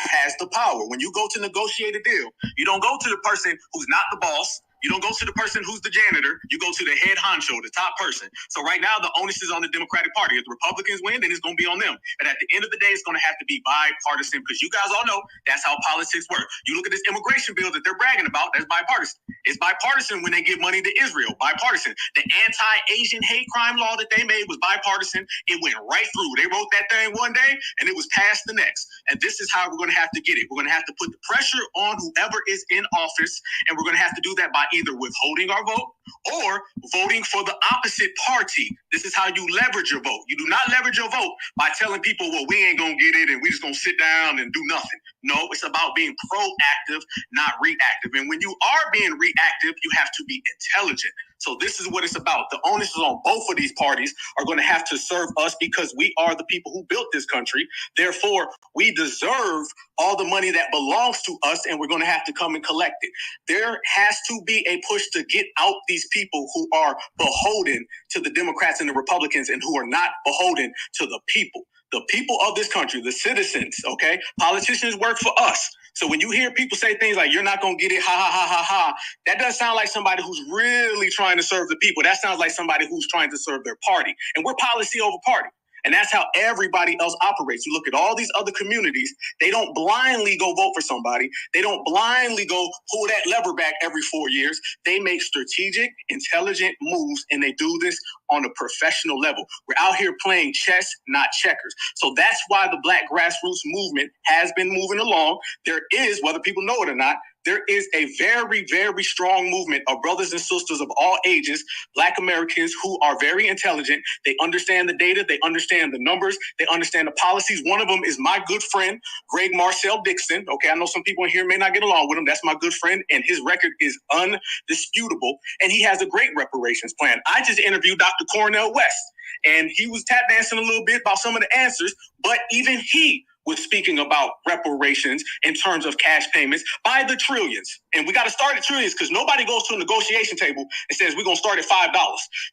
has the power. When you go to negotiate a deal, you don't go to the person who's not the boss. You don't go to the person who's the janitor. You go to the head honcho, the top person. So right now, the onus is on the Democratic Party. If the Republicans win, then it's going to be on them. But at the end of the day, it's going to have to be bipartisan because you guys all know that's how politics work. You look at this immigration bill that they're bragging about, that's bipartisan. It's bipartisan when they give money to Israel, bipartisan. The anti-Asian hate crime law that they made was bipartisan. It went right through. They wrote that thing one day, and it was passed the next. And this is how we're going to have to get it. We're going to have to put the pressure on whoever is in office, and we're going to have to do that by either withholding our vote or voting for the opposite party. This is how you leverage your vote. You do not leverage your vote by telling people, well, we ain't going to get it and we just going to sit down and do nothing. No, it's about being proactive, not reactive. And when you are being reactive, you have to be intelligent. So this is what it's about. The onus is on both of these parties are going to have to serve us because we are the people who built this country. Therefore, we deserve all the money that belongs to us, and we're going to have to come and collect it. There has to be a push to get out these people who are beholden to the Democrats and the Republicans and who are not beholden to the people. The people of this country, the citizens, okay? Politicians work for us. So when you hear people say things like, you're not going to get it, ha, ha, ha, ha, ha, that doesn't sound like somebody who's really trying to serve the people. That sounds like somebody who's trying to serve their party. And we're policy over party. And that's how everybody else operates. You look at all these other communities, they don't blindly go vote for somebody. They don't blindly go pull that lever back every 4 years. They make strategic, intelligent moves, and they do this on a professional level. We're out here playing chess, not checkers. So that's why the Black grassroots movement has been moving along. There is, whether people know it or not, there is a very, very strong movement of brothers and sisters of all ages, Black Americans who are very intelligent. They understand the data. They understand the numbers. They understand the policies. One of them is my good friend, Greg Marcel Dixon. Okay, I know some people in here may not get along with him. That's my good friend, and his record is undisputable. And he has a great reparations plan. I just interviewed Dr. Cornel West, and he was tap dancing a little bit about some of the answers, but even he was speaking about reparations in terms of cash payments by the trillions. And we got to start at trillions because nobody goes to a negotiation table and says, we're going to start at $5.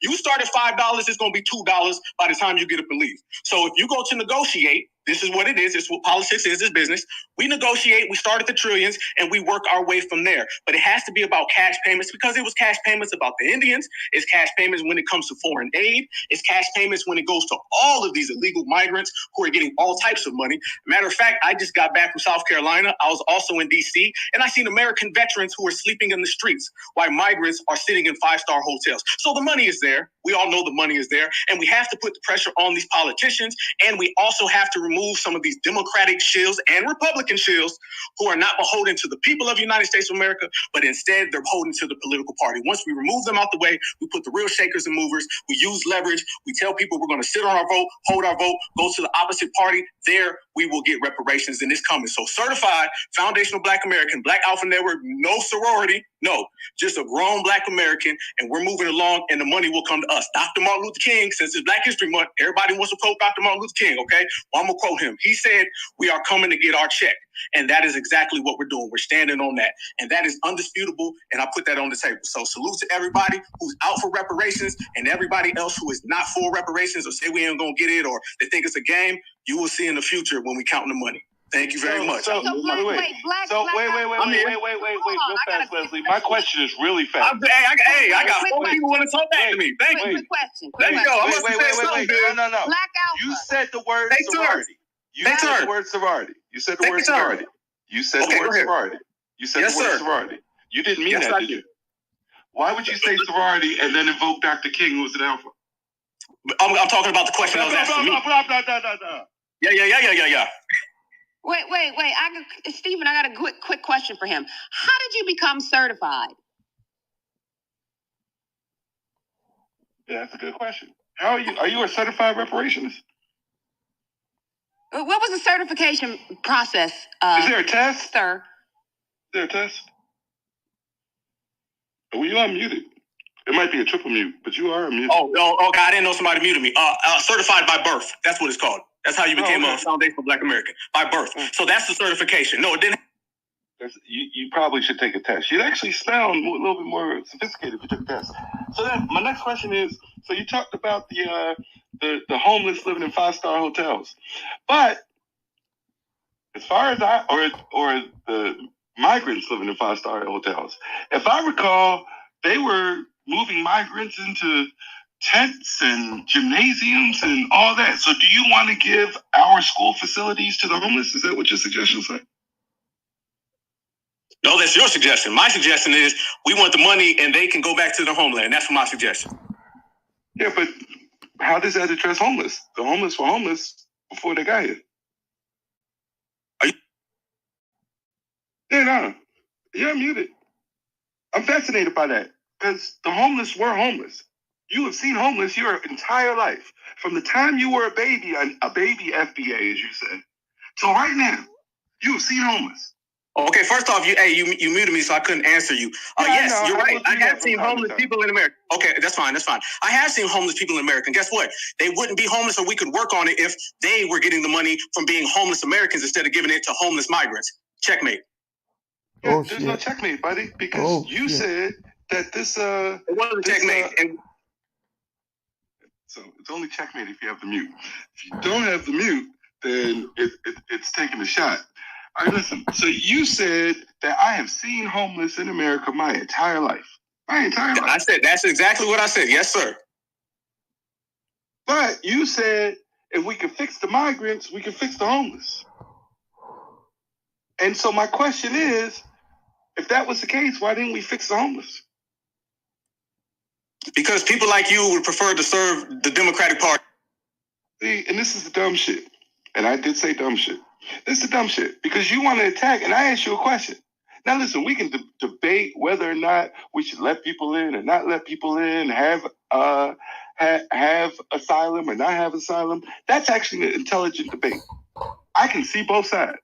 You start at $5, it's going to be $2 by the time you get up and leave. So if you go to negotiate, this is what it is. It's what politics is, it's business. We negotiate, we start at the trillions, and we work our way from there. But it has to be about cash payments because it was cash payments about the Indians. It's cash payments when it comes to foreign aid. It's cash payments when it goes to all of these illegal migrants who are getting all types of money. Matter of fact, I just got back from South Carolina. I was also in D.C., and I seen American veterans who are sleeping in the streets while migrants are sitting in five-star hotels. So the money is there. We all know the money is there, and we have to put the pressure on these politicians, and we also have to remove some of these Democratic shills and Republican shills who are not beholden to the people of the United States of America, but instead they're beholden to the political party. Once we remove them out the way, we put the real shakers and movers, we use leverage, we tell people we're going to sit on our vote, hold our vote, go to the opposite party. There we will get reparations, and it's coming. So certified, foundational Black American, Black Alpha Network, no sorority, no, just a grown Black American, and we're moving along, and the money will come to us. Dr. Martin Luther King, since it's Black History Month, everybody wants to quote Dr. Martin Luther King, okay? Well, I'm going to quote him. He said, we are coming to get our check. And that is exactly what we're doing. We're standing on that. And that is undisputable, and I put that on the table. So salute to everybody who's out for reparations, and everybody else who is not for reparations or say we ain't going to get it or they think it's a game. You will see in the future when we count the money. Thank you very much. Wait, real fast, Leslie. My question is really fast. I got 4 people want to talk back to me. Thank you. Quick question. There you go. Wait. No. Black Alpha. You said the word sorority. You said the word sorority. You said the word sorority. You said the word sorority. You said the word sorority. You didn't mean that, did you? Why would you say sorority and then invoke Dr. King, who was an alpha? I'm talking about the question I was asking me. Yeah. Wait. Stephen, I got a quick question for him. How did you become certified? Yeah, that's a good question. How are you? Are you a certified reparationist? What was the certification process? Is there a test? Sir. Is there a test? Well, you unmuted. It might be a triple mute, but you are unmuted. Okay. I didn't know somebody muted me. Certified by birth. That's what it's called. That's how you became a foundational Black American, by birth. So that's the certification. No, it didn't. You probably should take a test. You'd actually sound a little bit more sophisticated if you took a test. So then my next question is, so you talked about the homeless living in 5-star hotels. But as far as or the migrants living in 5-star hotels, if I recall, they were moving migrants into tents and gymnasiums and all that. So do you want to give our school facilities to the homeless? Is that what your suggestion said? No, that's your suggestion. My suggestion is we want the money and they can go back to the homeland. That's my suggestion. Yeah, but how does that address homeless? The homeless were homeless before they got here. No. You're muted. I'm fascinated by that because the homeless were homeless. You have seen homeless your entire life. From the time you were a baby FBA, as you said. So right now, you have seen homeless. Okay, first off, you muted me, so I couldn't answer you. Yes, you're right. I have seen homeless people in America. Okay, that's fine. I have seen homeless people in America. And guess what? They wouldn't be homeless, or we could work on it if they were getting the money from being homeless Americans instead of giving it to homeless migrants. Checkmate. Yeah, there's no checkmate, buddy, because you said that this it wasn't checkmate. So it's only checkmate if you have the mute. If you don't have the mute, then it's taking a shot. All right, listen. So you said that I have seen homeless in America my entire life. I said that's exactly what I said. Yes, sir. But you said if we can fix the migrants, we can fix the homeless. And so my question is, if that was the case, why didn't we fix the homeless? Because people like you would prefer to serve the Democratic Party. See, and this is the dumb shit. And I did say dumb shit. This is the dumb shit because you want to attack, and I asked you a question. Now, listen, we can debate whether or not we should let people in or not let people in, have asylum or not have asylum. That's actually an intelligent debate. I can see both sides.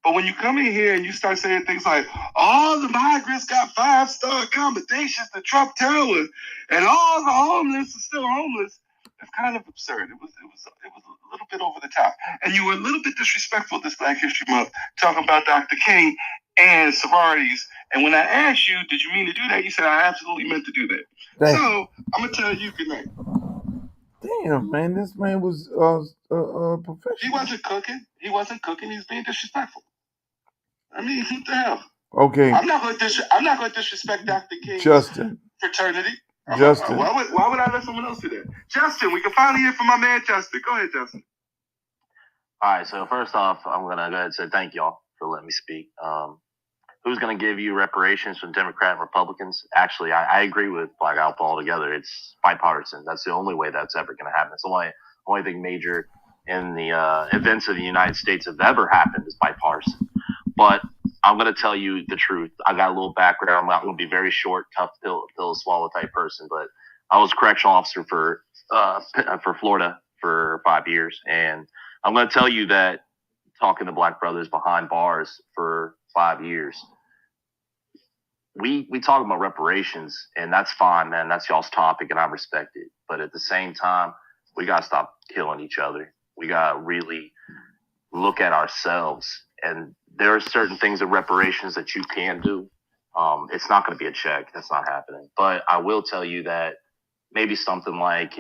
But when you come in here and you start saying things like, all the migrants got 5-star accommodations to Trump Tower, and all the homeless are still homeless, it's kind of absurd. It was a little bit over the top. And you were a little bit disrespectful this Black History Month, talking about Dr. King and sororities. And when I asked you, did you mean to do that? You said, I absolutely meant to do that. So I'm going to tell you good night. Damn, man, this man was professional. He wasn't cooking. He was being disrespectful. I mean, what the hell? Okay. I'm not going to disrespect Dr. King's fraternity. Justin. Why would I let someone else do that? Justin, we can finally hear from my man Justin. Go ahead, Justin. All right, so first off, I'm going to go ahead and say thank y'all for letting me speak. Who's going to give you reparations from Democrat and Republicans? Actually, I agree with Black Alpha altogether. It's bipartisan. That's the only way that's ever going to happen. It's the only thing major in the events of the United States have ever happened is bipartisan. But I'm going to tell you the truth. I got a little background. I'm not going to be very short, tough pill to swallow type person, but I was a correctional officer for Florida for 5 years. And I'm going to tell you that talking to black brothers behind bars for 5 years, we talk about reparations, and that's fine, man. That's y'all's topic, and I respect it. But at the same time, we got to stop killing each other. We got to really look at ourselves. And there are certain things of reparations that you can do. It's not going to be a check. That's not happening. But I will tell you that maybe something like,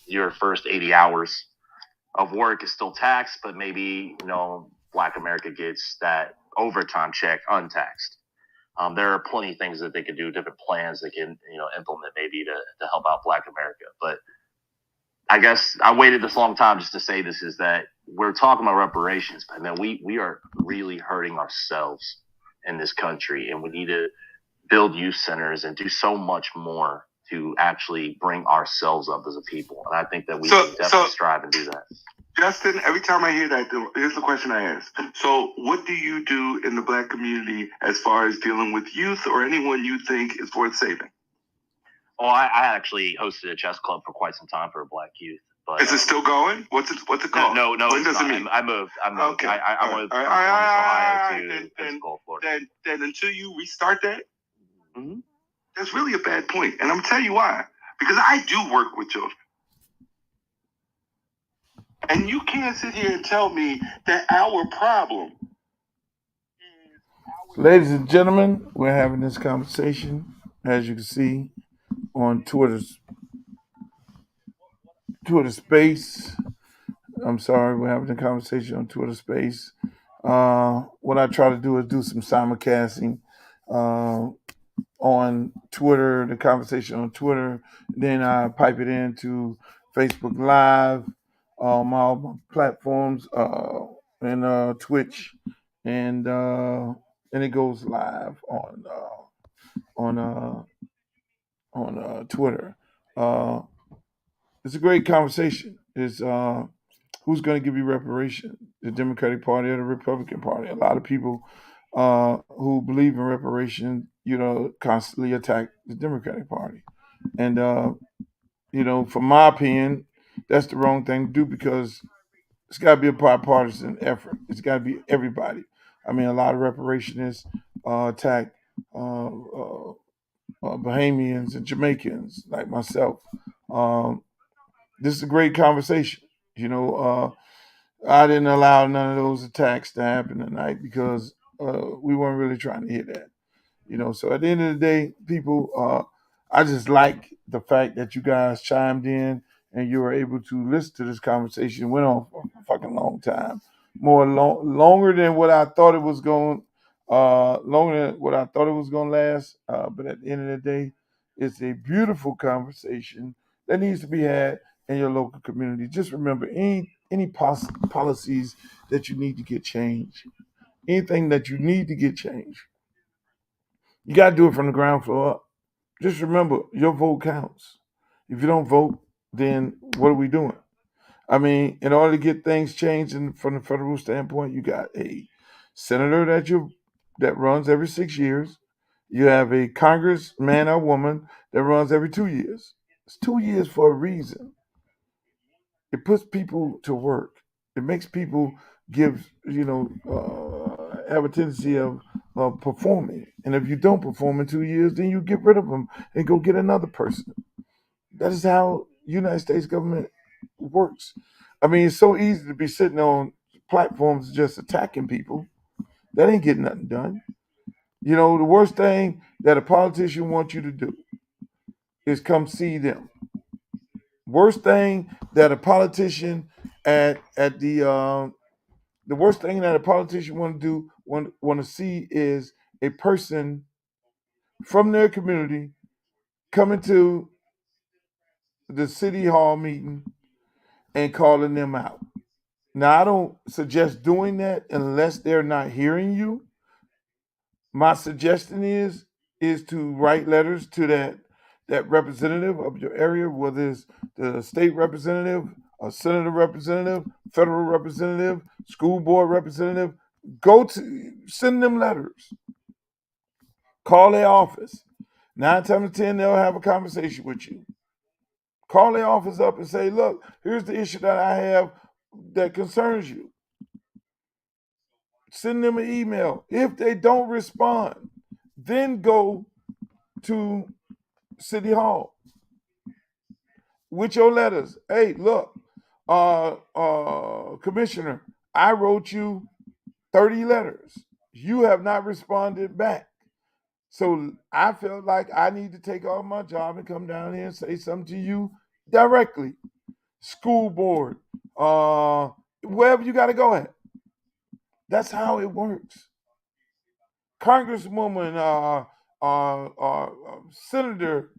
your first 80 hours of work is still taxed, but maybe, Black America gets that overtime check untaxed. There are plenty of things that they could do, different plans they can, implement maybe to help out Black America. But I guess I waited this long time just to say this, is that we're talking about reparations, but man, we are really hurting ourselves in this country, and we need to build youth centers and do so much more to actually bring ourselves up as a people. And I think that we can definitely strive and do that. Justin, every time I hear that, here's the question I ask. So what do you do in the Black community as far as dealing with youth or anyone you think is worth saving? Oh, I actually hosted a chess club for quite some time for Black youth. But, is it still going? What's it called? No, when does not. it meet? I moved. Okay. I moved from Ohio to Pensacola, Florida. Then until you restart that, that's really a bad point. And I'm going to tell you why. Because I do work with children. And you can't sit here and tell me that our problem is... Ladies and gentlemen, we're having this conversation, as you can see, on Twitter Space. I'm sorry, we're having a conversation on Twitter Space. What I try to do is do some simulcasting on Twitter, the conversation on Twitter. Then I pipe it into Facebook Live, all my platforms, and Twitch, and it goes live on Twitter. It's a great conversation. It's who's going to give you reparation, the Democratic Party or the Republican Party? A lot of people who believe in reparation, constantly attack the Democratic Party. And, from my opinion, that's the wrong thing to do, because it's got to be a bipartisan effort. It's got to be everybody. I mean, a lot of reparationists attack Bahamians and Jamaicans like myself. This is a great conversation. I didn't allow none of those attacks to happen tonight because we weren't really trying to hear that. So at the end of the day, people, I just like the fact that you guys chimed in and you were able to listen to this conversation. It went on for a fucking long time, longer than what I thought it was going, longer than what I thought it was going to last. But at the end of the day, it's a beautiful conversation that needs to be had in your local community. Just remember, any policies that you need to get changed, anything that you need to get changed, you got to do it from the ground floor up. Just remember, your vote counts. If you don't vote, then what are we doing? I mean, in order to get things changed from the federal standpoint, you got a senator that runs every 6 years. You have a congressman or woman that runs every 2 years. It's 2 years for a reason. It puts people to work. It makes people have a tendency of performing. And if you don't perform in 2 years, then you get rid of them and go get another person. That is how United States government works. I mean, it's so easy to be sitting on platforms just attacking people. That ain't getting nothing done. The worst thing that a politician wants you to do is come see them. Worst thing that a politician the worst thing that a politician want to see is a person from their community coming to the city hall meeting and calling them out. Now, I don't suggest doing that unless they're not hearing you. My suggestion is to write letters to that representative of your area, whether it's the state representative a senator representative, federal representative, school board representative, send them letters. Call their office. 9 times out of 10, they'll have a conversation with you. Call their office up and say, look, here's the issue that I have that concerns you. Send them an email. If they don't respond, then go to City Hall with your letters. Hey, look, Commissioner, I wrote you 30 letters. You have not responded back. So I felt like I need to take off my job and come down here and say something to you directly. School board, wherever you got to go at. That's how it works. Congresswoman, senator,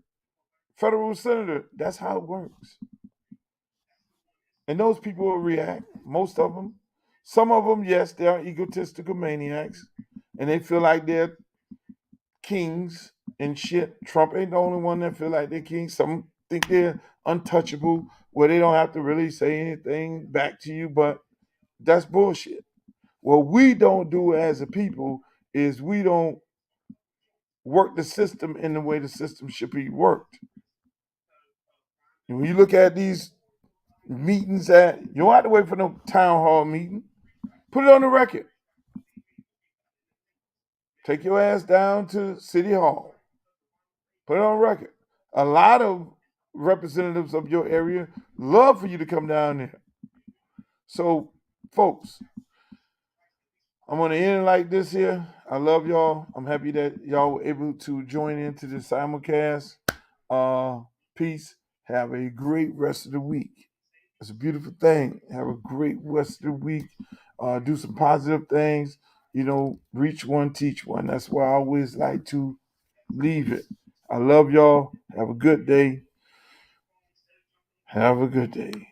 federal senator, that's how it works. And those people will react, most of them. Some of them, yes, they are egotistical maniacs, and they feel like they're kings and shit. Trump ain't the only one that feel like they're kings. Some think they're untouchable, where they don't have to really say anything back to you, but that's bullshit. What we don't do as a people is we don't work the system in the way the system should be worked. And when you look at these meetings you don't have to wait for no town hall meeting. Put it on the record. Take your ass down to City Hall. Put it on record. A lot of representatives of your area love for you to come down there. So, folks, I'm going to end it like this here. I love y'all. I'm happy that y'all were able to join into the simulcast. Peace. Have a great rest of the week. It's a beautiful thing. Have a great rest of the week. Do some positive things. Reach one, teach one. That's why I always like to leave it. I love y'all. Have a good day. Have a good day.